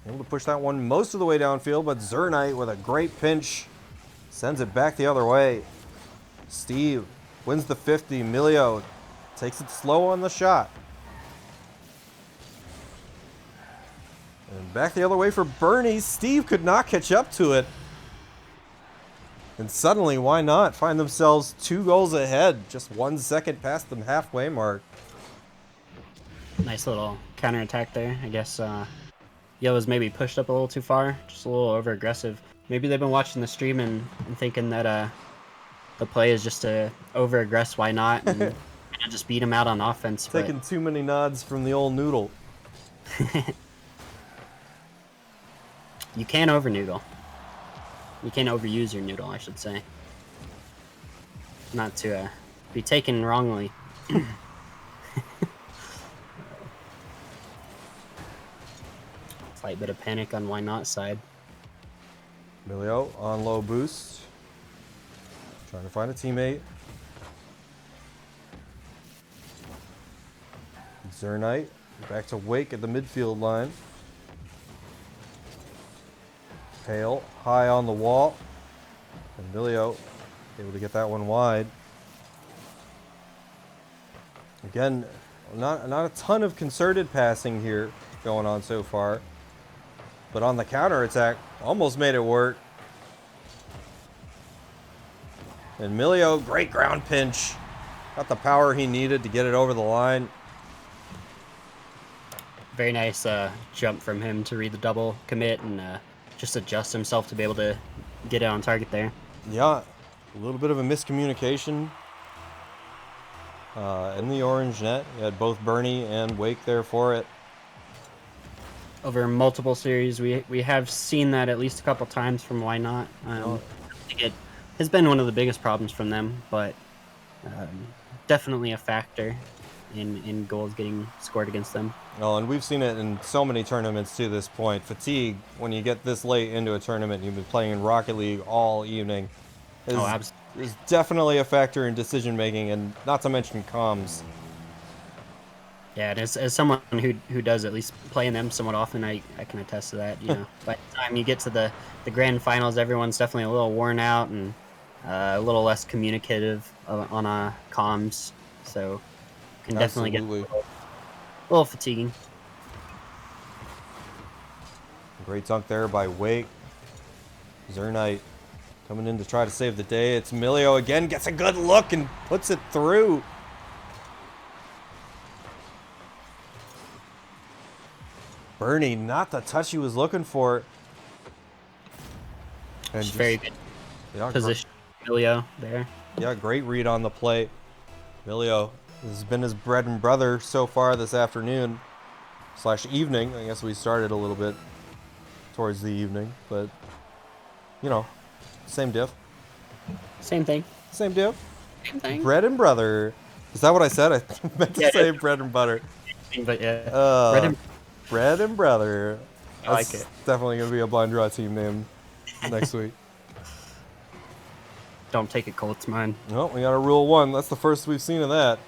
able to push that one most of the way downfield, but Zernite with a great pinch sends it back the other way. Steve wins the 50. Milio takes it slow on the shot. And back the other way for Bernie. Steve could not catch up to it. And suddenly, why not find themselves 2 goals ahead, just 1 second past the halfway mark. Nice little counterattack there. I guess Yo was maybe pushed up a little too far, just a little over aggressive. Maybe they've been watching the stream and thinking that the play is just to over aggress. Why not? And just beat him out on offense. Taking too many nods from the old noodle. You can't over noodle. You can't overuse your noodle, I should say. Not to be taken wrongly. Slight bit of panic on Why Not side. Milio on low boost. Trying to find a teammate. Zernite back to Wake at the midfield line. Pale high on the wall. And Milio able to get that one wide. Again, not a ton of concerted passing here going on so far. But on the counter attack, almost made it work. And Milio, great ground pinch. Got the power he needed to get it over the line. Very nice jump from him to read the double commit and just adjust himself to be able to get it on target there. Yeah, a little bit of a miscommunication in the orange net. You had both Bernie and Wake there for it. Over multiple series, we have seen that at least a couple times from Why Not. I think it has been one of the biggest problems from them, but definitely a factor in goals getting scored against them. Oh, and we've seen it in so many tournaments to this point. Fatigue, when you get this late into a tournament, you've been playing in Rocket League all evening, is definitely a factor in decision making, and not to mention comms. Yeah, and as someone who does at least play in them somewhat often, I can attest to that. You know, by the time you get to the grand finals, everyone's definitely a little worn out and a little less communicative on comms, so can definitely get a little fatiguing. Great dunk there by Wake. Zernite coming in to try to save the day. It's Milio again, gets a good look and puts it through. Bernie, not the touch he was looking for. And Just very good position, Milio there. Yeah, great read on the play. Milio, this has been his bread and butter so far this afternoon / evening. I guess we started a little bit towards the evening, but you know, same diff. Same thing. Same diff. Same thing. Bread and brother. Is that what I said? I meant to say bread and butter. But yeah. Bread and brother. I like it. Definitely gonna be a blind draw team name next week. Don't take it, Colts, mine. Well, we got a rule 1. That's the first we've seen of that.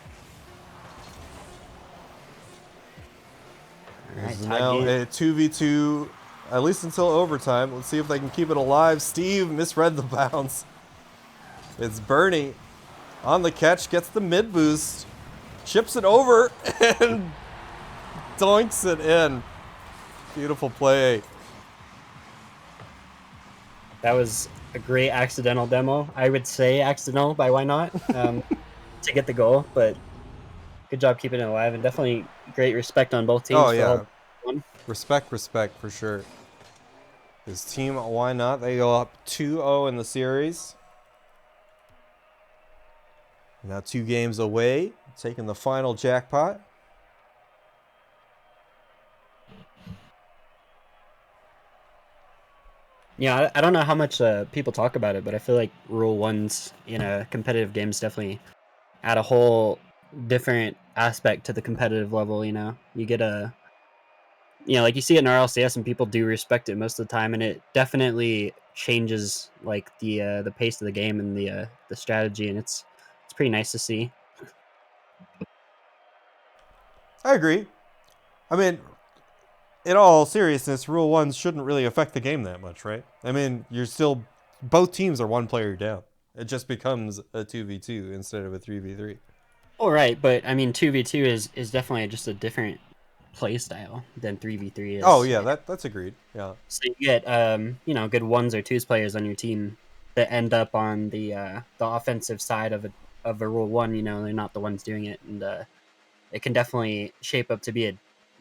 All right, This is tied now game. a 2v2, at least until overtime. Let's see if they can keep it alive. Steve misread the bounce. It's Bernie on the catch, gets the mid boost, chips it over, and doinks it in. Beautiful play. That was a great accidental demo. I would say accidental by Why Not to get the goal, but good job keeping it alive, and definitely great respect on both teams Oh, for yeah. holding one. Respect for sure. His team, why not? They go up 2-0 in the series. Now 2 games away, taking the final jackpot. Yeah, I don't know how much people talk about it, but I feel like Rule 1s in a competitive games definitely add a whole different aspect to the competitive level, you know? You get like you see it in RLCS and people do respect it most of the time, and it definitely changes like the pace of the game and the strategy, and it's pretty nice to see. I agree. I mean, in all seriousness, Rule 1 shouldn't really affect the game that much, right? I mean, both teams are 1 player down. It just becomes a 2v2 instead of a 3v3. All right, but I mean 2v2 is definitely just a different play style than 3v3 Oh, is. yeah, that's agreed. Yeah. So you get good 1s or 2s players on your team that end up on the offensive side of a Rule 1, they're not the ones doing it, and it can definitely shape up to be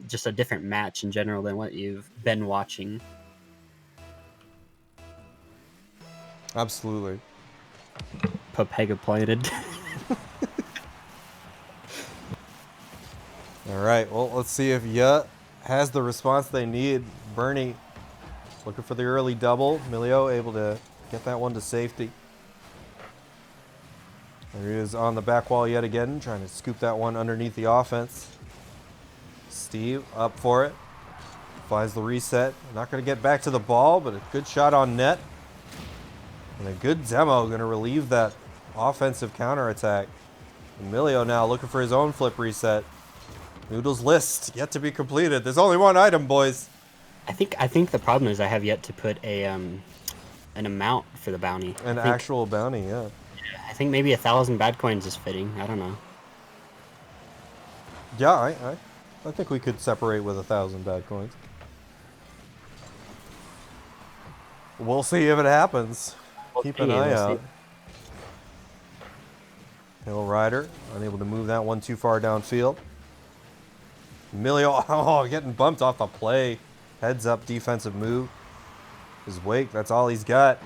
just a different match in general than what you've been watching. Absolutely. Papega plated. All right, well, let's see if Yut has the response they need. Bernie looking for the early double. Milio able to get that one to safety. There he is on the back wall yet again, trying to scoop that one underneath the offense. Steve up for it. Finds the reset. Not going to get back to the ball, but a good shot on net. And a good demo going to relieve that offensive counterattack. Emilio now looking for his own flip reset. Noodle's list yet to be completed. There's only 1 item, boys. I think the problem is I have yet to put an amount for the bounty. An actual bounty, yeah. I think maybe 1,000 bad coins is fitting. I don't know. Yeah, I think we could separate with 1,000 bad coins. We'll see if it happens. Keep an eye out. Hill Rider, unable to move that one too far downfield. Emilio, getting bumped off the play. Heads up defensive move. His Wake, that's all he's got.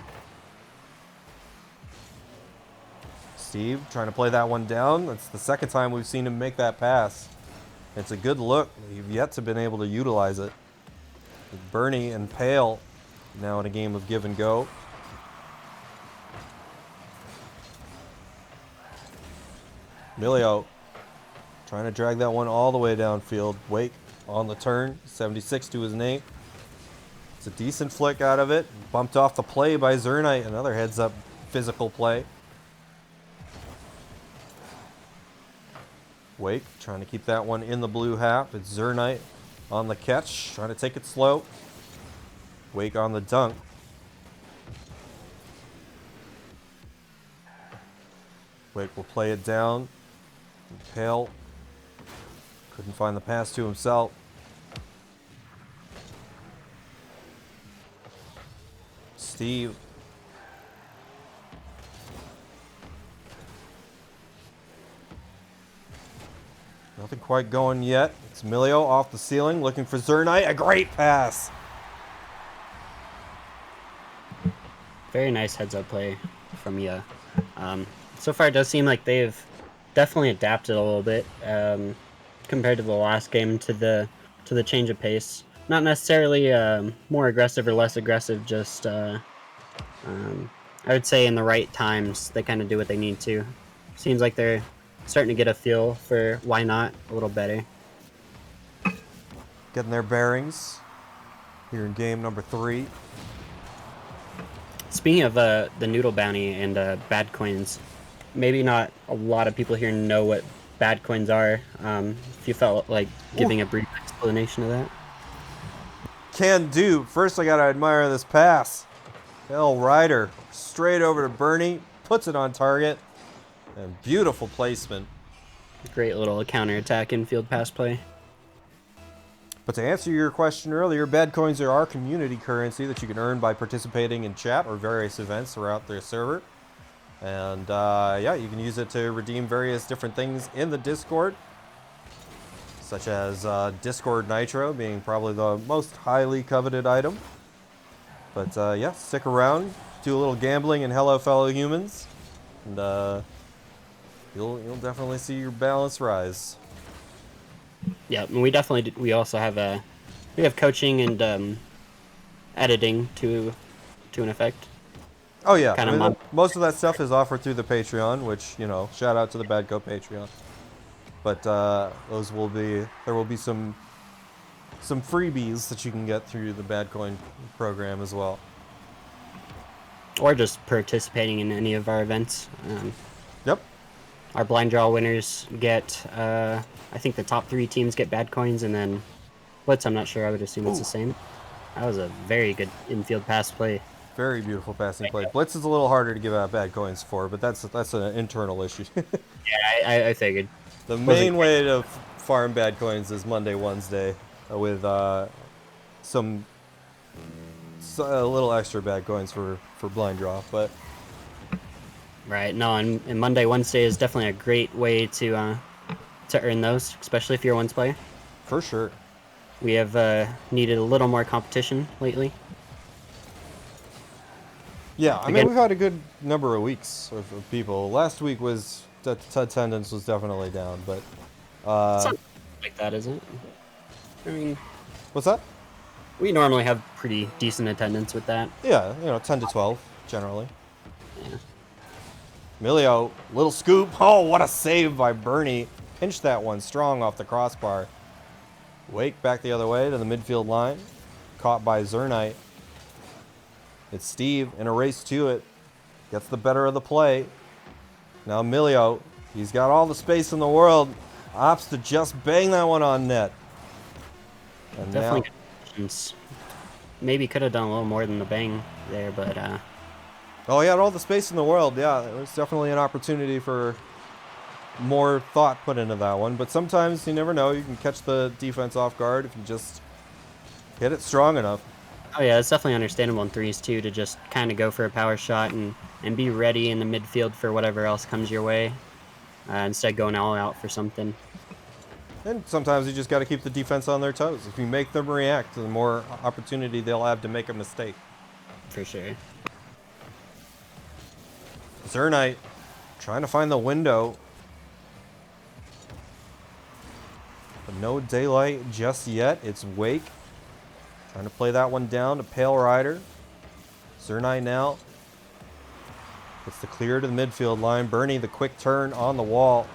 Steve trying to play that one down. That's the second time we've seen him make that pass. It's a good look. You've yet to been able to utilize it. With Bernie and Pale now in a game of give and go. Milio trying to drag that one all the way downfield. Wake on the turn. 76 to his name. It's a decent flick out of it. Bumped off the play by Zernite. Another heads up physical play. Wake trying to keep that one in the blue half. It's Zernite on the catch. Trying to take it slow. Wake on the dunk. Wake will play it down. Pale couldn't find the pass to himself. Steve. Nothing quite going yet. It's Milio off the ceiling looking for Zernite. A great pass. Very nice heads up play from you. So far, it does seem like they've definitely adapted a little bit compared to the last game to the change of pace. Not necessarily more aggressive or less aggressive, just I would say in the right times they kind of do what they need to. Seems like they're starting to get a feel for Why Not a little better. Getting their bearings here in game number 3. Speaking of the noodle bounty and bad coins, maybe not a lot of people here know what bad coins are. If you felt like giving a brief explanation of that. Can do. First, I gotta admire this pass. Hell Rider straight over to Bernie, puts it on target, and beautiful placement. Great little counterattack infield pass play. But to answer your question earlier, bad coins are our community currency that you can earn by participating in chat or various events throughout the server. And yeah, you can use it to redeem various different things in the Discord, such as Discord Nitro being probably the most highly coveted item. But yeah, stick around, do a little gambling, and hello, fellow humans, and you'll definitely see your balance rise. Yeah, and we also have we have coaching and editing to an effect. Oh yeah, Kind I of mean, most of that stuff is offered through the Patreon, which, you know, shout out to the BadCo Patreon. But there will be some freebies that you can get through the BadCoin program as well. Or just participating in any of our events. Yep. Our blind draw winners get, I think the top 3 teams get bad coins, and then Blitz, I'm not sure, I would assume it's the same. That was a very good infield pass play. Very beautiful passing play. Blitz is a little harder to give out bad coins for, but that's an internal issue. Yeah, I figured. The main way to farm bad coins is Monday, Wednesday, with a little extra bad coins for blind draw, but Right, no, and Monday, Wednesday is definitely a great way to earn those, especially if you're a ones player. for sure. We have needed a little more competition lately. Yeah, I mean, we've had a good number of weeks of people. Last week was attendance was definitely down, but It's not like that, is it? I mean, what's that? we normally have pretty decent attendance with that. Yeah, you know, 10 to 12 generally. Yeah. Emilio, little scoop. Oh, what a save by Bernie. Pinched that one strong off the crossbar. Wake back the other way to the midfield line. Caught by Zernite. It's Steve in a race to it. Gets the better of the play. Now Emilio, he's got all the space in the world. Opts to just bang that one on net. And Definitely now, good positions. Maybe could have done a little more than the bang there, but oh, he had all the space in the world. Yeah, there was definitely an opportunity for more thought put into that one. But sometimes you never know. You can catch the defense off guard if you just hit it strong enough. oh yeah, it's definitely understandable in threes too to just kind of go for a power shot and be ready in the midfield for whatever else comes your way, instead of going all out for something. And sometimes you just got to keep the defense on their toes. If you make them react, the more opportunity they'll have to make a mistake. For sure. Zernite trying to find the window. But no daylight just yet. It's Wake trying to play that one down to Pale Rider. Zernite now gets the clear to the midfield line. Bernie, the quick turn on the wall.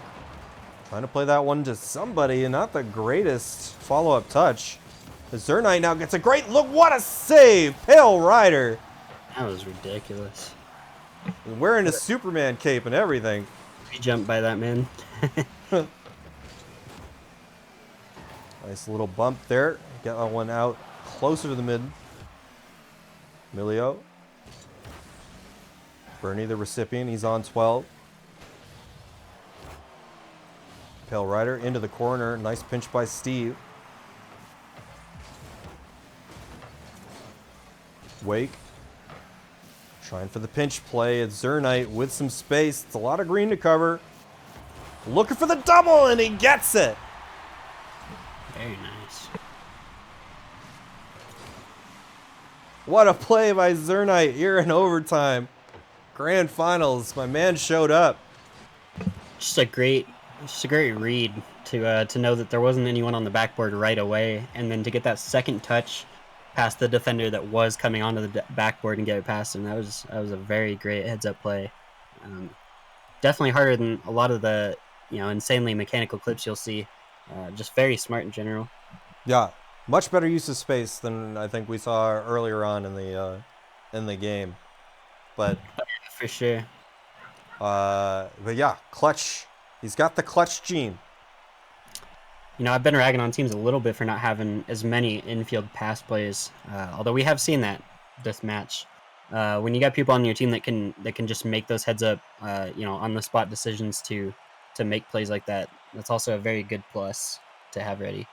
Trying to play that one to somebody, and not the greatest follow-up touch. The Zernite now gets a great look. What a save! Pale Rider. That was ridiculous. Wearing a Superman cape and everything. He jumped by that man. Nice little bump there. Get that one out closer to the mid. Emilio. Bernie, the recipient. He's on 12. Pale Rider into the corner. Nice pinch by Steve. Wake. Trying for the pinch play. It's Zernite with some space. It's a lot of green to cover. Looking for the double, and he gets it. Very nice. What a play by Zernite here in overtime. Grand finals. My man showed up. Just a great read to know that there wasn't anyone on the backboard right away, and then to get that second touch past the defender that was coming onto the backboard and get it past him. That was a very great heads-up play. Definitely harder than a lot of the insanely mechanical clips you'll see. Just very smart in general. Yeah, much better use of space than I think we saw earlier on in the game. but For sure. but yeah, clutch. He's got the clutch gene. You know, I've been ragging on teams a little bit for not having as many infield pass plays. Although we have seen that this match. When you got people on your team that can just make those heads up, on the spot decisions to make plays like that, that's also a very good plus to have ready.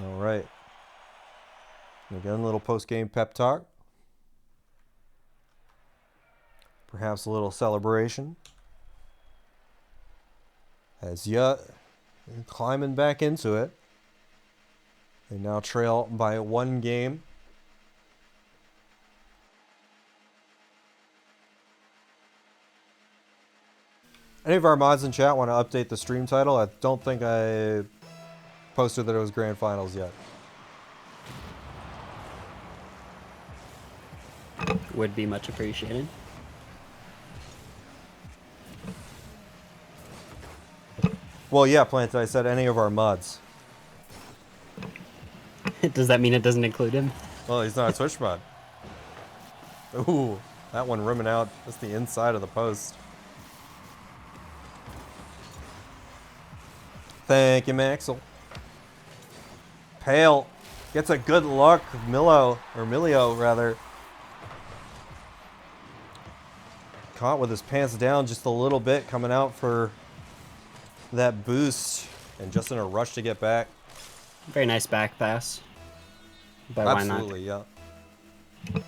All right. Again, a little post-game pep talk. Perhaps a little celebration. As climbing back into it. They now trail by 1 game. Any of our mods in chat want to update the stream title? I don't think I posted that it was Grand Finals yet. Would be much appreciated. Well, yeah, Planted, I said any of our mods. Does that mean it doesn't include him? Well, he's not a Twitch mod. Ooh, that one rimming out just the inside of the post. Thank you, Maxwell. Pale gets a good look. Milio rather. Caught with his pants down just a little bit, coming out for that boost, and just in a rush to get back. Very nice back pass. But Absolutely, why not? Yeah.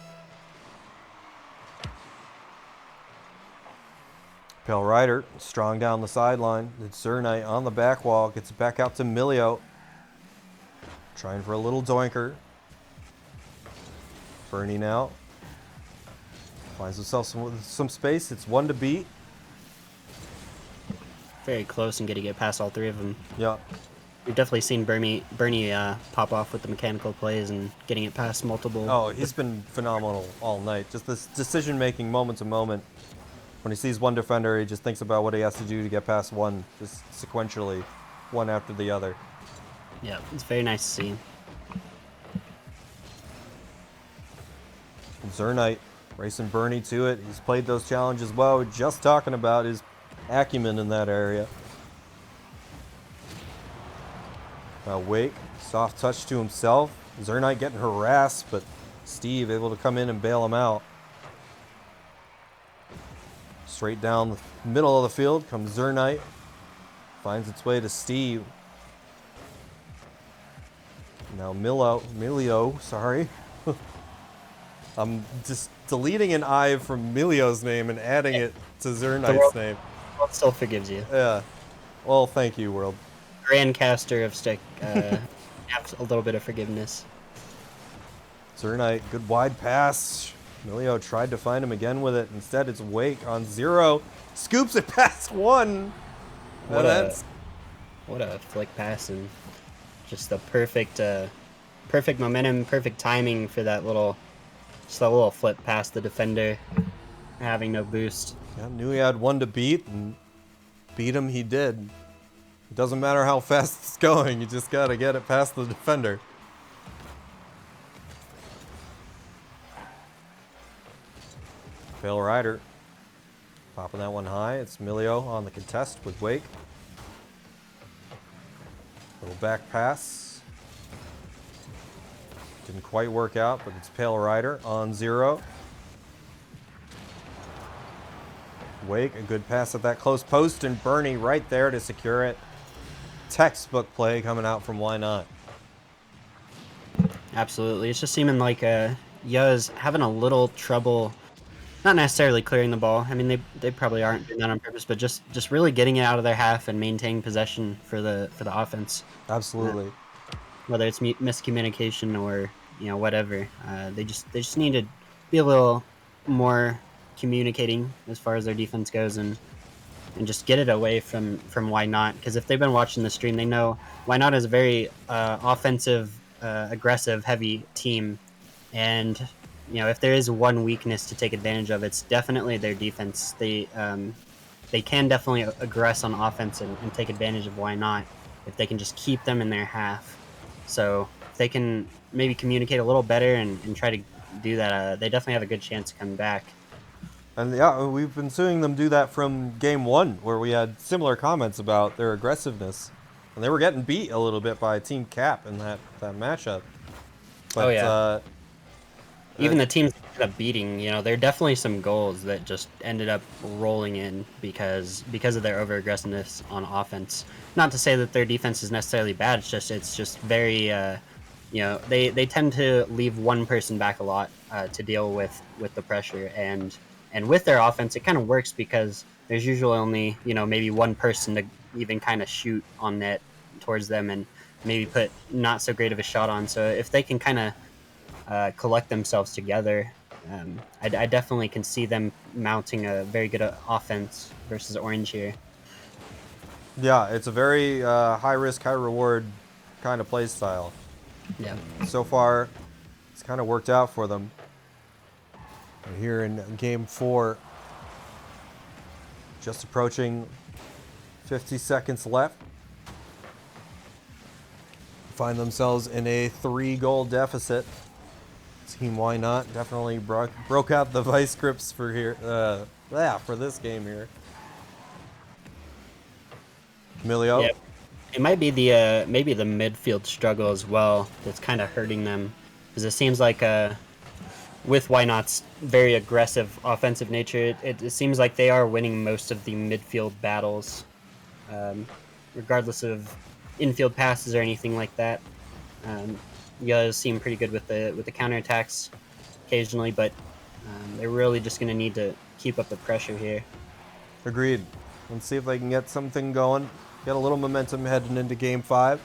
Pale Rider, strong down the sideline. It's Zernite on the back wall. Gets it back out to Milio. Trying for a little doinker. Bernie now. Finds himself some space. It's 1 to beat. Very close and getting it past all 3 of them. Yeah. We've definitely seen Bernie pop off with the mechanical plays and getting it past multiple. Oh, he's been phenomenal all night. Just this decision-making moment to moment. When he sees one defender, he just thinks about what he has to do to get past one, just sequentially, one after the other. Yeah, it's very nice to see. Zernite racing Bernie to it. He's played those challenges well. We're just talking about his acumen in that area. Wake, soft touch to himself. Zernite getting harassed, but Steve able to come in and bail him out. Straight down the middle of the field comes Zernite. Finds its way to Steve. Now Milio, sorry. I'm just deleting an I from Milio's name and adding it to Zernite's name. The world still forgives you. Yeah. Well, thank you, world. Grandcaster of Stick, have a little bit of forgiveness. Zernite, good wide pass. Milio tried to find him again with it. Instead, it's Wake on 0. Scoops it past 1. What a flick pass, and just the perfect momentum, perfect timing for that little flip past the defender, having no boost. Yeah, knew he had 1 to beat, and beat him he did. It doesn't matter how fast it's going, you just gotta get it past the defender. Pale Rider popping that one high. It's Milio on the contest with Wake. Little back pass. Didn't quite work out, but it's Pale Rider on 0. Wake, a good pass at that close post, and Bernie right there to secure it. Textbook play coming out from Why Not. Absolutely. It's just seeming like Yuz having a little trouble, not necessarily clearing the ball. I mean, they probably aren't doing that on purpose, but just really getting it out of their half and maintaining possession for the offense. Absolutely. Whether it's miscommunication or whatever, they just need to be a little more communicating as far as their defense goes, and just get it away from Why Not. Because if they've been watching the stream, they know Why Not is a very offensive, aggressive, heavy team, and if there is one weakness to take advantage of, it's definitely their defense. They can definitely aggress on offense and take advantage of Why Not. if they can just keep them in their half. So if they can maybe communicate a little better and try to do that, they definitely have a good chance of coming back. And yeah, we've been seeing them do that from game 1, where we had similar comments about their aggressiveness. And they were getting beat a little bit by Team Cap in that matchup. Oh But yeah. Even the teams that ended up beating, there are definitely some goals that just ended up rolling in because of their over aggressiveness on offense. Not to say that their defense is necessarily bad. It's just very, they tend to leave one person back a lot to deal with the pressure, and with their offense, it kind of works because there's usually only maybe one person to even kind of shoot on net towards them and maybe put not so great of a shot on. So if they can kind of collect themselves together, I definitely can see them mounting a very good offense versus Orange here. yeah, it's a very high risk, high reward kind of play style. Yeah. So far, it's kind of worked out for them. And here in game 4, just approaching 50 seconds left. Find themselves in a 3-goal deficit. Team Why Not definitely broke out the vice grips for here. For this game here. Emilio. Yeah. It might be the maybe the midfield struggle as well that's kind of hurting them, because it seems like with Why Not's very aggressive offensive nature, it seems like they are winning most of the midfield battles, regardless of infield passes or anything like that. You guys seem pretty good with the counterattacks occasionally, but they're really just going to need to keep up the pressure here. Agreed. Let's see if they can get something going. Get a little momentum heading into game 5.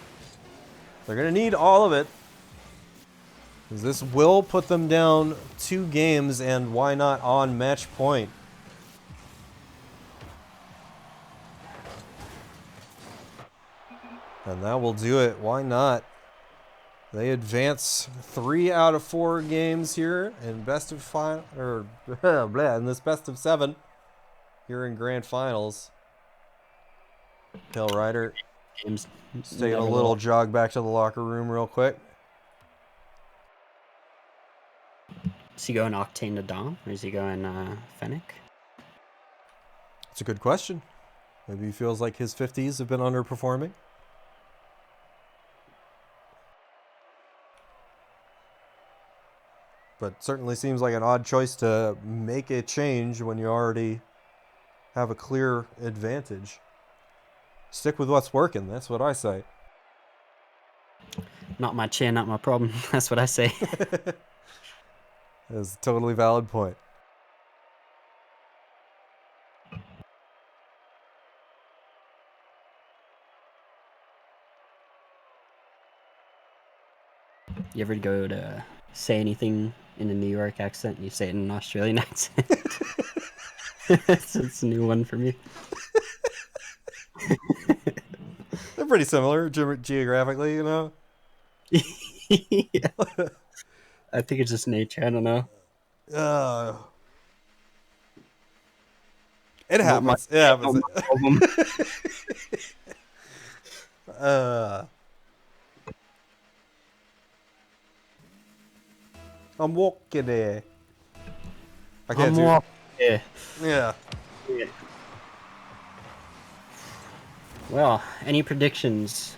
They're going to need all of it. This will put them down 2 games, and Why Not on match point. And that will do it. Why Not? They advance 3 out of 4 games here in best of 5, or in this best of 7 here in grand finals. Hill Rider Games just taking a little jog back to the locker room real quick. Is he going Octane to Dom, or is he going Fennec? It's a good question. Maybe he feels like his 50s have been underperforming. But certainly seems like an odd choice to make a change when you already have a clear advantage. Stick with what's working, that's what I say. Not my chair, not my problem. That's what I say. That's a totally valid point. You ever go to say anything in a New York accent, you say it in an Australian accent? It's a new one for me. They're pretty similar geographically, you know? Yeah. I think it's just nature, I don't know. It happens. It happens. I'm walking there. I can't do it. Yeah. Well, any predictions?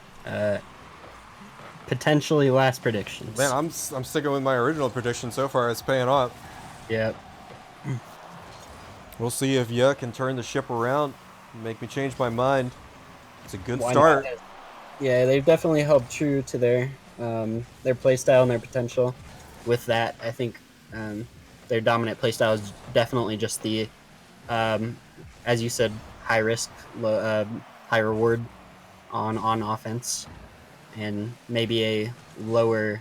Potentially last predictions. Man, I'm sticking with my original prediction so far. It's paying off. Yep. We'll see if Yuck can turn the ship around and make me change my mind. It's a good Why start. not? Yeah, they've definitely held true to their playstyle and their potential. With that, I think their dominant playstyle is definitely just the, as you said, high risk, high reward on offense, and maybe a lower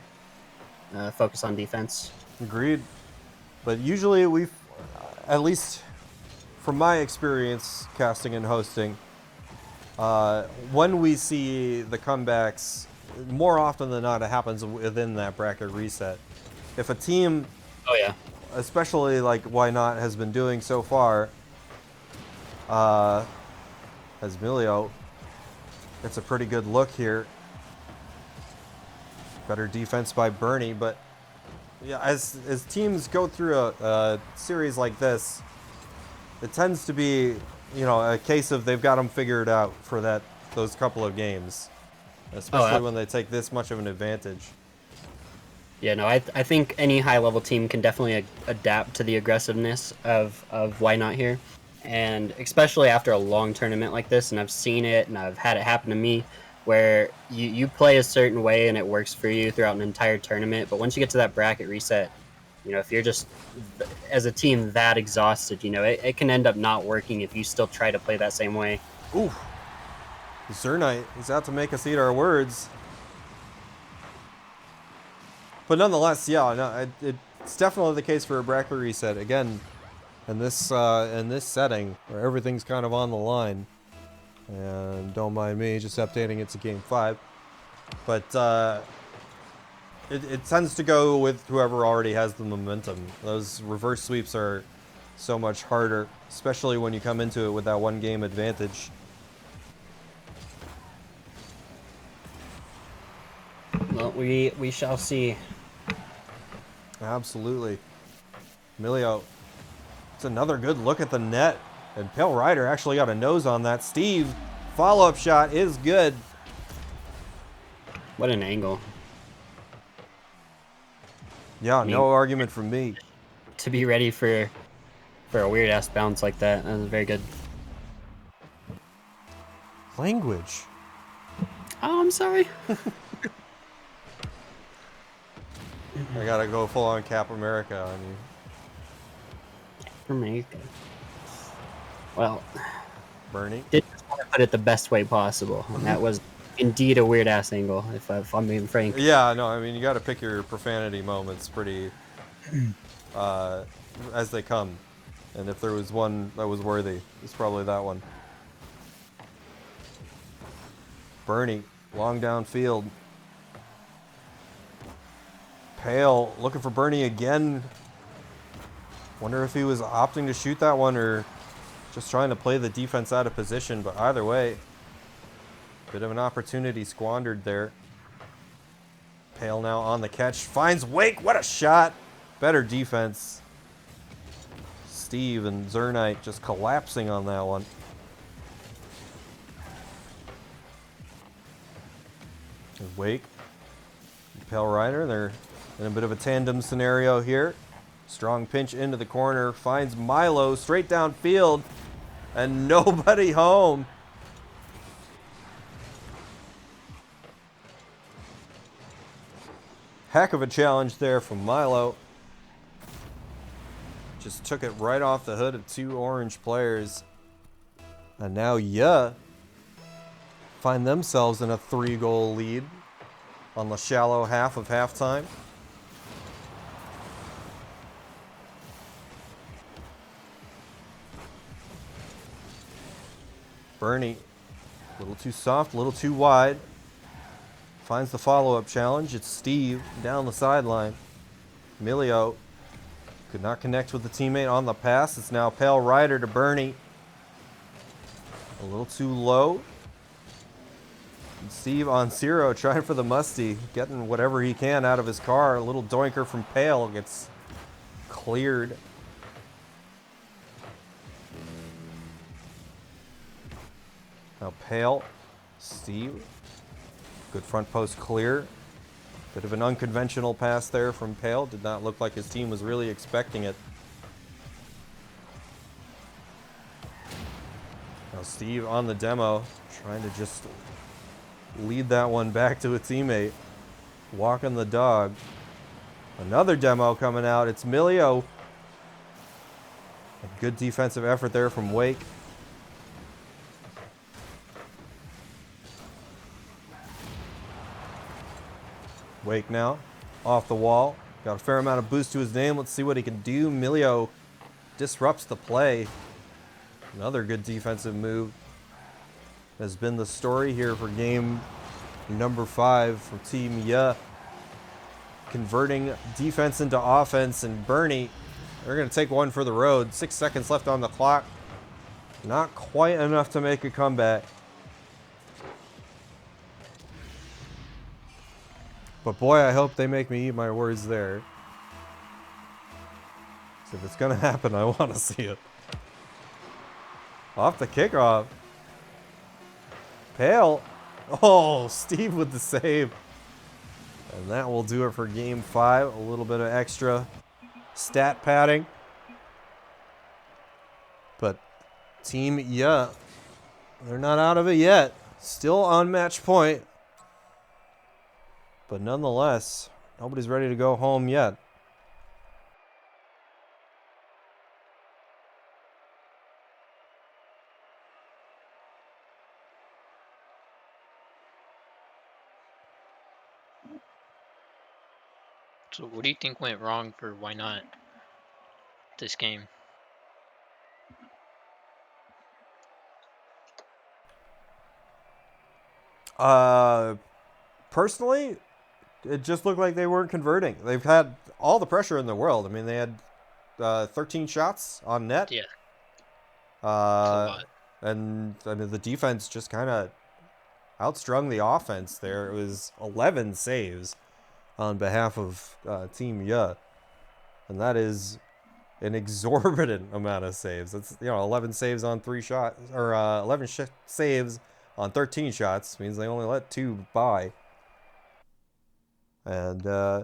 focus on defense. Agreed. But usually we've, at least from my experience casting and hosting, when we see the comebacks, more often than not, it happens within that bracket reset. If a team, especially like Why Not has been doing so far, as Emilio It's a pretty good look here. Better defense by Bernie, but yeah, as teams go through a series like this, it tends to be, you know, a case of they've got them figured out for those couple of games, especially when they take this much of an advantage. Yeah, no, I think any high-level team can definitely adapt to the aggressiveness of Why Not here. And especially after a long tournament like this, and I've seen it, and I've had it happen to me, where you play a certain way and it works for you throughout an entire tournament, but once you get to that bracket reset, you know, if you're just, as a team, that exhausted, you know, it can end up not working if you still try to play that same way. Ooh. Zernite is out to make us eat our words. But nonetheless, yeah, no, it's definitely the case for a bracket reset. Again, in this setting where everything's kind of on the line. And don't mind me just updating it to Game 5. But it tends to go with whoever already has the momentum. Those reverse sweeps are so much harder, especially when you come into it with that one game advantage. Well, we shall see. Absolutely. Emilio, it's another good look at the net. And Pale Rider actually got a nose on that. Steve, follow-up shot is good. What an angle. Yeah, I mean, no argument from me. To be ready for a weird-ass bounce like that was very good. Language. Oh, I'm sorry. I gotta go full-on Cap America on you. America. Well, Bernie. didn't want to put it the best way possible. And that was indeed a weird ass angle, if I'm being frank. Yeah, no, I mean, you gotta pick your profanity moments pretty as they come. And if there was one that was worthy, it's probably that one. Bernie, long downfield. Pale, looking for Bernie again. Wonder if he was opting to shoot that one or just trying to play the defense out of position. But either way, bit of an opportunity squandered there. Pale now on the catch. Finds Wake. What a shot. Better defense. Steve and Zernite just collapsing on that one. And Wake. Pale Rider. They're in a bit of a tandem scenario here. Strong pinch into the corner. Finds Milo straight downfield. And nobody home. Heck of a challenge there from Milo. Just took it right off the hood of two orange players. And now find themselves in a 3-goal lead on the shallow half of halftime. Bernie, a little too soft, a little too wide. Finds the follow-up challenge. It's Steve down the sideline. Emilio could not connect with the teammate on the pass. It's now Pale Rider to Bernie. A little too low. And Steve on zero trying for the musty, getting whatever he can out of his car. A little doinker from Pale gets cleared. Now Pale, Steve. Good front post clear. Bit of an unconventional pass there from Pale. Did not look like his team was really expecting it. Now Steve on the demo, trying to just lead that one back to a teammate. Walking the dog. Another demo coming out. It's Emilio. A good defensive effort there from Wake. Wake now, off the wall. Got a fair amount of boost to his name. Let's see what he can do. Emilio disrupts the play. Another good defensive move. Has been the story here for game number 5 from Team Ya. Converting defense into offense. And Bernie, they're going to take one for the road. 6 seconds left on the clock. Not quite enough to make a comeback. But boy, I hope they make me eat my words there. So if it's gonna happen, I want to see it. Off the kickoff. Pale. Oh, Steve with the save. And that will do it for game 5. A little bit of extra stat padding. But Team Yeah, they're not out of it yet. Still on match point. But nonetheless, nobody's ready to go home yet. So what do you think went wrong for Why Not this game? Personally, it just looked like they weren't converting. They've had all the pressure in the world. I mean, they had 13 shots on net. Yeah. And I mean, the defense just kind of outstrung the offense there. It was 11 saves on behalf of Team Yeah. And that is an exorbitant amount of saves. It's, 11 saves on 3 shots, or 11 saves on 13 shots means they only let 2 by. And I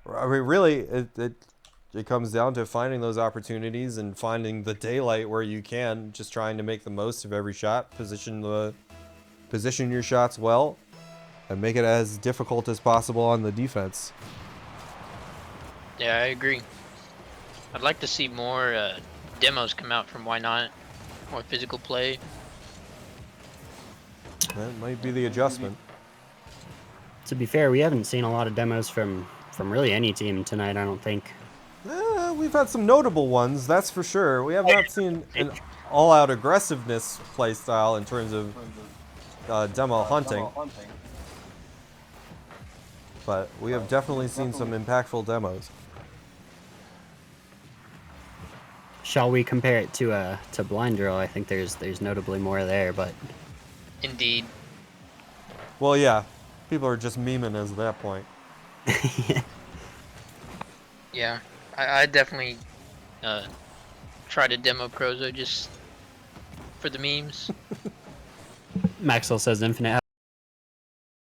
mean, really, it comes down to finding those opportunities and finding the daylight where you can, just trying to make the most of every shot, position your shots well, and make it as difficult as possible on the defense. Yeah, I agree. I'd like to see more demos come out from Why Not, more physical play. That might be the adjustment. To be fair, we haven't seen a lot of demos from really any team tonight, I don't think. We've had some notable ones, that's for sure. We have not seen an all-out aggressiveness play style in terms of demo hunting. But we have definitely seen some impactful demos. Shall we compare it to Blind Drill? I think there's notably more there, but Indeed. Well, yeah. People are just memeing us at that point. Yeah, I definitely try to demo Crozo just for the memes. Maxwell says Infinite